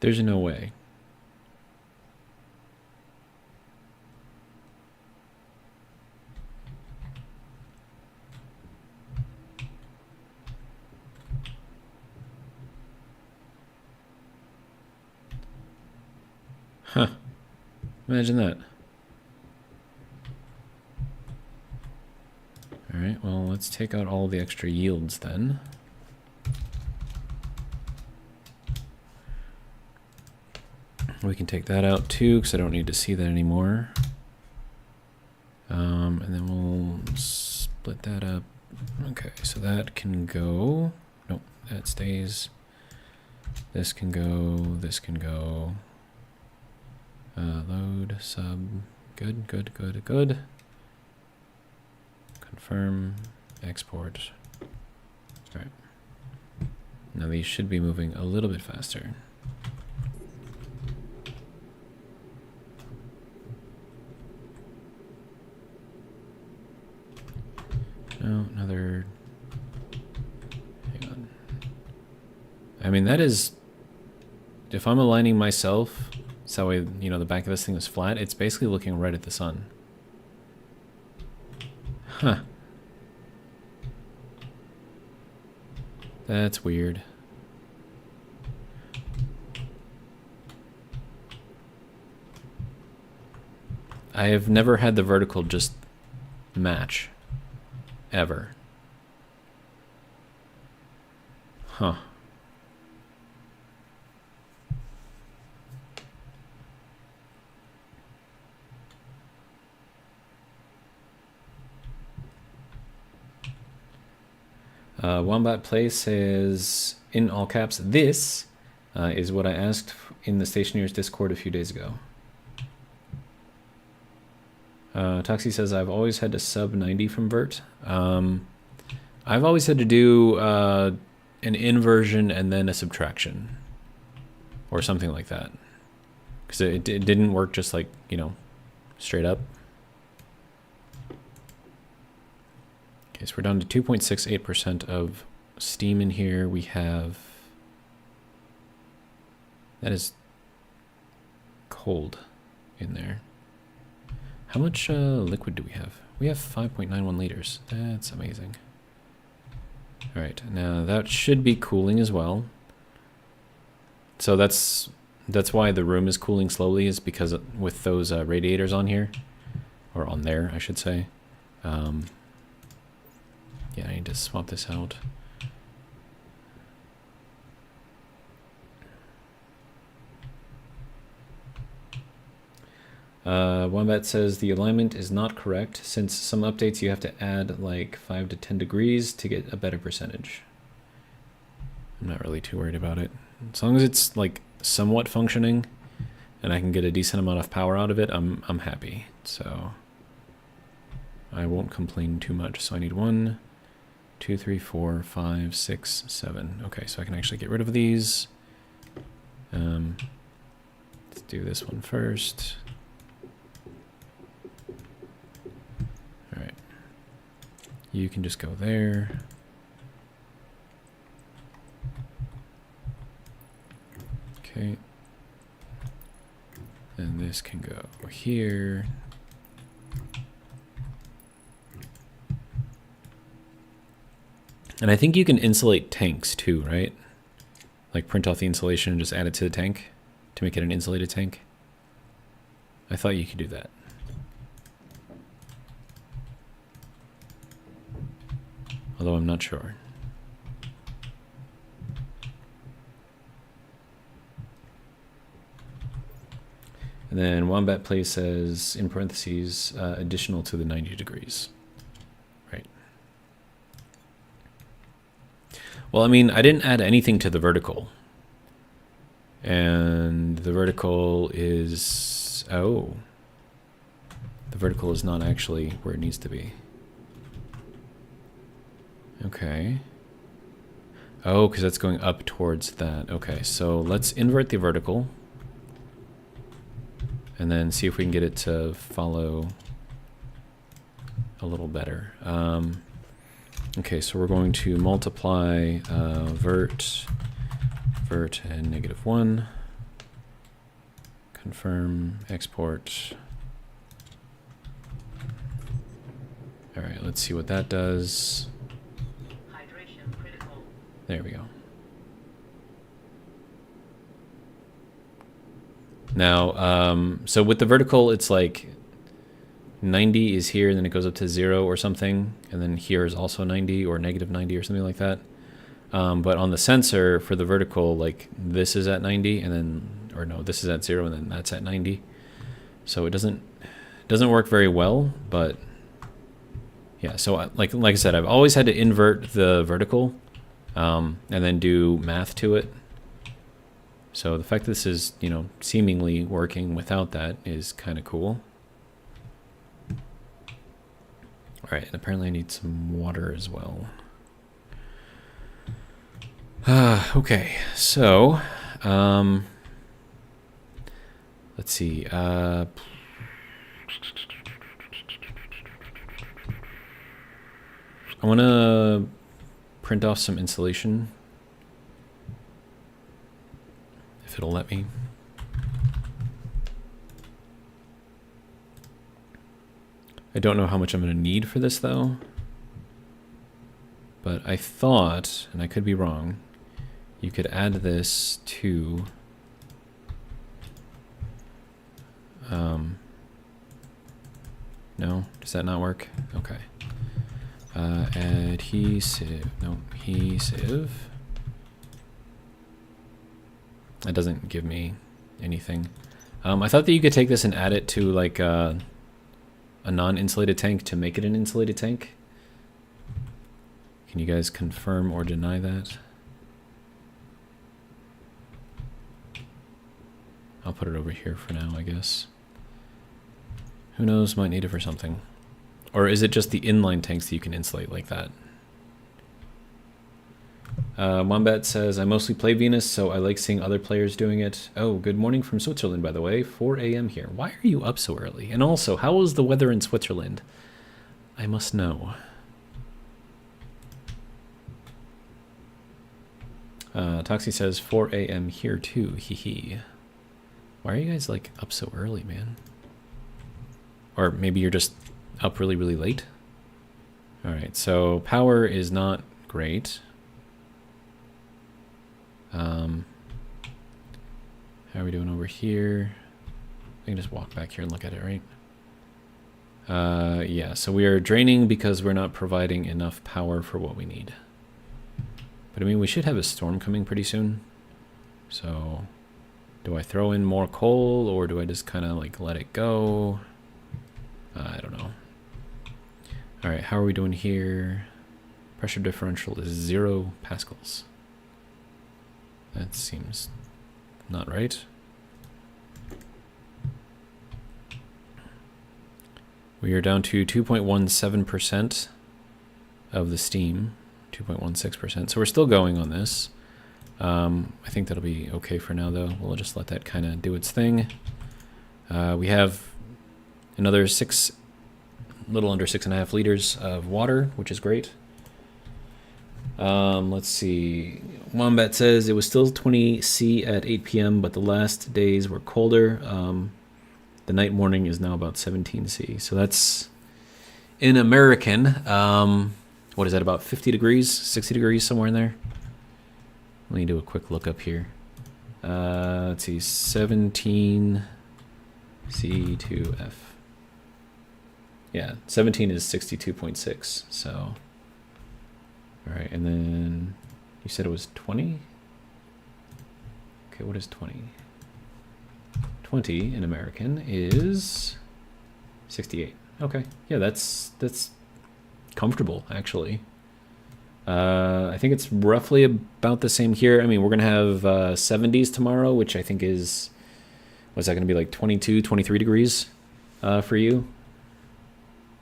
There's no way. Huh. Imagine that. Alright, well, let's take out all the extra yields then. We can take that out too, because I don't need to see that anymore. And then we'll split that up. Okay, so that can go. Nope, that stays. This can go. This can go. Load, sub. Good, good, good, good. Confirm, export. All right. Now these should be moving a little bit faster. No, another. Hang on. I mean, that is. If I'm aligning myself, so that way, you know, the back of this thing is flat, it's basically looking right at the sun. Huh. That's weird. I have never had the vertical just match. Ever. Huh. Wombat Play says, in all caps, this is what I asked in the Stationeers Discord a few days ago. Toxie says, I've always had to sub 90 from vert. I've always had to do an inversion and then a subtraction. Or something like that. Because it didn't work just like, you know, straight up. Okay, so we're down to 2.68% of steam in here. We have... That is cold in there. How much liquid do we have? We have 5.91 liters. That's amazing. All right, now that should be cooling as well. So that's why the room is cooling slowly, is because with those radiators on here, or on there, I should say. Yeah, I need to swap this out. Wombat says the alignment is not correct. Since some updates you have to add like 5 to 10 degrees to get a better percentage. I'm not really too worried about it. As long as it's like somewhat functioning and I can get a decent amount of power out of it, I'm happy. So I won't complain too much. So I need 1, 2, 3, 4, 5, 6, 7. Okay, so I can actually get rid of these. Let's do this one first. All right. You can just go there. Okay. this can go here. And I think you can insulate tanks too, right? Like print off the insulation and just add it to the tank to make it an insulated tank. I thought you could do that. Although I'm not sure. And then Wombat Play says, in parentheses, additional to the 90 degrees. Right. Well, I mean, I didn't add anything to the vertical. And the vertical is... Oh. The vertical is not actually where it needs to be. Okay. Oh, because that's going up towards that. Okay, so let's invert the vertical. And then see if we can get it to follow a little better. Okay, so we're going to multiply vert, and -1. Confirm, export. All right, let's see what that does. Hydration critical. There we go. Now, so with the vertical, it's like 90 is here, and then it goes up to 0 or something, and then here is also 90 or -90 or something like that. But on the sensor for the vertical, like this is at 90, and then, or no, this is at 0, and then that's at 90. So it doesn't work very well, but yeah. So like I said, I've always had to invert the vertical, and then do math to it. So the fact that this is, you know, seemingly working without that is kind of cool. All right, and apparently I need some water as well. Okay, so let's see. I want to print off some insulation. If it'll let me. I don't know how much I'm going to need for this though. But I thought, and I could be wrong, you could add this to no, does that not work? Okay. Adhesive, no, adhesive. That doesn't give me anything. I thought that you could take this and add it to like a non-insulated tank to make it an insulated tank. Can you guys confirm or deny that? I'll put it over here for now, I guess. Who knows, might need it for something. Or is it just the inline tanks that you can insulate like that? Wombat says, I mostly play Venus, so I like seeing other players doing it. Oh, good morning from Switzerland, by the way. 4 a.m. here. Why are you up so early? And also, how is the weather in Switzerland? I must know. Toxie says, 4 a.m. here too. Hee hee. Why are you guys, like, up so early, man? Or maybe you're just up really, really late? Alright, so power is not great. How are we doing over here? I can just walk back here and look at it, right? Yeah, so we are draining because we're not providing enough power for what we need. But I mean, we should have a storm coming pretty soon. So, do I throw in more coal or do I just kind of like let it go? I don't know. All right, how are we doing here? Pressure differential is 0 pascals. That seems not right. We are down to 2.17% of the steam, 2.16%. So we're still going on this. I think that'll be okay for now, though. We'll just let that kind of do its thing. We have another little under 6.5 liters of water, which is great. Let's see. Wombat says it was still 20 C at 8 p.m., but the last days were colder. The night morning is now about 17 C. So that's in American. What is that, about 50 degrees, 60 degrees, somewhere in there? Let me do a quick look up here. Let's see, 17 C to F. Yeah, 17 is 62.6. So, all right, and then you said it was 20? Okay, what is 20? 20 in American is 68. Okay, yeah, that's comfortable, actually. I think it's roughly about the same here. I mean, we're going to have 70s tomorrow, which I think is, what's that going to be, like 22, 23 degrees for you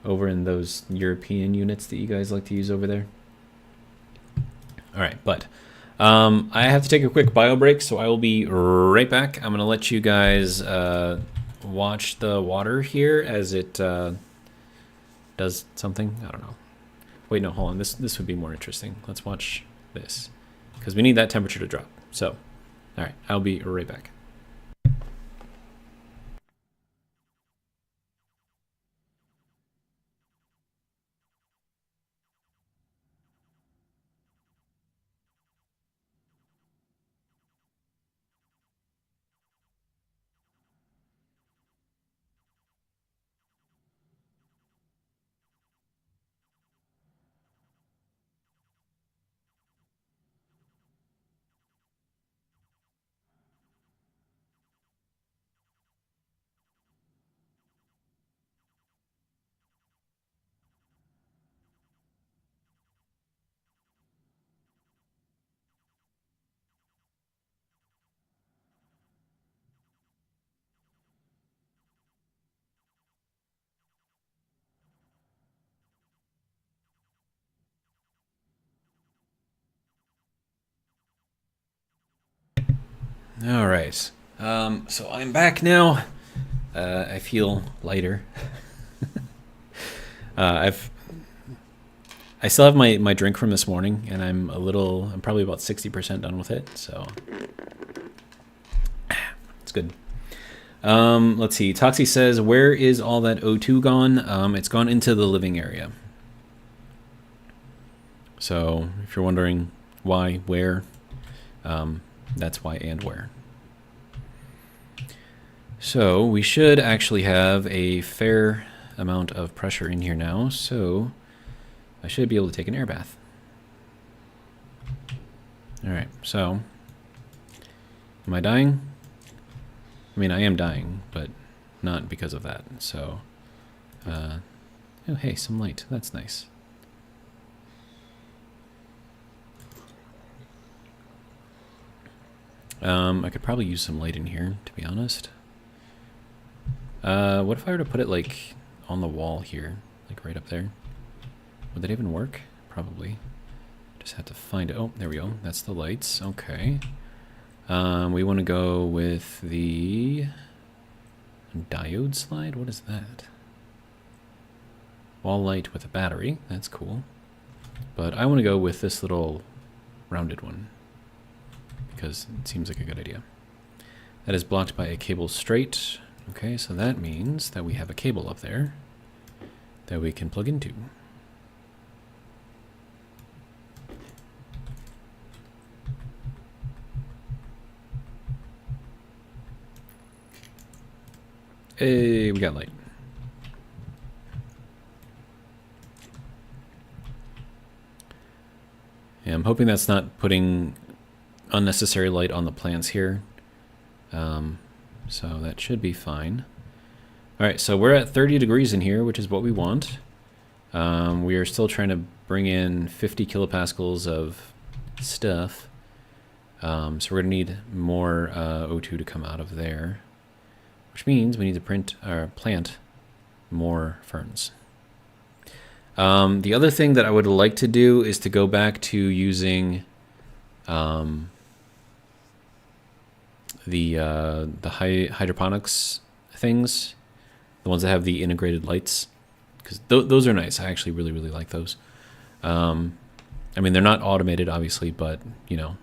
over in those European units that you guys like to use over there. All right, but I have to take a quick bio break, so I will be right back. I'm going to let you guys watch the water here as it does something. I don't know. Wait, no, hold on. This would be more interesting. Let's watch this, because we need that temperature to drop. So, all right, I'll be right back. All right. So I'm back now. I feel lighter. I still have my drink from this morning, and I'm probably about 60% done with it, so it's good. Let's see. Toxie says, where is all that O2 gone? It's gone into the living area. So if you're wondering why, where, that's why and where. So we should actually have a fair amount of pressure in here now, so I should be able to take an air bath. All right, so am I dying? I mean, I am dying, but not because of that. So, oh, hey, some light. That's nice. I could probably use some light in here, to be honest. What if I were to put it, like, on the wall here? Like, right up there? Would that even work? Probably. Just have to find it. Oh, there we go. That's the lights. Okay. We want to go with the diode slide. What is that? Wall light with a battery. That's cool. But I want to go with this little rounded one, because it seems like a good idea. That is blocked by a cable straight. Okay, so that means that we have a cable up there that we can plug into. Hey, we got light. Yeah, I'm hoping that's not putting unnecessary light on the plants here. So that should be fine. All right, so we're at 30 degrees in here, which is what we want. We are still trying to bring in 50 kilopascals of stuff. So we're going to need more O2 to come out of there, which means we need to plant more ferns. The other thing that I would like to do is to go back to using the hydroponics things, the ones that have the integrated lights, because those are nice. I actually really, really like those. I mean, they're not automated, obviously, but, you know,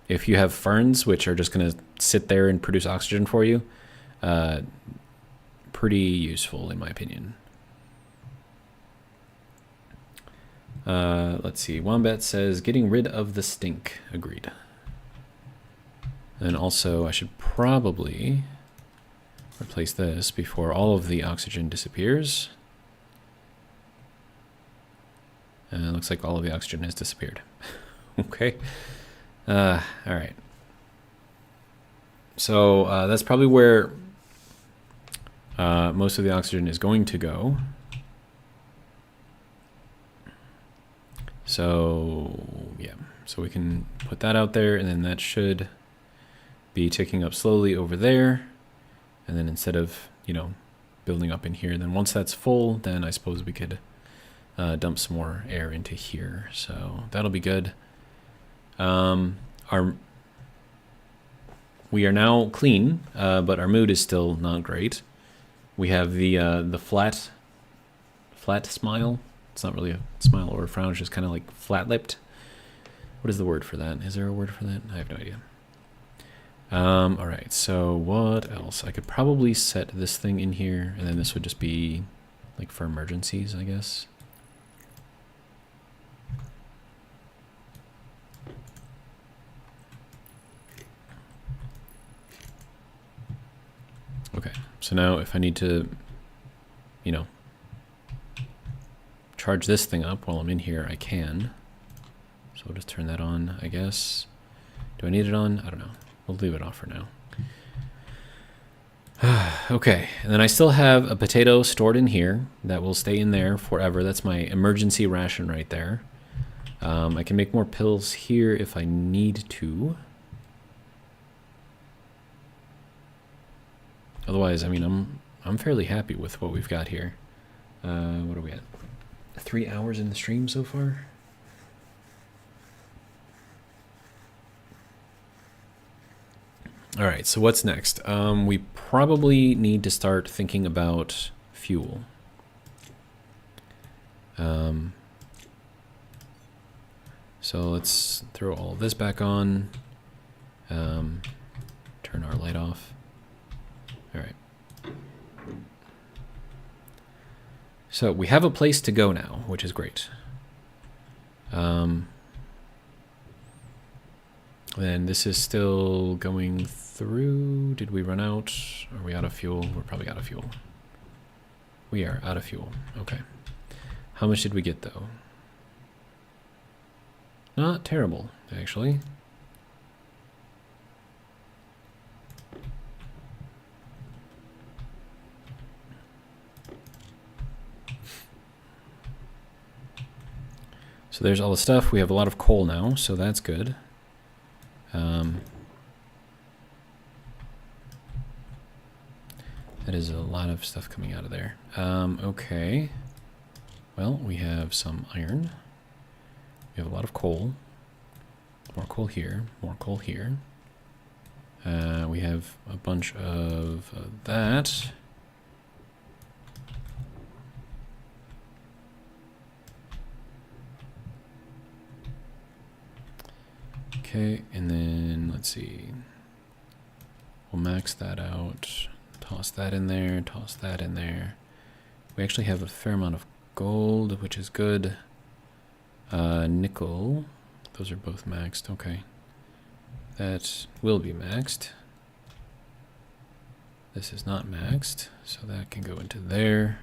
if you have ferns, which are just going to sit there and produce oxygen for you, pretty useful in my opinion. Let's see. Wombat says getting rid of the stink. Agreed. And also, I should probably replace this before all of the oxygen disappears. And it looks like all of the oxygen has disappeared. Okay. All right. So that's probably where most of the oxygen is going to go. So yeah, so we can put that out there, and then that should be ticking up slowly over there. And then instead of, you know, building up in here, then once that's full, then I suppose we could dump some more air into here. So that'll be good. We are now clean, but our mood is still not great. We have the flat smile. It's not really a smile or a frown, it's just kind of like flat-lipped. What is the word for that? Is there a word for that? I have no idea. All right, so what else? I could probably set this thing in here, and then this would just be like for emergencies, I guess. Okay, so now if I need to, you know, charge this thing up while I'm in here, I can. So we'll just turn that on, I guess. Do I need it on? I don't know. We'll leave it off for now. Okay, and then I still have a potato stored in here that will stay in there forever. That's my emergency ration right there. I can make more pills here if I need to. Otherwise, I mean, I'm fairly happy with what we've got here. What are we at? 3 hours in the stream so far? All right, so what's next? We probably need to start thinking about fuel. So let's throw all of this back on. Turn our light off. All right. So we have a place to go now, which is great. Then this is still going through. Did we run out? Are we out of fuel? We're probably out of fuel. We are out of fuel. Okay. How much did we get though? Not terrible, actually. So there's all the stuff. We have a lot of coal now, so that's good. That is a lot of stuff coming out of there. Okay. Well, we have some iron. We have a lot of coal. More coal here. More coal here. We have a bunch of that. Okay, and then let's see. We'll max that out. Toss that in there. Toss that in there. We actually have a fair amount of gold, which is good. Nickel. Those are both maxed. Okay. That will be maxed. This is not maxed, so that can go into there.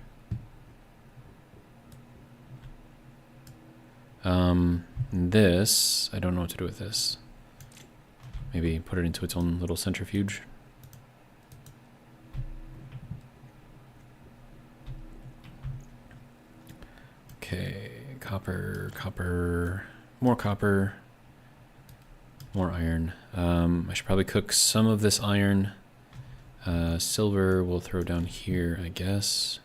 This, I don't know what to do with this. Maybe put it into its own little centrifuge. Okay, copper, copper, more copper, more iron. I should probably cook some of this iron. Silver we'll throw down here, I guess.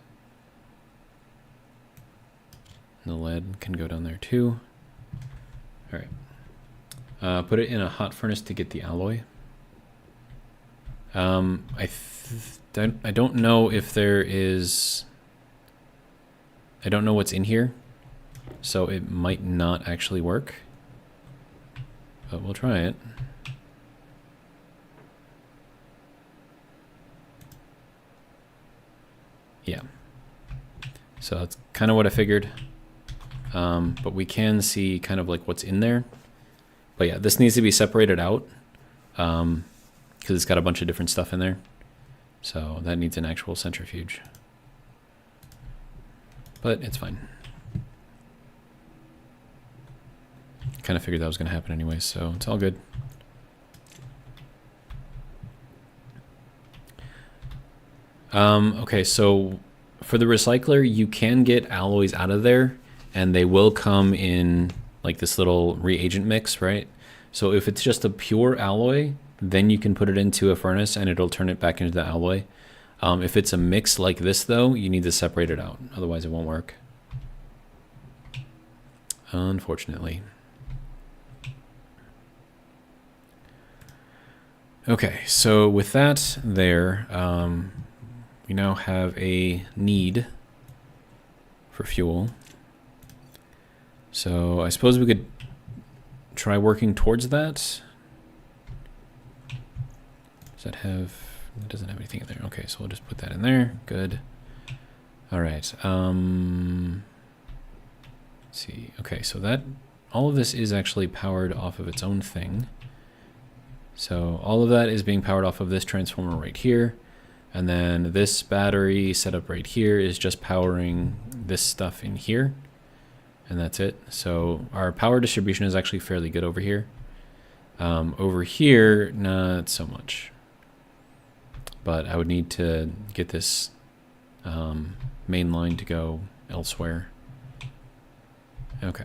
And the lead can go down there too. All right. Put it in a hot furnace to get the alloy. I don't know if there is. I don't know what's in here, so it might not actually work. But we'll try it. So that's kind of what I figured. But we can see kind of like what's in there. But yeah, this needs to be separated out because it's got a bunch of different stuff in there. So that needs an actual centrifuge. But it's fine. Kind of figured that was going to happen anyway, so it's all good. Okay, so for the recycler, you can get alloys out of there, and they will come in like this little reagent mix, right? So if it's just a pure alloy, then you can put it into a furnace and it'll turn it back into the alloy. If it's a mix like this, though, you need to separate it out. Otherwise, it won't work. Unfortunately. Okay, so with that there, we now have a need for fuel. So I suppose we could try working towards that. Does that have... It doesn't have anything in there. Okay, so we'll just put that in there. Good. All right. Let's see. Okay, so that... all of this is actually powered off of its own thing. So all of that is being powered off of this transformer right here. And then this battery setup right here is just powering this stuff in here. And that's it. So our power distribution is actually fairly good over here. Over here, not so much. But I would need to get this main line to go elsewhere. Okay.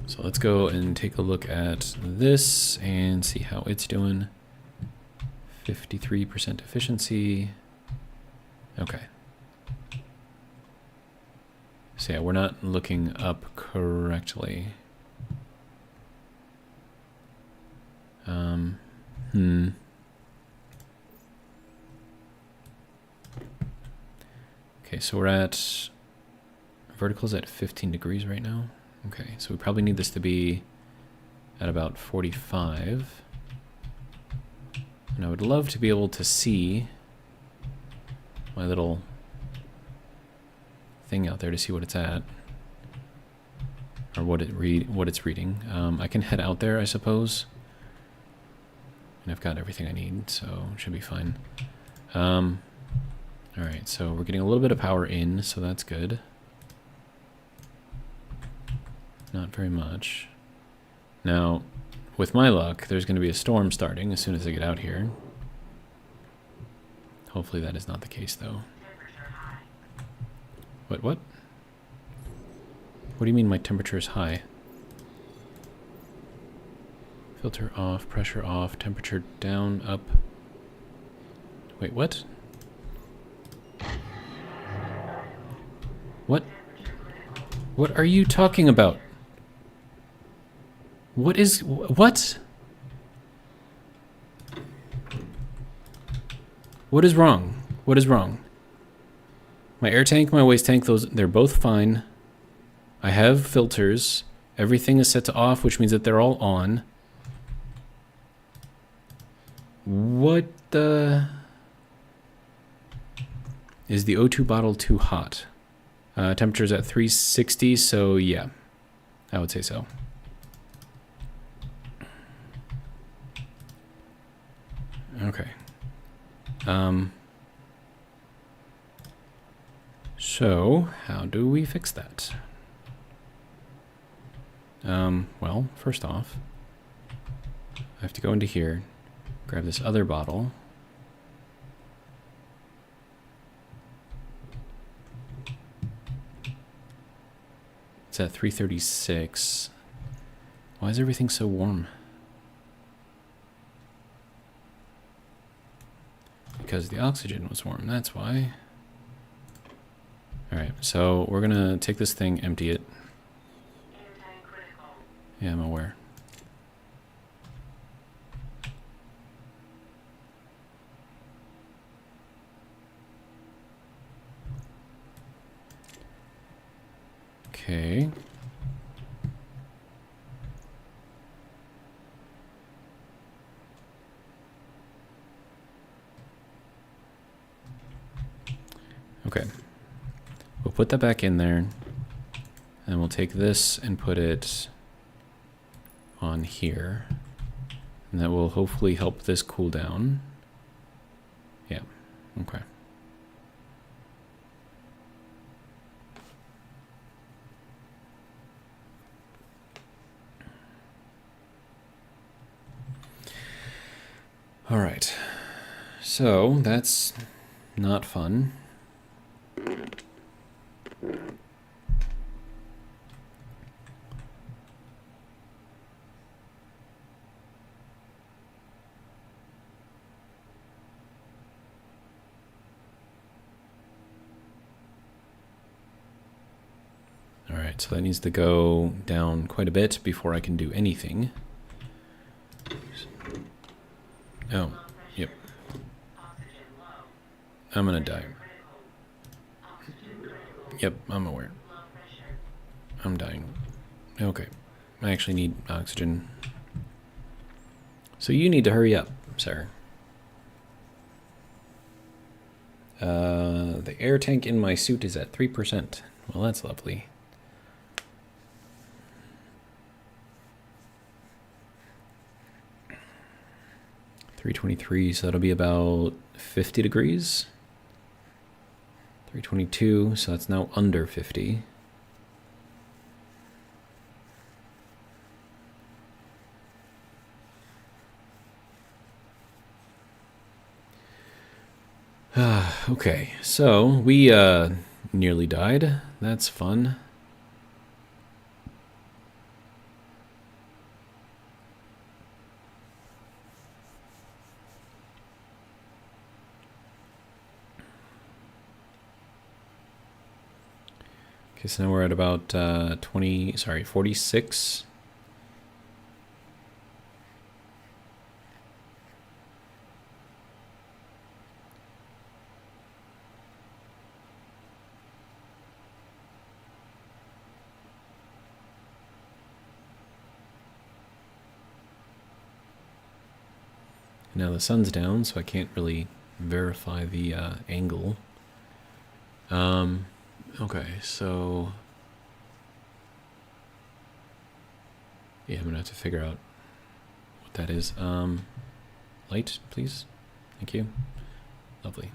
So let's go and take a look at this and see how it's doing. 53% efficiency. Okay. So yeah, we're not looking up correctly. Okay, so we're at... vertical's at 15 degrees right now. Okay, so we probably need this to be at about 45. And I would love to be able to see my little thing out there to see what it's at. Or what it's reading. I can head out there, I suppose. And I've got everything I need, so it should be fine. Alright, so we're getting a little bit of power in, so that's good. Not very much. Now, with my luck, there's going to be a storm starting as soon as I get out here. Hopefully that is not the case, though. What? What do you mean my temperature is high? Filter off, pressure off, temperature down, up. Wait, what? What? What are you talking about? What is... what? What is wrong? What is wrong? My air tank, my waste tank, they're both fine. I have filters. Everything is set to off, which means that they're all on. What the... Is the O2 bottle too hot? Temperature's at 360, so yeah. I would say so. Okay. So, how do we fix that? Well, first off, I have to go into here, grab this other bottle. It's at 336. Why is everything so warm? Because the oxygen was warm, that's why. Alright, so we're gonna take this thing, empty it. Yeah, I'm aware. Okay. put that back in there, and we'll take this and put it on here, and that will hopefully help this cool down. Yeah, okay. All right, so that's not fun. All right, so that needs to go down quite a bit before I can do anything. Oh, yep. Oxygen low. I'm gonna die. Critical. Oxygen critical. Yep, I'm aware. Low pressure. I'm dying. Okay. I actually need oxygen. So you need to hurry up, sir. The air tank in my suit is at 3%. Well, that's lovely. .323, so that'll be about 50 degrees. 322, so that's now under 50. Okay, so we nearly died. That's fun. Okay, so now we're at about 46. Now the sun's down, so I can't really verify the angle. Okay, so yeah, I'm gonna have to figure out what that is. Light, please. Thank you. Lovely.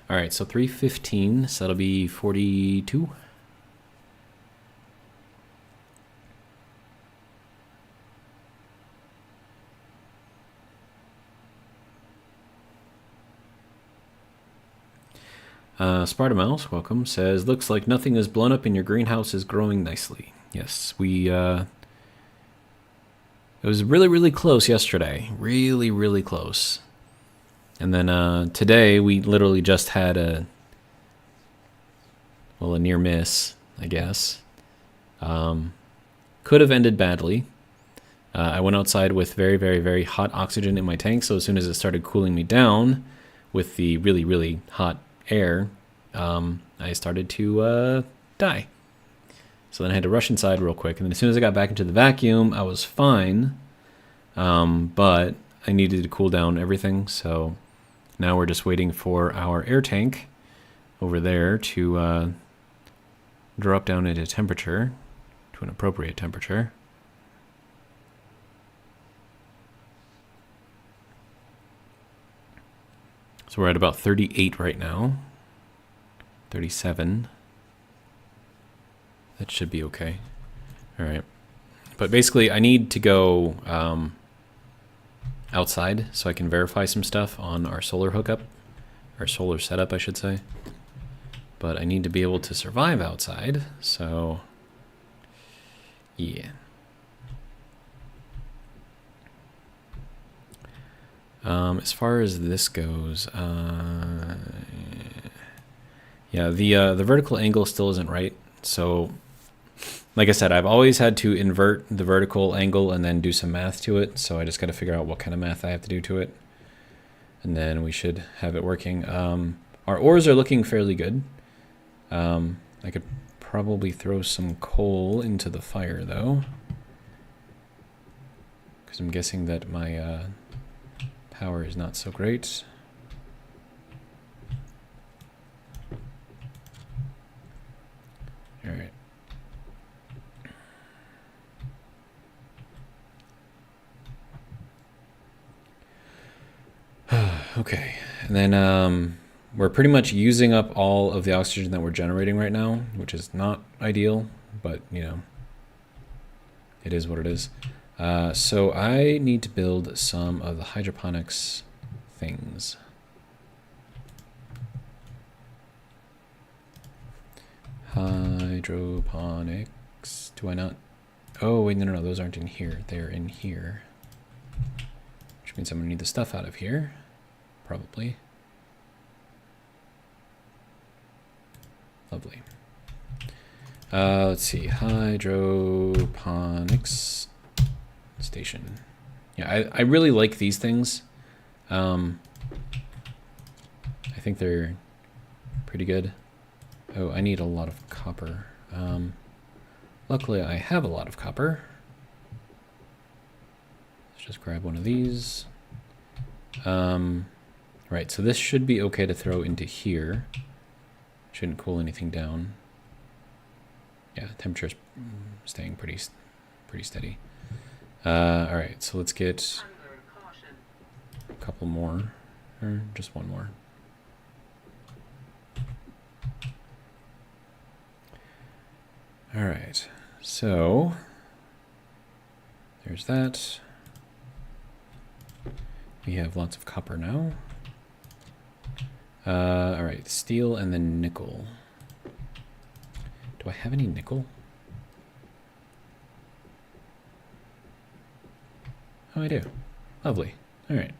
All right, so 315, so that'll be 42. Sparta Mouse, welcome, says, looks like nothing is blown up and your greenhouse is growing nicely. Yes, it was really, really close yesterday. Really, really close. And then today we literally just had a near miss, I guess. Could have ended badly. I went outside with very, very, very hot oxygen in my tank, so as soon as it started cooling me down with the really, really hot air, I started to die. So then I had to rush inside real quick, and then as soon as I got back into the vacuum, I was fine, but I needed to cool down everything, so now we're just waiting for our air tank over there to drop down into temperature, to an appropriate temperature. So we're at about 38 right now. 37. That should be okay. All right. But basically, I need to go outside so I can verify some stuff on our solar hookup, our solar setup, I should say. But I need to be able to survive outside, so yeah. As far as this goes, yeah, the vertical angle still isn't right. So, like I said, I've always had to invert the vertical angle and then do some math to it. So I just got to figure out what kind of math I have to do to it, and then we should have it working. Our ores are looking fairly good. I could probably throw some coal into the fire though, because I'm guessing that my power is not so great. Okay, and then we're pretty much using up all of the oxygen that we're generating right now, which is not ideal, but you know, it is what it is. So I need to build some of the hydroponics things. Hydroponics. Do I not? Oh, wait, no, those aren't in here. They're in here. Which means I'm going to need the stuff out of here. Probably. Lovely. Let's see. Hydroponics station. Yeah, I really like these things. I think they're pretty good. Oh, I need a lot of copper. Luckily, I have a lot of copper. Let's just grab one of these. Right, so this should be okay to throw into here. Shouldn't cool anything down. Yeah, temperature's staying pretty steady. All right, so let's get a couple more, or just one more. All right, so there's that. We have lots of copper now. All right, steel and then nickel. Do I have any nickel? Oh, I do. Lovely. All right.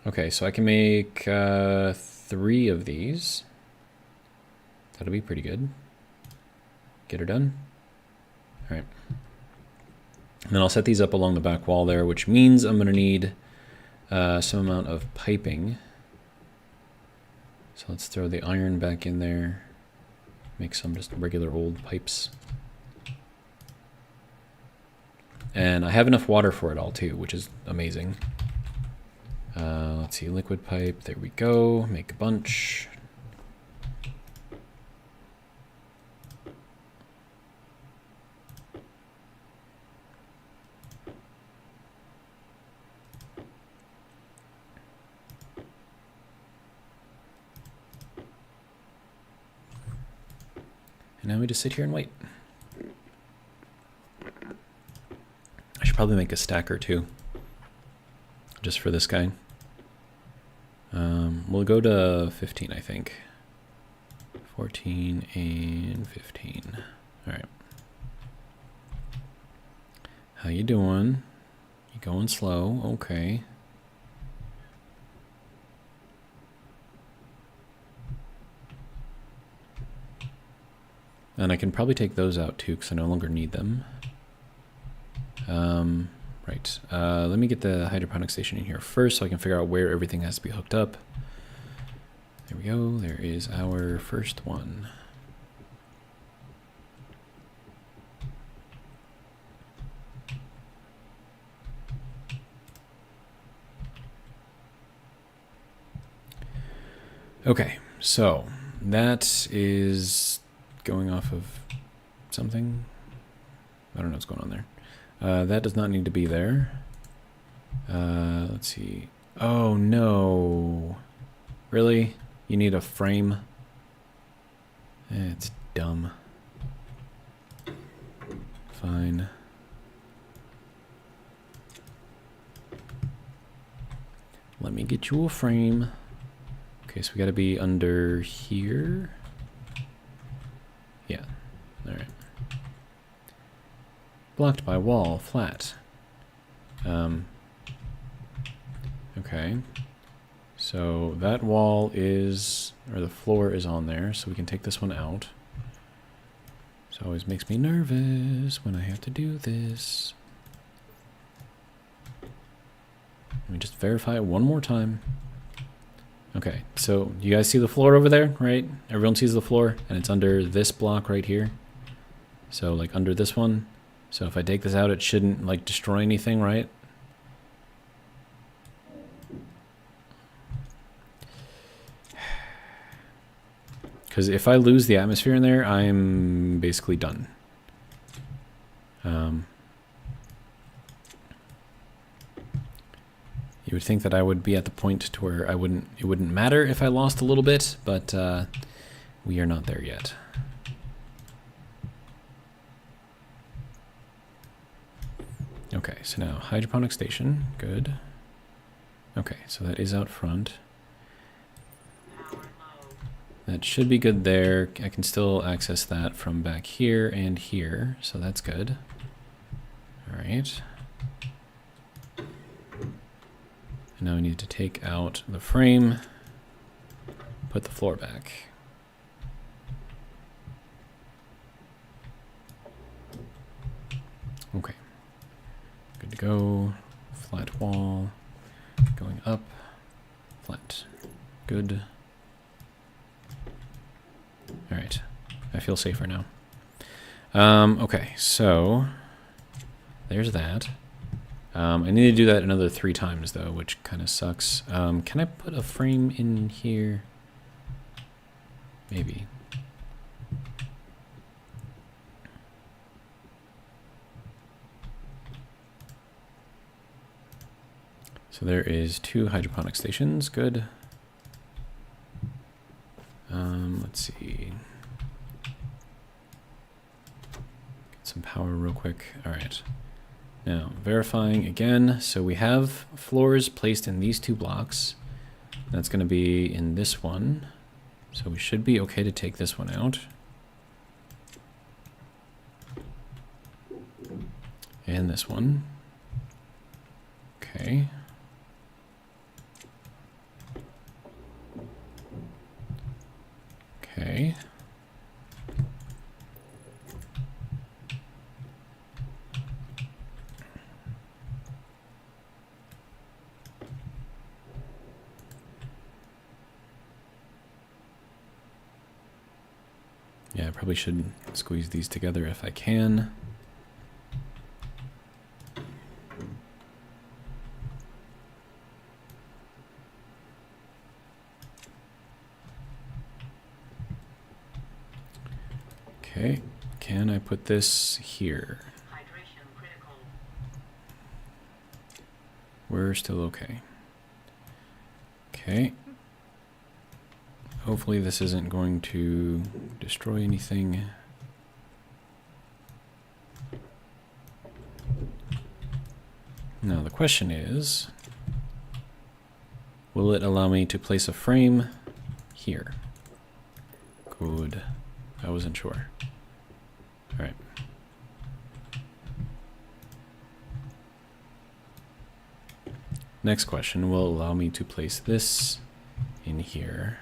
Okay, so I can make 3 of these. That'll be pretty good. Get her done. All right. And then I'll set these up along the back wall there, which means I'm going to need some amount of piping. So let's throw the iron back in there. Make some just regular old pipes. And I have enough water for it all too, which is amazing. Let's see, liquid pipe, there we go. Make a bunch. And now we just sit here and wait. I should probably make a stacker too, just for this guy. We'll go to 15, I think. 14 and 15. All right. How you doing? You going slow? Okay. And I can probably take those out too, because I no longer need them. Right. Let me get the hydroponic station in here first so I can figure out where everything has to be hooked up. There we go. There is our first one. Okay, so that is going off of something. I don't know what's going on there. That does not need to be there. Let's see. Oh no. Really? You need a frame? It's dumb. Fine. Let me get you a frame. Okay, so we gotta be under here. Yeah, all right. Blocked by wall, flat. Okay. So that wall is, or the floor is on there, so we can take this one out. This always makes me nervous when I have to do this. Let me just verify it one more time. Okay, so you guys see the floor over there, right? Everyone sees the floor, and it's under this block right here. So like under this one. So if I take this out, it shouldn't like destroy anything, right? Because if I lose the atmosphere in there, I'm basically done. You would think that I would be at the point to where it wouldn't matter if I lost a little bit, but we are not there yet. Okay, so now hydroponic station, good. Okay, so that is out front. Power low. That should be good there. I can still access that from back here and here, so that's good. All right. And now I need to take out the frame, put the floor back. Okay. Good to go. Flat wall. Going up. Flat. Good. All right. I feel safer now. Okay, so there's that. I need to do that another 3 times though, which kind of sucks. Can I put a frame in here? Maybe. So there is 2 hydroponic stations, good. Let's see. Get some power real quick. All right. Now, verifying again. So we have floors placed in these 2 blocks. That's going to be in this one. So we should be okay to take this one out. And this one. Okay. Okay. Yeah, I probably should squeeze these together if I can. Okay, can I put this here? Hydration critical. We're still okay. Okay. Hopefully this isn't going to destroy anything. Now the question is, will it allow me to place a frame here? Good. I wasn't sure. All right. Next question will allow me to place this in here.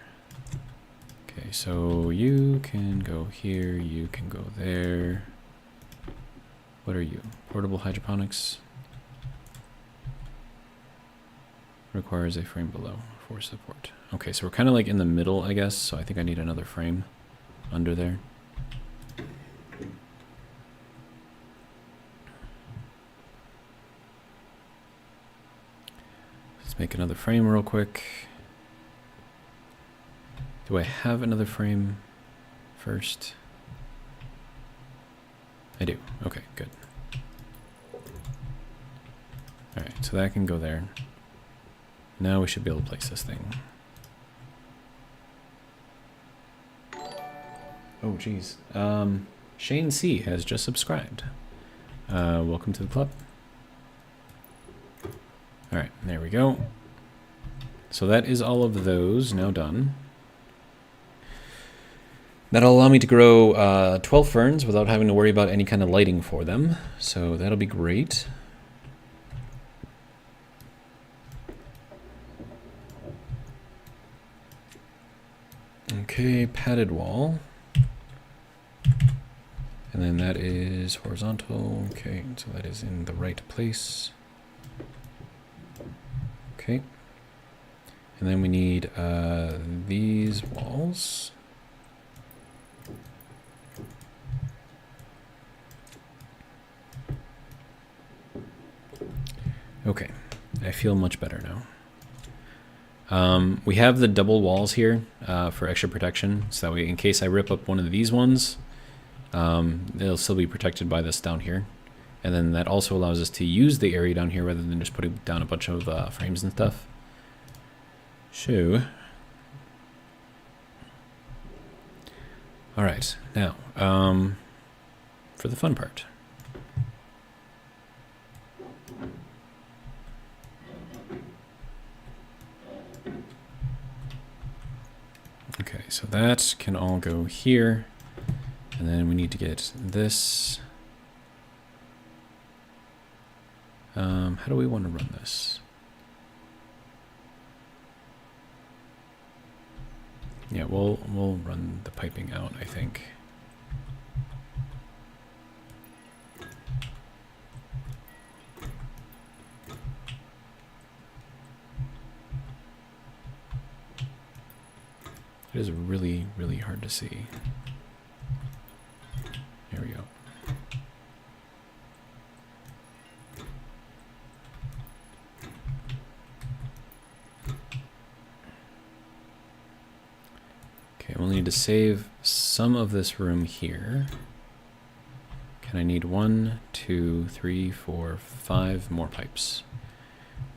Okay, so you can go here, you can go there. What are you? Portable hydroponics. Requires a frame below for support. Okay, so we're kind of like in the middle, I guess, so I think I need another frame under there. Let's make another frame real quick. Do I have another frame first? I do. Okay, good. All right, so that can go there. Now we should be able to place this thing. Oh, geez. Shane C has just subscribed. Welcome to the club. All right, there we go. So that is all of those now done. That'll allow me to grow 12 ferns without having to worry about any kind of lighting for them. So that'll be great. Okay, padded wall. And then that is horizontal. Okay, so that is in the right place. Okay. And then we need these walls. Okay, I feel much better now. We have the double walls here for extra protection, so that way in case I rip up one of these ones, it'll still be protected by this down here. And then that also allows us to use the area down here rather than just putting down a bunch of frames and stuff. So, all right, now for the fun part. Okay, so that can all go here, and then we need to get this. How do we want to run this? Yeah, we'll run the piping out, I think. It is really, really hard to see. There we go. Okay, we'll need to save some of this room here. Can I need 1, 2, 3, 4, 5 more pipes?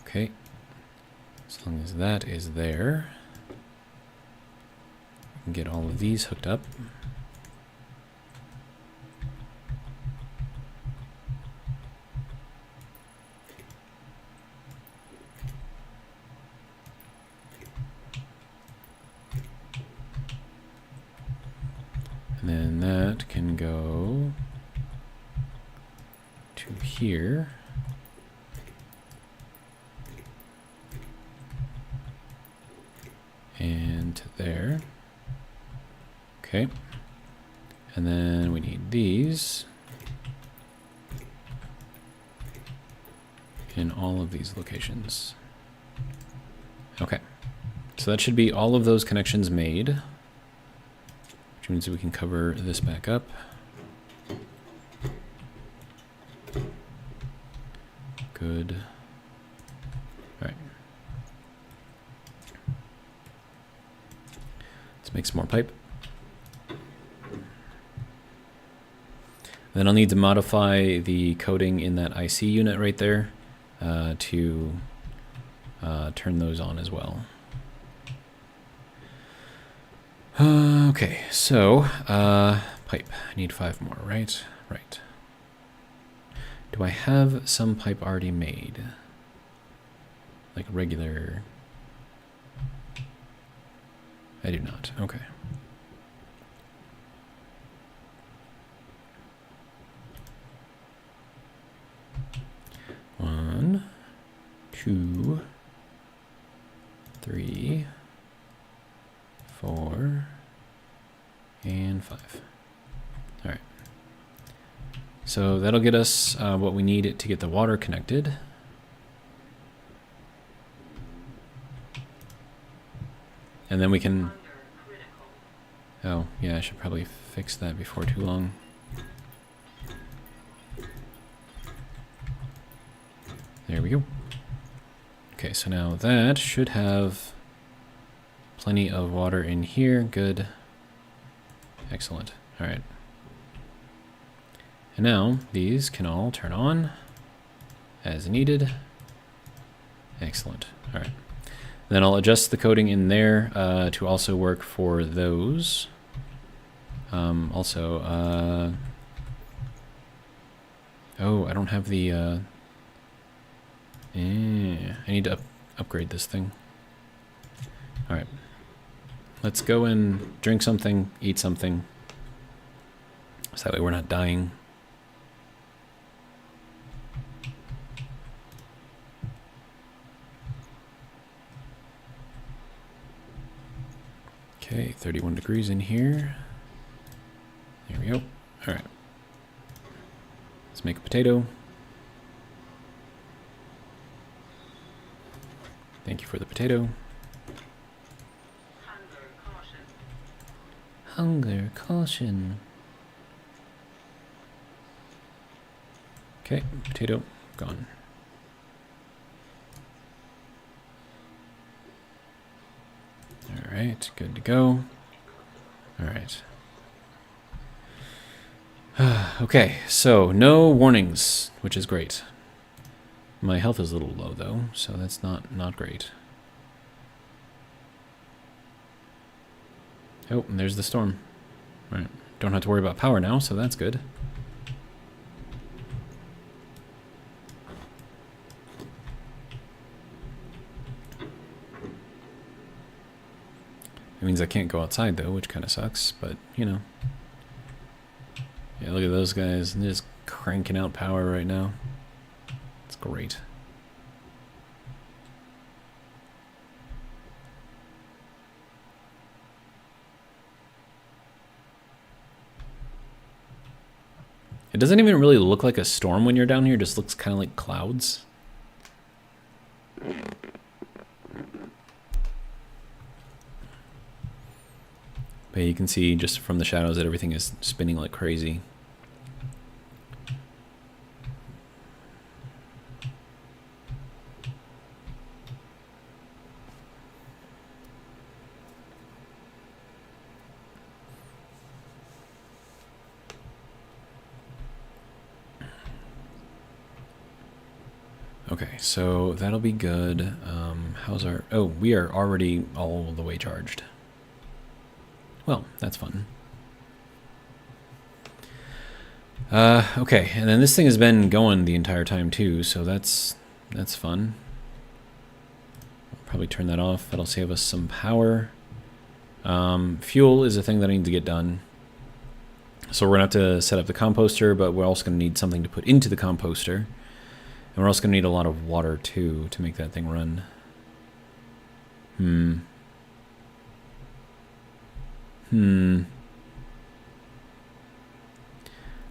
Okay, as long as that is there, we can get all of these hooked up. And then that can go to here. And to there. Okay. And then we need these in all of these locations. Okay. So that should be all of those connections made. Which means we can cover this back up. Good. All right. Let's make some more pipe. Then I'll need to modify the coding in that IC unit right there to turn those on as well. Okay, so pipe. I need 5 more, right? Right. Do I have some pipe already made? Like regular? I do not. Okay. One, 2, 3, 4, and 5. All right. So that'll get us what we need to get the water connected. And then we can... Oh, yeah, I should probably fix that before too long. There we go. Okay, so now that should have plenty of water in here. Good. Excellent. All right. And now these can all turn on as needed. Excellent. All right. Then I'll adjust the coding in there to also work for those. Oh, I don't have the... I need to upgrade this thing. All right. Let's go and drink something, eat something. So that way we're not dying. Okay, 31 degrees in here. There we go. All right. Let's make a potato. Thank you for the potato. Hunger caution. Hunger caution. Okay, potato gone. All right, good to go. All right. Okay, so no warnings, which is great. My health is a little low though, so that's not great. Oh, and there's the storm. Right. Don't have to worry about power now, so that's good. It means I can't go outside though, which kind of sucks, but you know. Yeah, look at those guys. They're just cranking out power right now. It's great. It doesn't even really look like a storm when you're down here. It just looks kind of like clouds. But you can see just from the shadows that everything is spinning like crazy. Okay, so that'll be good. How's our... Oh, we are already all the way charged. Well, that's fun. Okay, and then this thing has been going the entire time too, so that's fun. I'll probably turn that off. That'll save us some power. Fuel is a thing that I need to get done. So we're going to have to set up the composter, but we're also going to need something to put into the composter. And we're also going to need a lot of water, too, to make that thing run.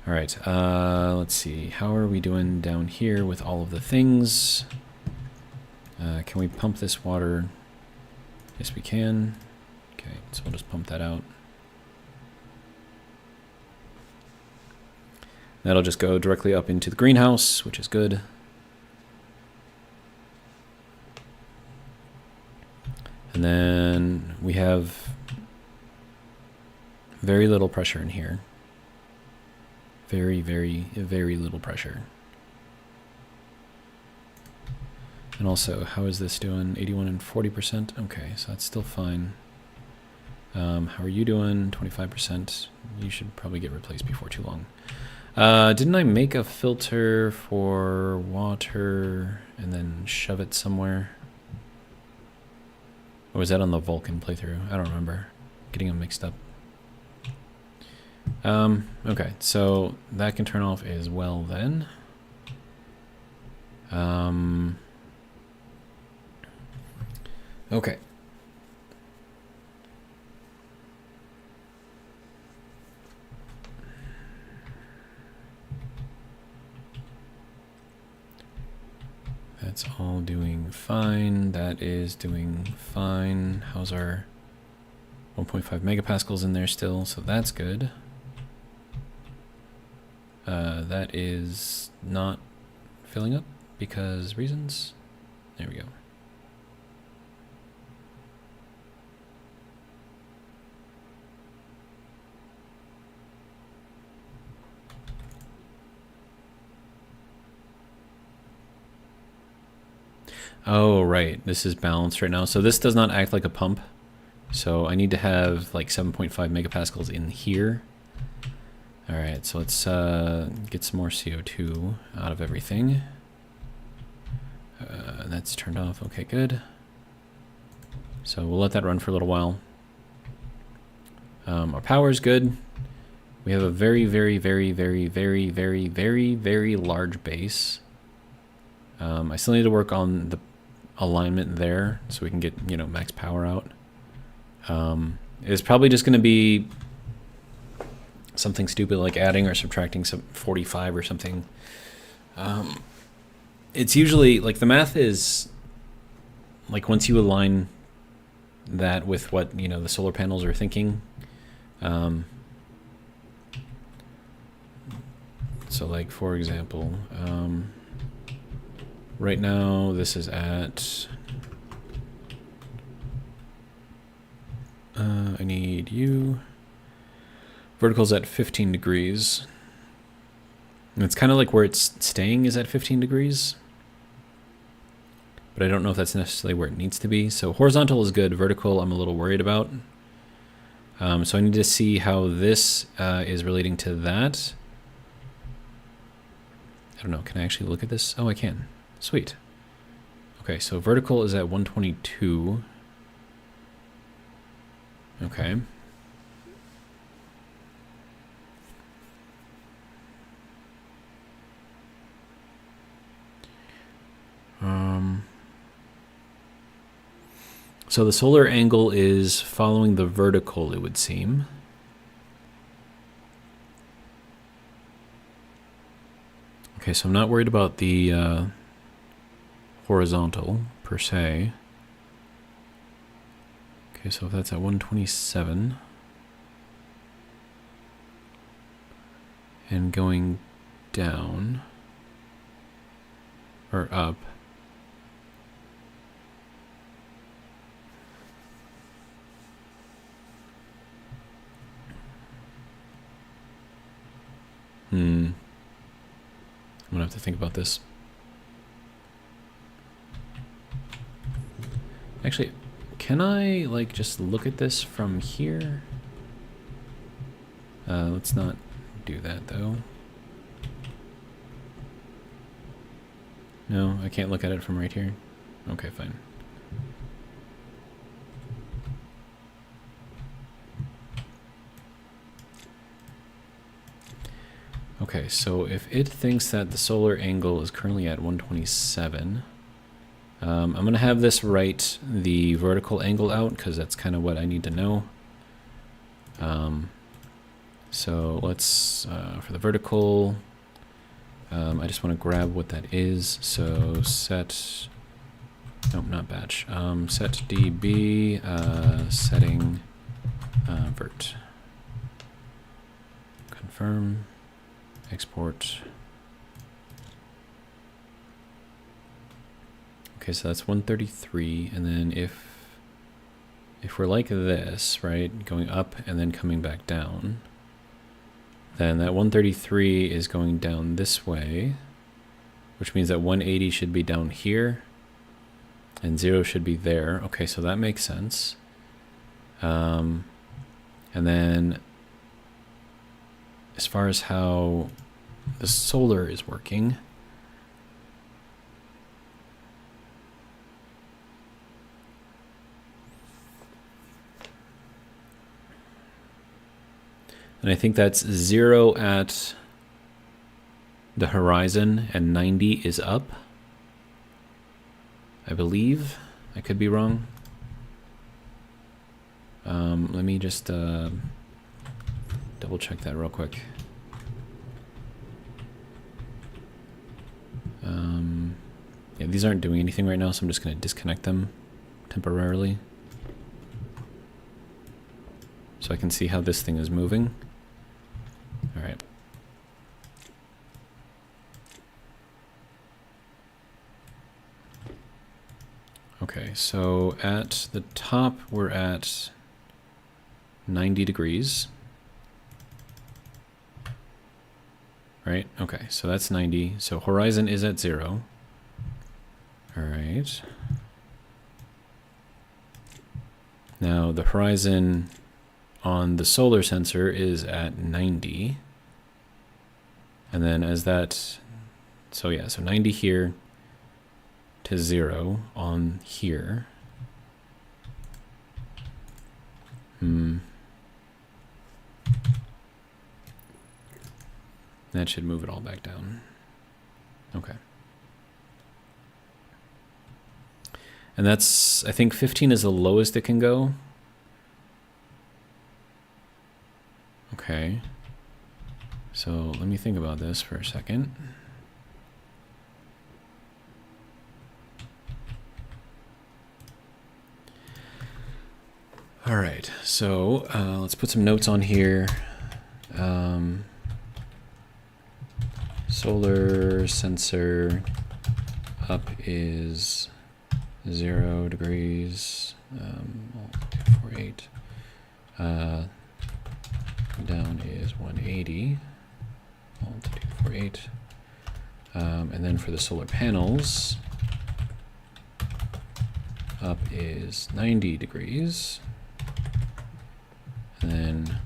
Alright, let's see. How are we doing down here with all of the things? Can we pump this water? Yes, we can. Okay, so we'll just pump that out. That'll just go directly up into the greenhouse, which is good. And then we have very little pressure in here. Very, very, very little pressure. And also, how is this doing? 81 and 40%? Okay, so that's still fine. How are you doing? 25%. You should probably get replaced before too long. Didn't I make a filter for water and then shove it somewhere? Or was that on the Vulcan playthrough? I don't remember. Getting them mixed up. Okay, so that can turn off as well then. Okay. That's all doing fine. That is doing fine. How's our 1.5 megapascals in there still? So that's good. That is not filling up because reasons. There we go. Oh, right. This is balanced right now. So this does not act like a pump. So I need to have like 7.5 megapascals in here. All right, so let's get some more CO2 out of everything. That's turned off. Okay, good. So we'll let that run for a little while. Our power is good. We have a very, very, very, very, very, very, very, very large base. I still need to work on the alignment there so we can get, you know, max power out. It's probably just going to be something stupid like adding or subtracting some 45 or something. It's usually like the math is like once you align that with what, you know, the solar panels are thinking. So like, for example, right now this is at, I need you. Vertical's at 15 degrees. And it's kind of like where it's staying is at 15 degrees. But I don't know if that's necessarily where it needs to be. So horizontal is good. Vertical, I'm a little worried about. So I need to see how this is relating to that. I don't know. Can I actually look at this? Oh, I can. Sweet. Okay, so vertical is at 122. Okay. So the solar angle is following the vertical, it would seem. Okay, so I'm not worried about the horizontal per se. Okay, so if that's at 127 and going down or up. I'm gonna have to think about this. Actually, can I like just look at this from here? Let's not do that though. No, I can't look at it from right here. Okay, fine. Okay, so if it thinks that the solar angle is currently at 127, I'm going to have this write the vertical angle out because that's kind of what I need to know. So let's, for the vertical, I just want to grab what that is. So set, nope, not batch. Set db, setting vert. Confirm. Export. Okay, so that's 133, and then if we're like this, right, going up and then coming back down, then that 133 is going down this way, which means that 180 should be down here, and 0 should be there. Okay, so that makes sense. And then as far as how the solar is working, and I think that's 0 at the horizon and 90 is up, I believe. I could be wrong. Let me just double check that real quick. Yeah, these aren't doing anything right now, so I'm just going to disconnect them temporarily so I can see how this thing is moving. All right. Okay, so at the top we're at 90 degrees. Right? Okay, so that's 90. So horizon is at 0. All right. Now the horizon on the solar sensor is at 90. And then as that, so yeah, so 90 here to 0 on here. That should move it all back down. Okay. And that's, I think 15 is the lowest it can go. Okay. So let me think about this for a second. All right, so let's put some notes on here. Solar sensor up is 0 degrees, 248. Down is 180. 248. 248. And then for the solar panels, up is 90 degrees. And then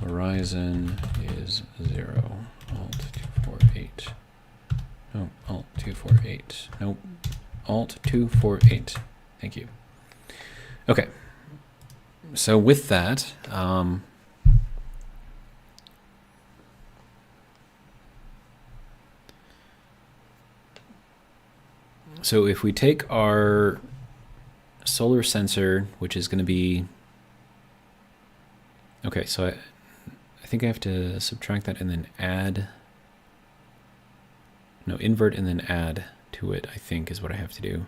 horizon is 0. Alt 248. No, Alt 248. Nope. Alt 248. Thank you. Okay. So with that, so if we take our solar sensor, which is going to be, okay, so I think I have to subtract that and then add, no, invert and then add to it, I think is what I have to do.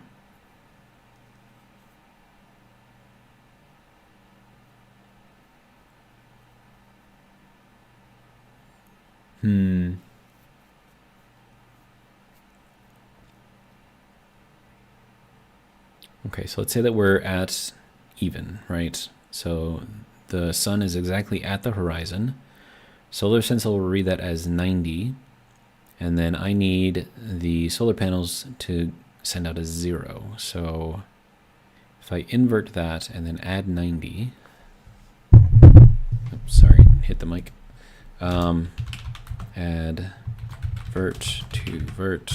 Okay, so let's say that we're at even, right? So the sun is exactly at the horizon. Solar sensor will read that as 90. And then I need the solar panels to send out a 0. So if I invert that and then add 90, oops, sorry, hit the mic. Add vert to vert,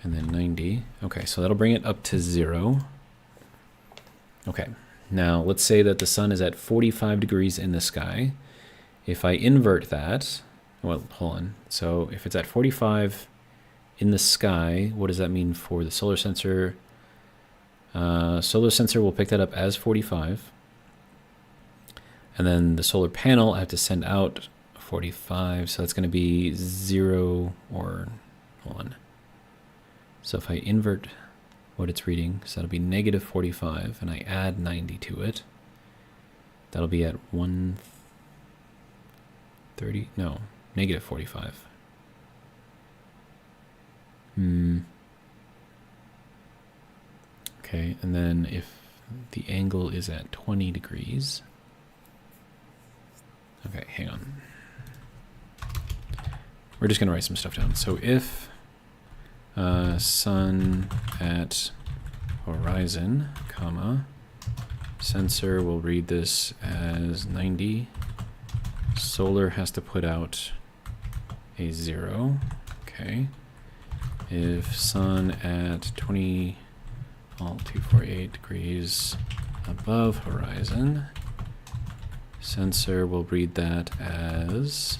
and then 90. Okay, so that'll bring it up to 0. Okay, now let's say that the sun is at 45 degrees in the sky. If I invert that, well, hold on. So if it's at 45 in the sky, what does that mean for the solar sensor? Solar sensor will pick that up as 45. And then the solar panel, I have to send out 45. So that's going to be 0 or, hold on. So if I invert what it's reading, so that'll be negative 45, and I add 90 to it, that'll be at 130, no, negative 45. Okay, and then if the angle is at 20 degrees, okay, hang on. We're just going to write some stuff down. So if sun at horizon, comma, sensor will read this as 90. Solar has to put out a 0. Okay. If sun at 20, alt 248 degrees above horizon, sensor will read that as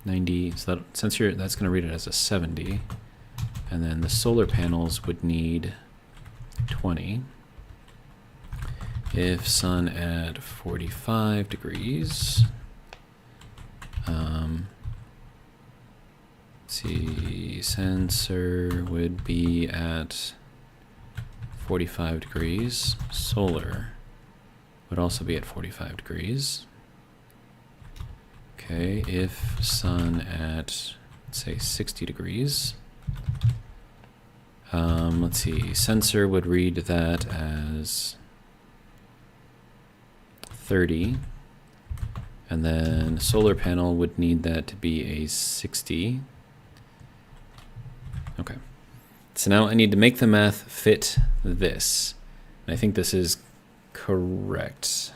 90, so that sensor, that's going to read it as a 70, and then the solar panels would need 20. If sun at 45 degrees, let's see, sensor would be at 45 degrees, solar would also be at 45 degrees. Okay, if sun at, let's say, 60 degrees, let's see, sensor would read that as 30, and then solar panel would need that to be a 60. Okay, so now I need to make the math fit this, and I think this is correct.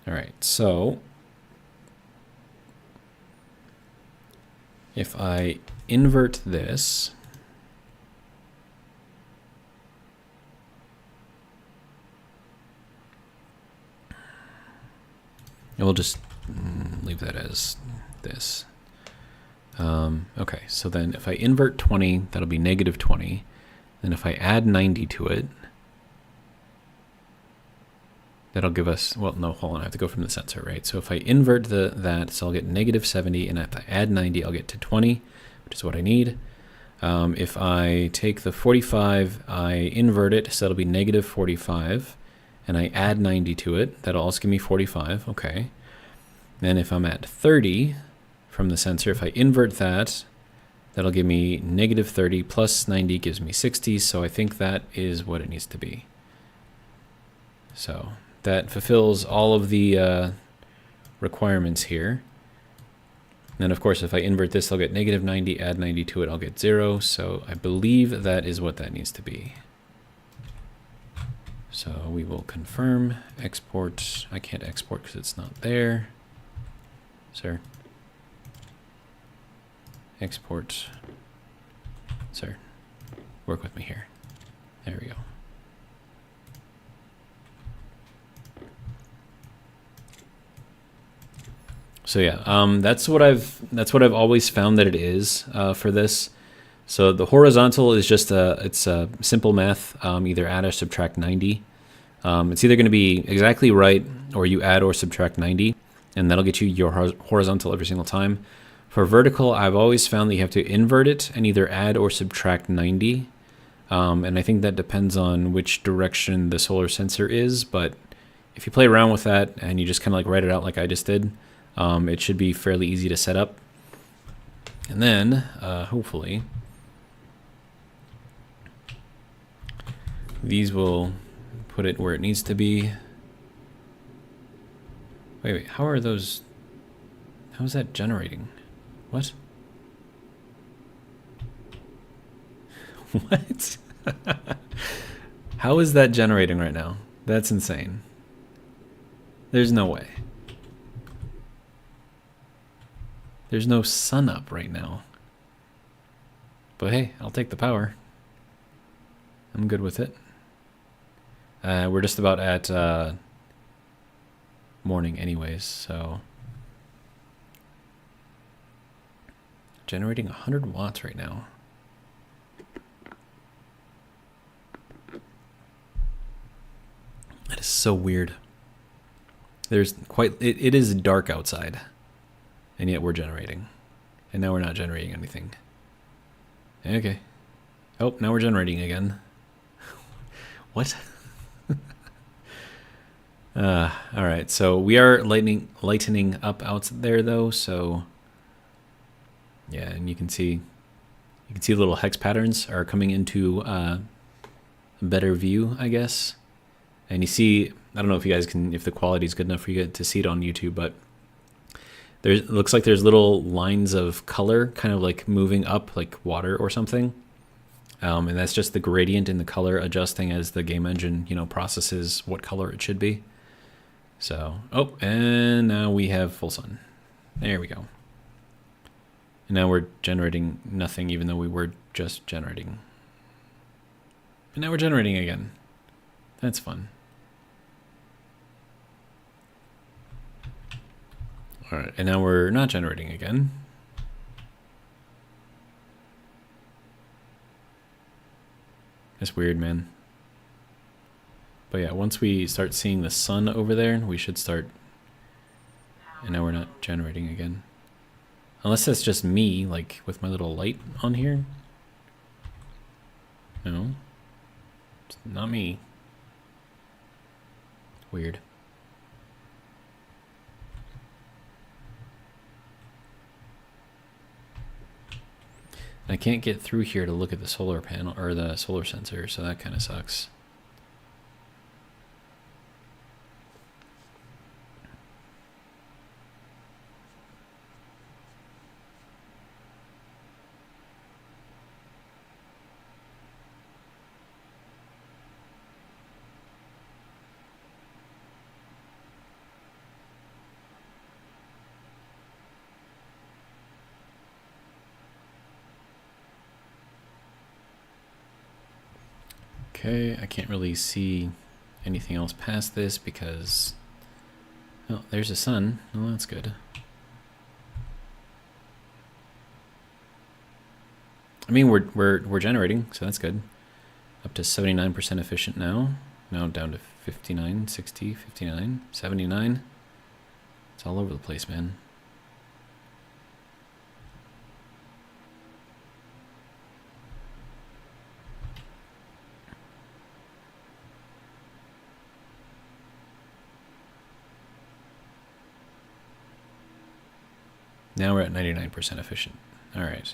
All right, so if I invert this, and we'll just leave that as this. Okay, so then if I invert 20, that'll be negative 20. Then if I add 90 to it, that'll give us, well, no, hold on, I have to go from the sensor, right? So if I invert that, so I'll get negative 70, and if I add 90, I'll get to 20, which is what I need. If I take the 45, I invert it, so that'll be negative 45, and I add 90 to it, that'll also give me 45, okay. Then if I'm at 30 from the sensor, if I invert that, that'll give me negative 30 plus 90 gives me 60, so I think that is what it needs to be. So that fulfills all of the requirements here. And then of course, if I invert this, I'll get negative 90, add 90 to it, I'll get 0. So I believe that is what that needs to be. So we will confirm, export. I can't export because it's not there. Sir. Export. Sir. Work with me here. There we go. So yeah, that's what I've always found that it is for this. So the horizontal is just it's a simple math, either add or subtract 90. It's either going to be exactly right, or you add or subtract 90, and that'll get you your horizontal every single time. For vertical, I've always found that you have to invert it and either add or subtract 90. And I think that depends on which direction the solar sensor is, but if you play around with that and you just kind of like write it out like I just did, it should be fairly easy to set up. And then, hopefully, these will put it where it needs to be. Wait, how are those? How is that generating? What? What? How is that generating right now? That's insane. There's no way. There's no sun up right now. But hey, I'll take the power. I'm good with it. We're just about at morning anyways, so... Generating 100 watts right now. That is so weird. There's quite... It is dark outside. And yet we're generating. And now we're not generating anything. Okay. Oh, now we're generating again. What? Alright, so we are lightening up out there though, so... Yeah, and you can see little hex patterns are coming into a better view, I guess. And you see, I don't know if you guys can, if the quality is good enough for you to see it on YouTube, but it looks like there's little lines of color kind of like moving up like water or something. And that's just the gradient in the color adjusting as the game engine, you know, processes what color it should be. So, oh, and now we have full sun. There we go. And now we're generating nothing, even though we were just generating. And now we're generating again. That's fun. All right, and now we're not generating again. It's weird, man. But yeah, once we start seeing the sun over there, we should start. And now we're not generating again. Unless that's just me, like with my little light on here. No. It's not me. Weird. I can't get through here to look at the solar panel or the solar sensor, so that kind of sucks. Okay, I can't really see anything else past this because... Oh, there's the sun. Oh, that's good. I mean, we're generating, so that's good. Up to 79% efficient now. Now down to 59, 60, 59, 79. It's all over the place, man. Now we're at 99% efficient. All right.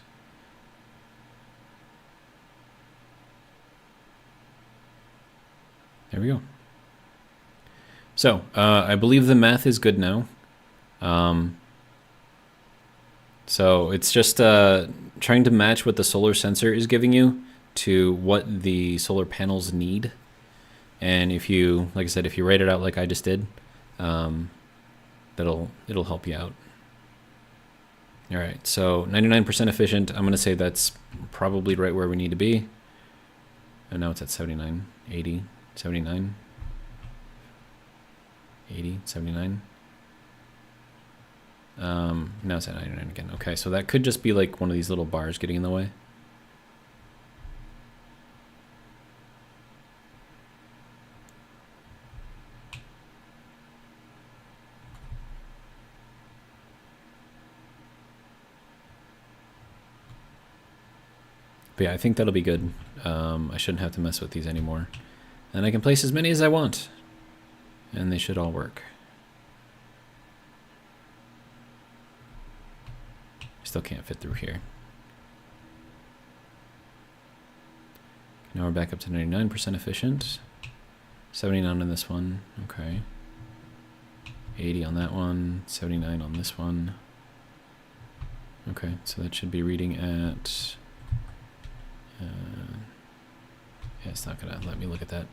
There we go. So I believe the math is good now. Um, so it's just trying to match what the solar sensor is giving you to what the solar panels need. And if you, like I said, if you write it out like I just did, it'll help you out. All right, so 99% efficient. I'm gonna say that's probably right where we need to be. And now it's at 79, 80, 79, 80, 79. Now it's at 99 again. Okay, so that could just be like one of these little bars getting in the way. But yeah, I think that'll be good. I shouldn't have to mess with these anymore. And I can place as many as I want. And they should all work. Still can't fit through here. Now we're back up to 99% efficient. 79 on this one. Okay. 80 on that one. 79 on this one. Okay, so that should be reading at... yeah, it's not gonna let me look at that.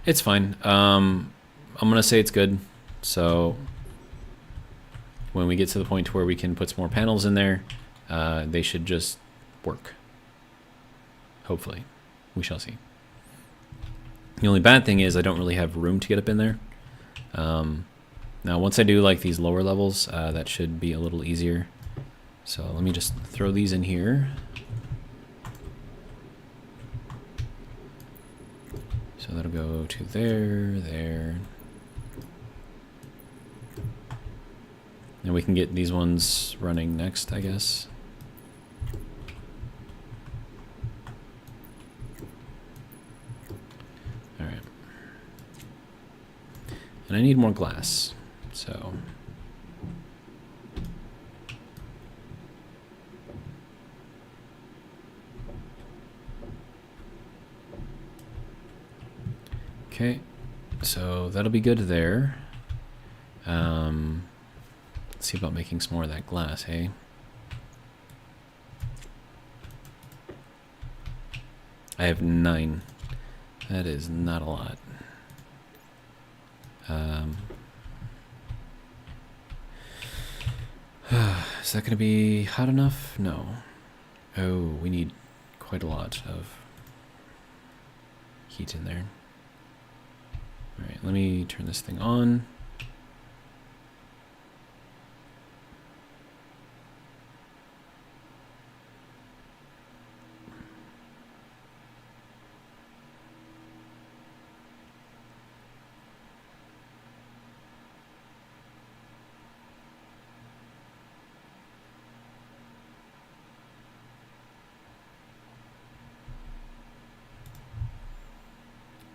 It's fine. I'm gonna say it's good. So when we get to the point where we can put some more panels in there, they should just work. Hopefully. We shall see. The only bad thing is I don't really have room to get up in there. Now once I do like these lower levels, that should be a little easier. So let me just throw these in here. So that'll go to there, there. And we can get these ones running next, I guess. All right. And I need more glass, so. Okay, so that'll be good there. Let's see about making some more of that glass, hey? I have 9. That is not a lot. Is that going to be hot enough? No. Oh, we need quite a lot of heat in there. All right, let me turn this thing on.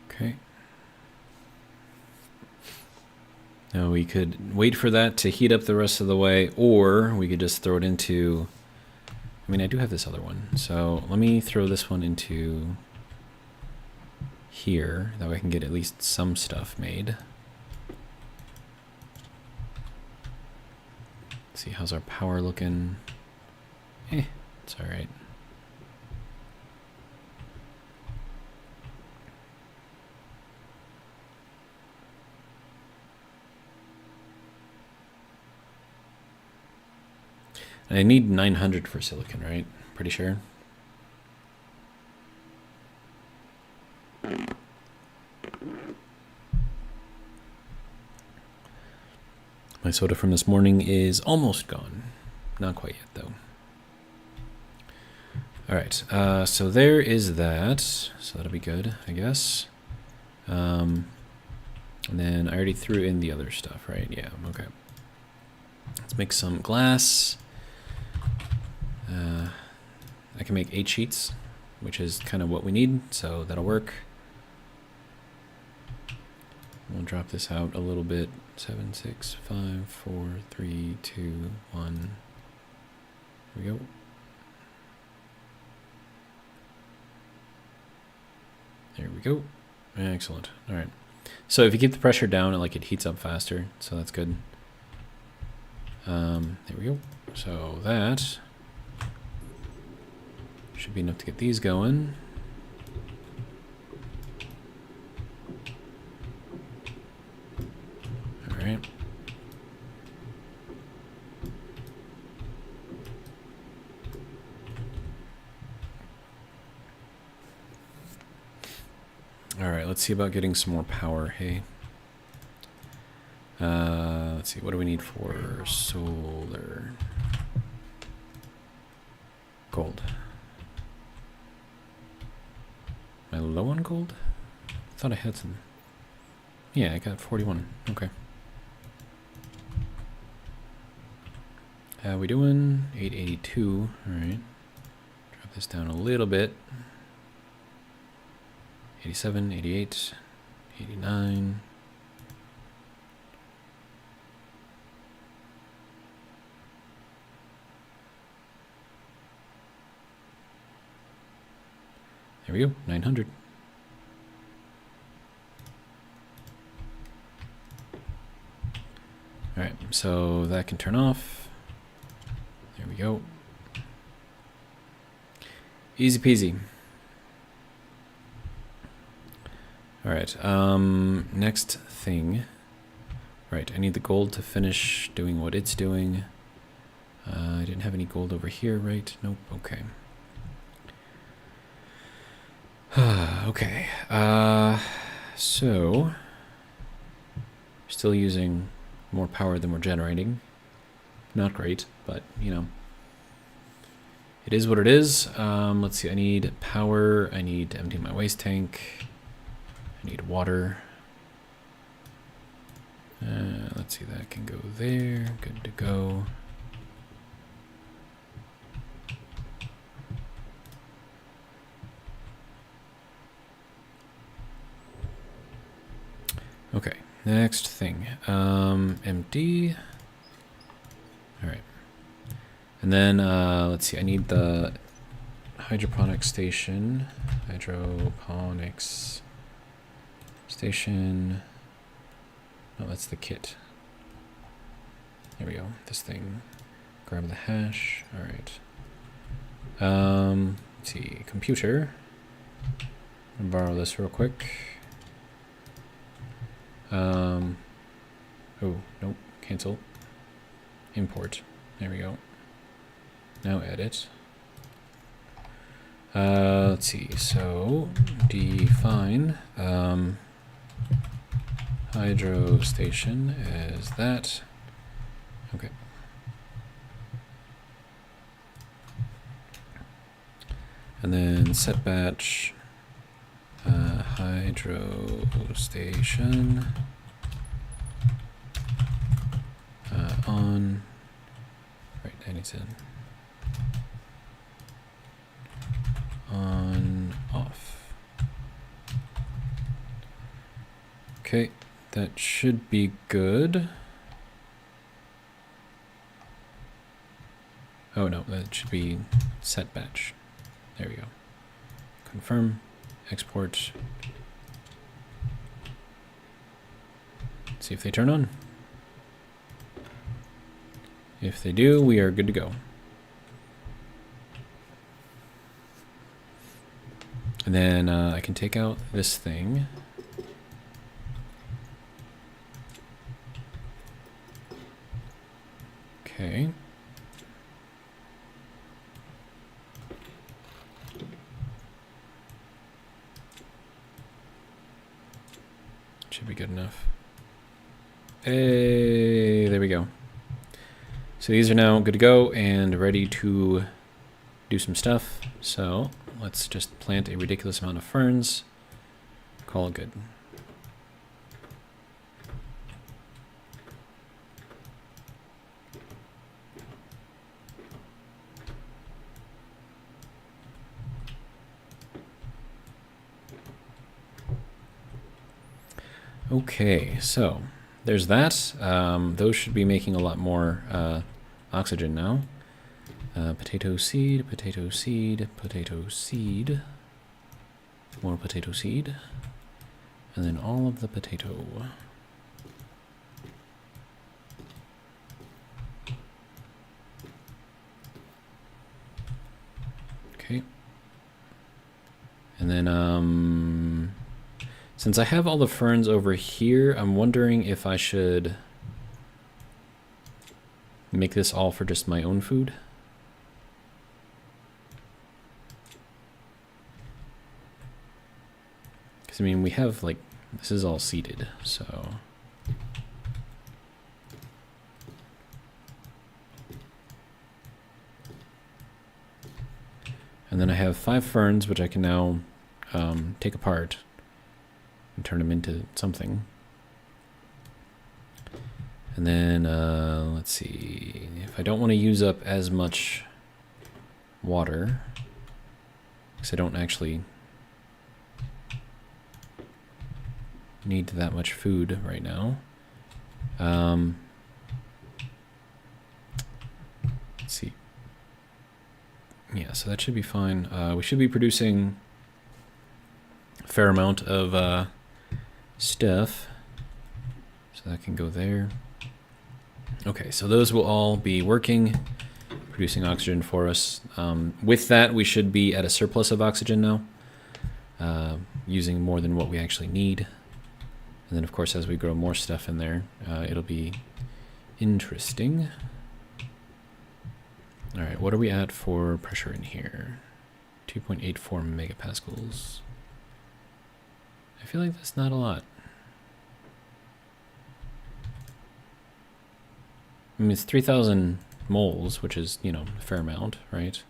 Okay. Now we could wait for that to heat up the rest of the way, or we could just throw it into... I mean, I do have this other one, so let me throw this one into here. That way I can get at least some stuff made. Let's see, how's our power looking? It's all right. I need 900 for silicon, right? Pretty sure. My soda from this morning is almost gone. Not quite yet, though. All right, so there is that. So that'll be good, I guess. And then I already threw in the other stuff, right? Yeah, okay. Let's make some glass. I can make 8 sheets, which is kind of what we need, so that'll work. We'll drop this out a little bit. 7, 6, 5, 4, 3, 2, 1. Here we go. There we go. Excellent. All right. So if you keep the pressure down, it heats up faster. So that's good. There we go. So that should be enough to get these going. All right. All right, let's see about getting some more power, hey. Let's see, what do we need for solar? Gold. Am I low on gold? I thought I had some. Yeah, I got 41. Okay. How we doing? 882. All right. Drop this down a little bit. 87, 88, 89. There we go, 900. All right, so that can turn off. There we go. Easy peasy. All right, next thing. Right, I need the gold to finish doing what it's doing. I didn't have any gold over here, right? Nope, okay. Okay, so still using more power than we're generating. Not great, but you know, it is what it is. Let's see, I need power, I need to empty my waste tank, I need water. Let's see, that can go there, good to go. Okay, next thing, empty. All right, and then let's see, I need the hydroponics station, oh, that's the kit. There we go, this thing, grab the hash, all right. Let's see, computer, I'll borrow this real quick. Oh, nope, cancel. Import. There we go. Now edit. Let's see, so define hydro station as that. Okay. And then set batch hydro station on, right, I need to on off. Okay, that should be good. Oh no, that should be set batch. There we go. Confirm, export. See if they turn on. If they do, we are good to go. And then I can take out this thing. Okay. Should be good enough. Hey, there we go. So these are now good to go and ready to do some stuff. So let's just plant a ridiculous amount of ferns. Call it good. Okay, so there's that. Those should be making a lot more oxygen now. Potato seed, potato seed, potato seed. More potato seed. And then all of the potato. Okay. And then, since I have all the ferns over here, I'm wondering if I should make this all for just my own food. Because, I mean, we have, like, this is all seeded, so... And then I have 5 ferns, which I can now take apart and turn them into something. And then, let's see, if I don't want to use up as much water, because I don't actually need that much food right now. Let's see. Yeah, so that should be fine. We should be producing a fair amount of stuff, so that can go there. Okay, so those will all be working, producing oxygen for us. With that, we should be at a surplus of oxygen now, using more than what we actually need. And then, of course, as we grow more stuff in there, it'll be interesting. All right, what are we at for pressure in here? 2.84 megapascals. I feel like that's not a lot. I mean, it's 3,000 moles, which is, you know, a fair amount, right?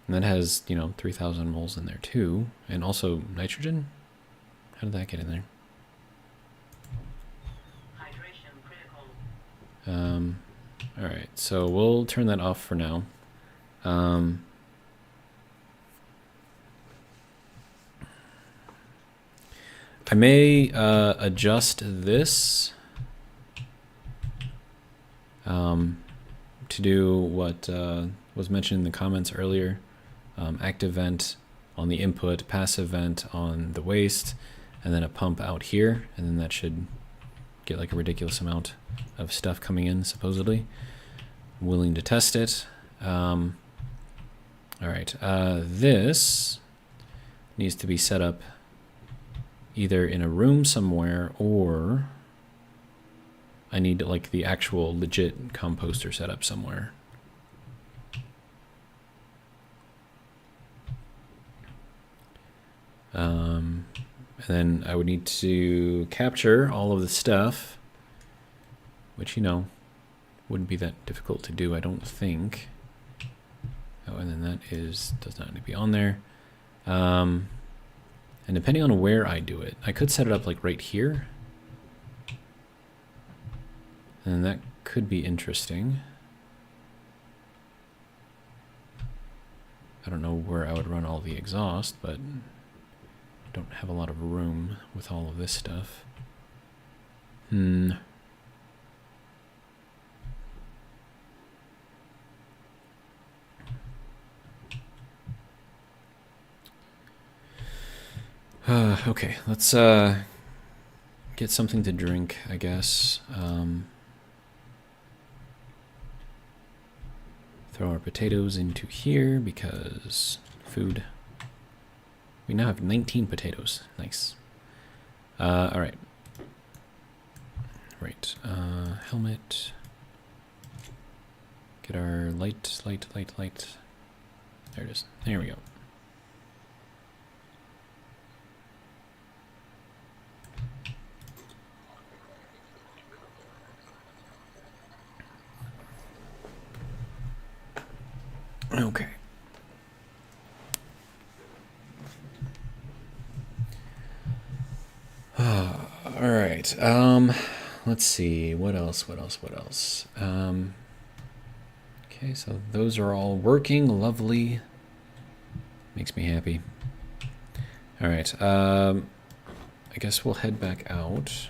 And that has, you know, 3,000 moles in there too. And also nitrogen? How did that get in there? Hydration critical. Alright, so we'll turn that off for now. I may adjust this to do what was mentioned in the comments earlier. Active vent on the input, passive vent on the waste, and then a pump out here, and then that should get like a ridiculous amount of stuff coming in, supposedly. I'm willing to test it. All right, this needs to be set up either in a room somewhere, or I need like the actual legit composter set up somewhere. And then I would need to capture all of the stuff, which, you know, wouldn't be that difficult to do, I don't think. Oh, and then that does not need to be on there. And depending on where I do it, I could set it up like right here. And that could be interesting. I don't know where I would run all the exhaust, but I don't have a lot of room with all of this stuff. Okay, let's get something to drink, I guess. Throw our potatoes into here because food. We now have 19 potatoes. Nice. All right. Right. Helmet. Get our light. There it is. There we go. Okay. All right. Let's see. What else? Okay, so those are all working. Lovely. Makes me happy. All right. I guess we'll head back out.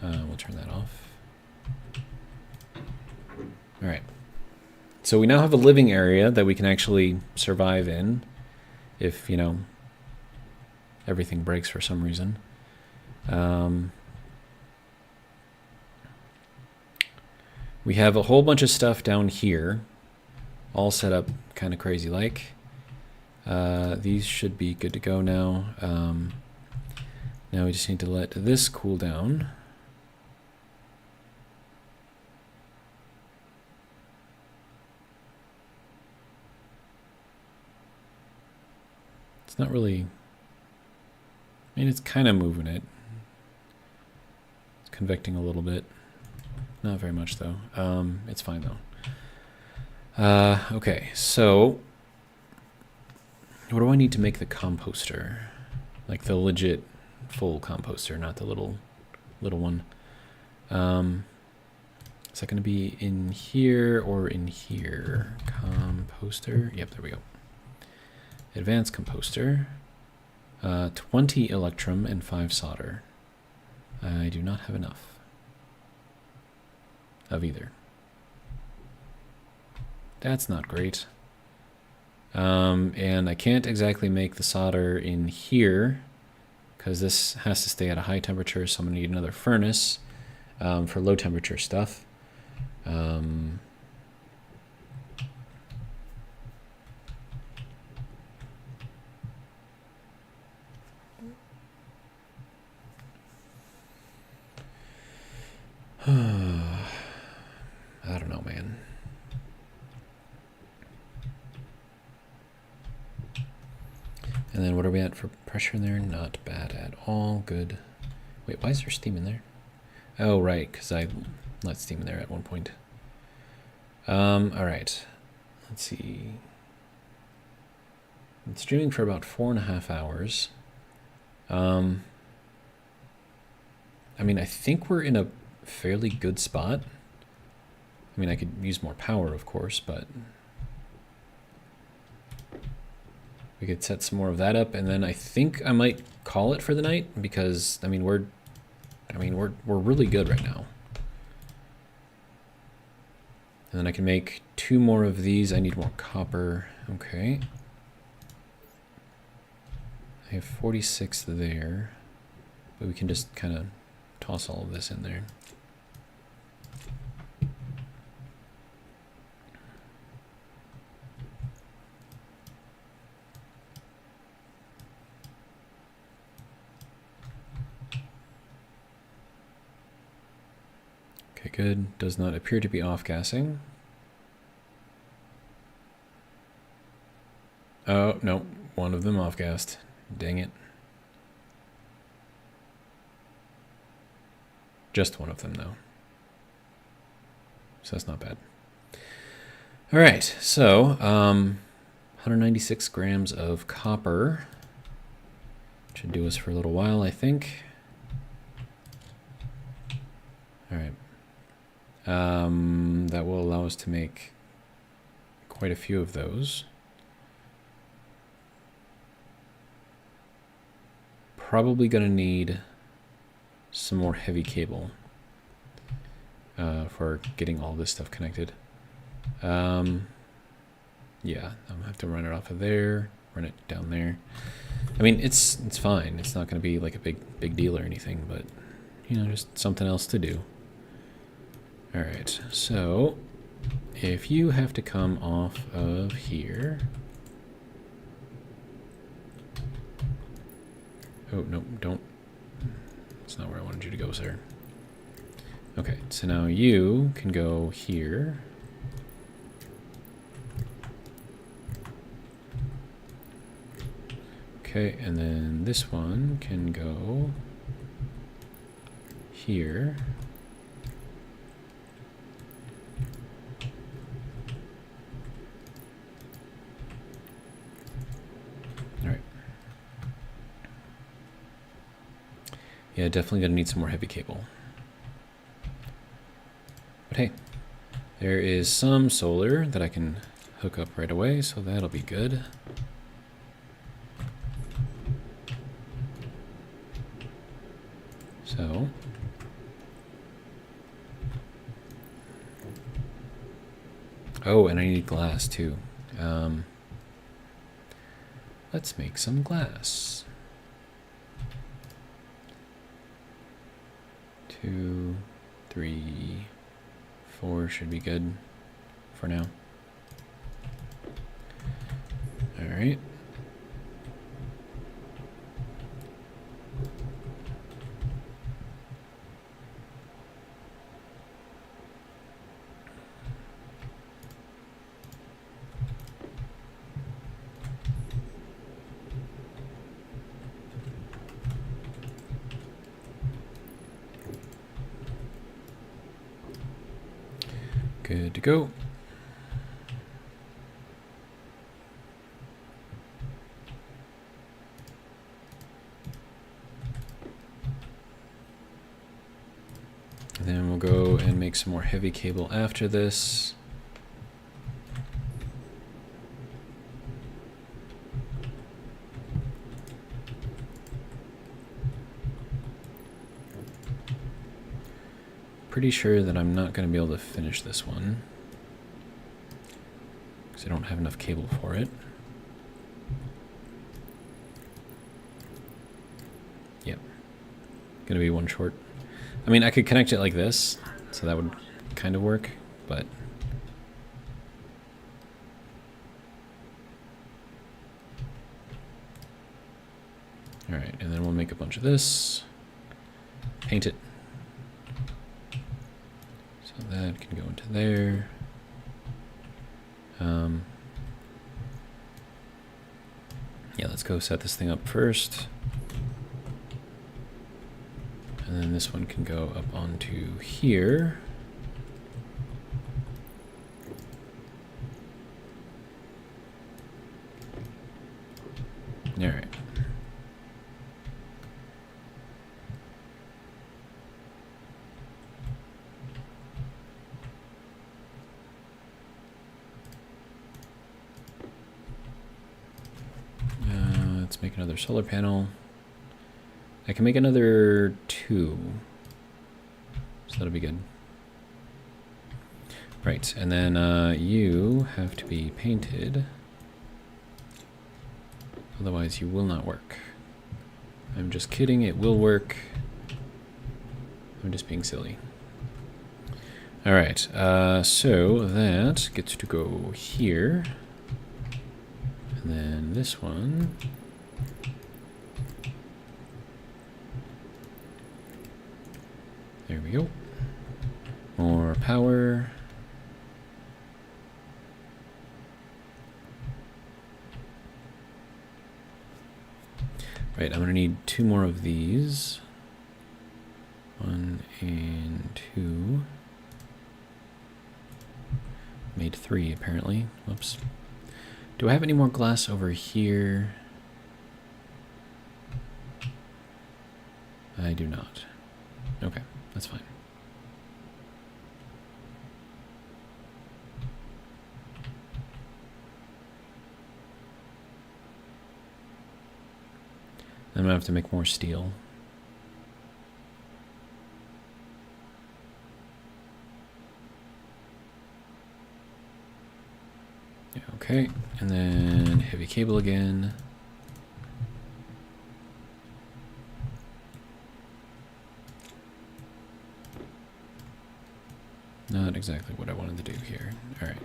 We'll turn that off. All right. So we now have a living area that we can actually survive in. if, everything breaks for some reason. We have a whole bunch of stuff down here, all set up kind of crazy like. These should be good to go now. Now we just need to let this cool down. It's not really, I mean, it's kind of moving it. It's convecting a little bit. Not very much though. It's fine though. Okay, so what do I need to make the composter? Like the legit full composter, not the little one. Is that going to be in here or in here? Composter. Yep, there we go. Advanced composter. 20 electrum and 5 solder. I do not have enough of either. That's not great. And I can't exactly make the solder in here because this has to stay at a high temperature, so I'm going to need another furnace for low temperature stuff. I don't know, man. And then what are we at for pressure in there? Not bad at all. Good. Wait, why is there steam in there? Oh, right, because I let steam in there at one point. All right. Let's see. I'm streaming for about 4.5 hours. I mean, I think we're in a fairly good spot. I mean, I could use more power, of course, but we could set some more of that up, and then I think I might call it for the night because I mean we're really good right now. And then I can make 2 more of these. I need more copper. Okay. I have 46 there, but we can just kind of toss all of this in there. Okay, good. Does not appear to be off-gassing. Oh, no. One of them off-gassed. Dang it. Just one of them, though. So that's not bad. All right, so 196 grams of copper. Should do us for a little while, I think. All right. That will allow us to make quite a few of those. Probably going to need some more heavy cable for getting all this stuff connected. Yeah, I'm going to have to run it off of there, run it down there. I mean, it's fine. It's not going to be like a big deal or anything, but, just something else to do. All right, so if you have to come off of here. Oh, no, don't. That's not where I wanted you to go, sir. Okay, so now you can go here. Okay, and then this one can go here. Yeah, definitely gonna need some more heavy cable. But hey, there is some solar that I can hook up right away, so that'll be good. So, oh, and I need glass too. Let's make some glass. 2, 3, 4 should be good for now. All right. Good to go. Then we'll go and make some more heavy cable after this. Pretty sure that I'm not going to be able to finish this one because I don't have enough cable for it. Yep. Gonna be one short. I mean, I could connect it like this, so that would kind of work, but... Alright, and then we'll make a bunch of this. Paint it. So that can go into there. Yeah, let's go set this thing up first. And then this one can go up onto here. All right. Let's make another solar panel. I can make another 2. So that'll be good. Right, and then you have to be painted. Otherwise you will not work. I'm just kidding, it will work. I'm just being silly. Alright, so that gets to go here. And then this one. There we go. More power. Right, I'm gonna need 2 more of these. 1 and 2. Made 3 apparently. Whoops. Do I have any more glass over here? I do not. Okay, that's fine. I'm gonna have to make more steel. Yeah, okay, and then heavy cable again. Not exactly what I wanted to do here. All right.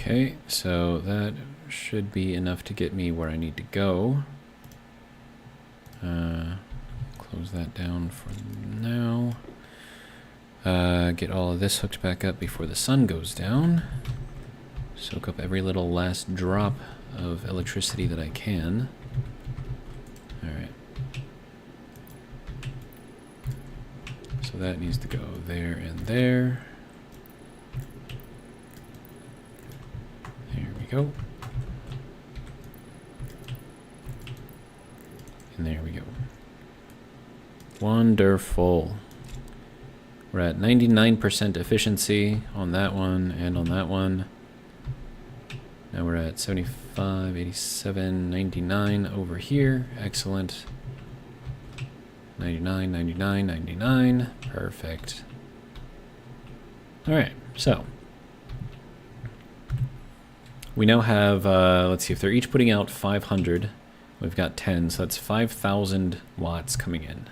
Okay, so that should be enough to get me where I need to go. Close that down for now. Get all of this hooked back up before the sun goes down. Soak up every little last drop of electricity that I can. Alright. So that needs to go there and there. There we go. Wonderful. We're at 99% efficiency on that one and on that one. Now we're at 75, 87, 99 over here. Excellent. 99, 99, 99. Perfect. Alright, so we now have, let's see, if they're each putting out 500, we've got 10, so that's 5,000 watts coming in.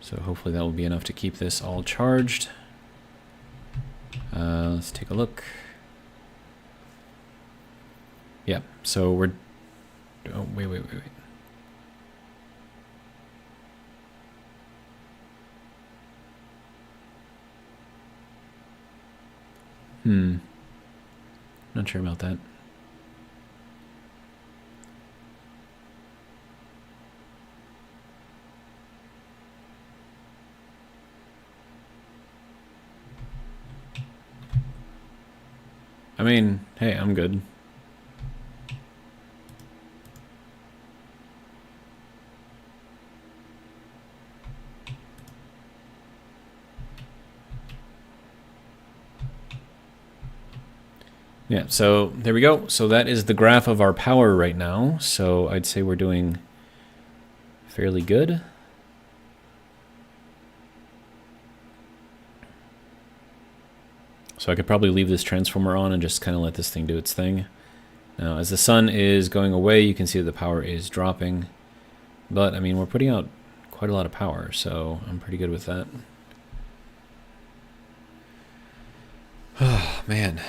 So hopefully that will be enough to keep this all charged. Let's take a look. Yeah, so we're, oh, wait. Not sure about that. I mean, hey, I'm good. Yeah, so there we go. So that is the graph of our power right now. So I'd say we're doing fairly good. So I could probably leave this transformer on and just kind of let this thing do its thing. Now, as the sun is going away, you can see that the power is dropping. But, I mean, we're putting out quite a lot of power, so I'm pretty good with that. Oh, man.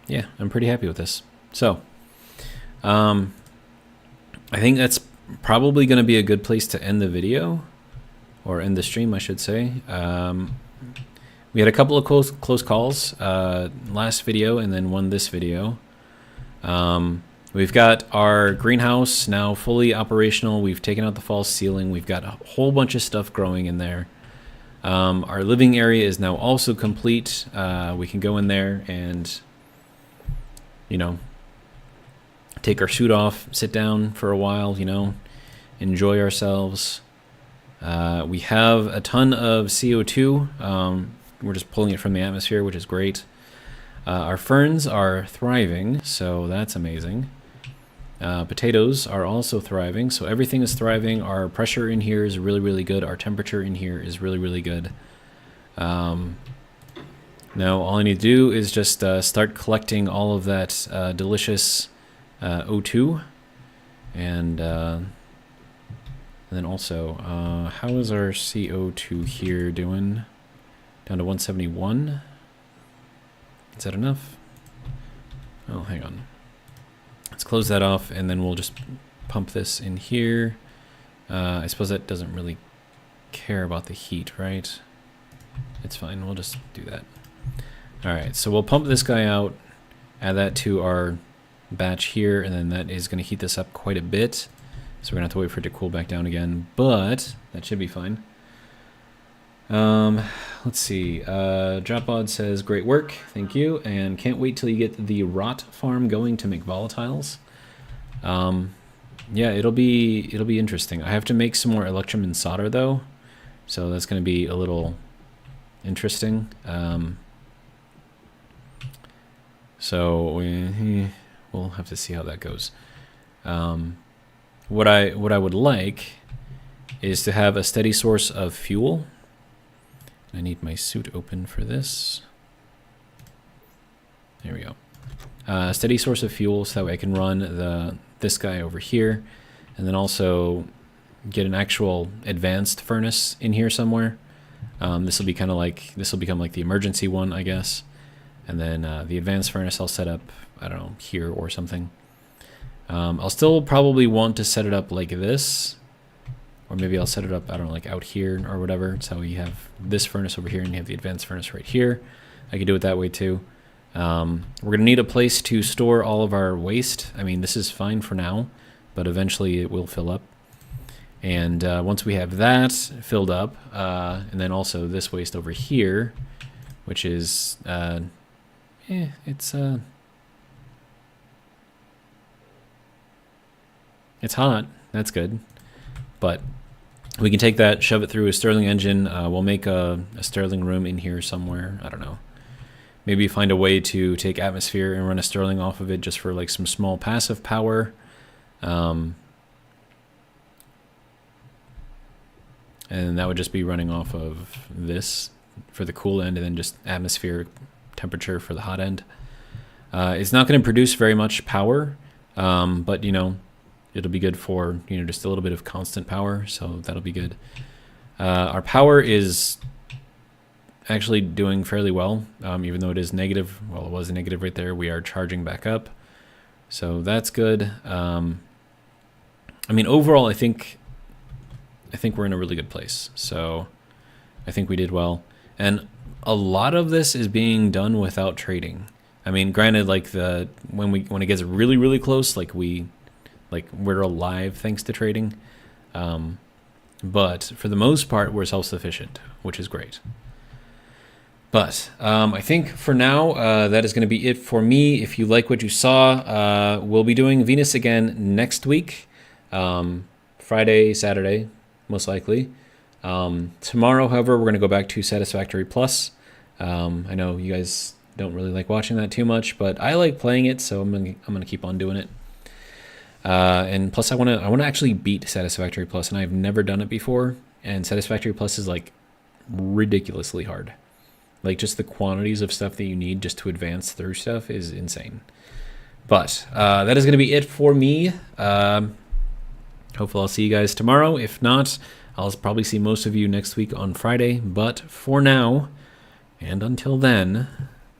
Yeah, I'm pretty happy with this. So, I think that's probably going to be a good place to end the video, or end the stream, I should say. We had a couple of close calls, last video and then one this video. We've got our greenhouse now fully operational. We've taken out the false ceiling. We've got a whole bunch of stuff growing in there. Our living area is now also complete. We can go in there and, you know, take our suit off, sit down for a while, you know, enjoy ourselves. We have a ton of CO2. We're just pulling it from the atmosphere, which is great. Our ferns are thriving, so that's amazing. Potatoes are also thriving, so everything is thriving. Our pressure in here is really, really good. Our temperature in here is really, really good. Now all I need to do is just start collecting all of that delicious O2, and then also, how is our CO2 here doing? Down to 171. Is that enough? Oh, hang on. Let's close that off, and then we'll just pump this in here. I suppose that doesn't really care about the heat, right? It's fine. We'll just do that. All right, so we'll pump this guy out, add that to our batch here, and then that is going to heat this up quite a bit. So we're going to have to wait for it to cool back down again, but that should be fine. Let's see. Dropod says, great work, thank you, and can't wait till you get the rot farm going to make volatiles. Yeah, it'll be interesting. I have to make some more electrum and solder though, so that's going to be a little interesting. So we'll have to see how that goes. What I would like is to have a steady source of fuel. I need my suit open for this. There we go. Steady source of fuel, so that way I can run this guy over here, and then also get an actual advanced furnace in here somewhere. This will be kind of like, this will become like the emergency one, I guess. And then the advanced furnace I'll set up, I don't know, here or something. I'll still probably want to set it up like this. Or maybe I'll set it up, I don't know, like out here or whatever. So you have this furnace over here and you have the advanced furnace right here. I could do it that way too. We're going to need a place to store all of our waste. I mean, this is fine for now, but eventually it will fill up. And once we have that filled up, and then also this waste over here, which is it's hot. That's good, but we can take that, shove it through a Stirling engine. We'll make a Stirling room in here somewhere. I don't know. Maybe find a way to take atmosphere and run a Stirling off of it just for like some small passive power. And that would just be running off of this for the cool end, and then just atmospheric temperature for the hot end. It's not going to produce very much power, but you know, it'll be good for, you know, just a little bit of constant power, so that'll be good. Our power is actually doing fairly well, even though it is negative. Well, it was a negative right there. We are charging back up, so that's good. I mean, overall, I think we're in a really good place. So I think we did well, and a lot of this is being done without trading. I mean, granted, like when it gets really, really close, we're alive thanks to trading. But for the most part, we're self-sufficient, which is great. But I think for now, that is going to be it for me. If you like what you saw, we'll be doing Venus again next week. Friday, Saturday, most likely. Tomorrow, however, we're going to go back to Satisfactory Plus. I know you guys don't really like watching that too much, but I like playing it, so I'm gonna keep on doing it. And plus, I want to actually beat Satisfactory Plus, and I've never done it before. And Satisfactory Plus is like ridiculously hard. Like, just the quantities of stuff that you need just to advance through stuff is insane. But that is going to be it for me. Hopefully I'll see you guys tomorrow. If not, I'll probably see most of you next week on Friday. But for now, and until then,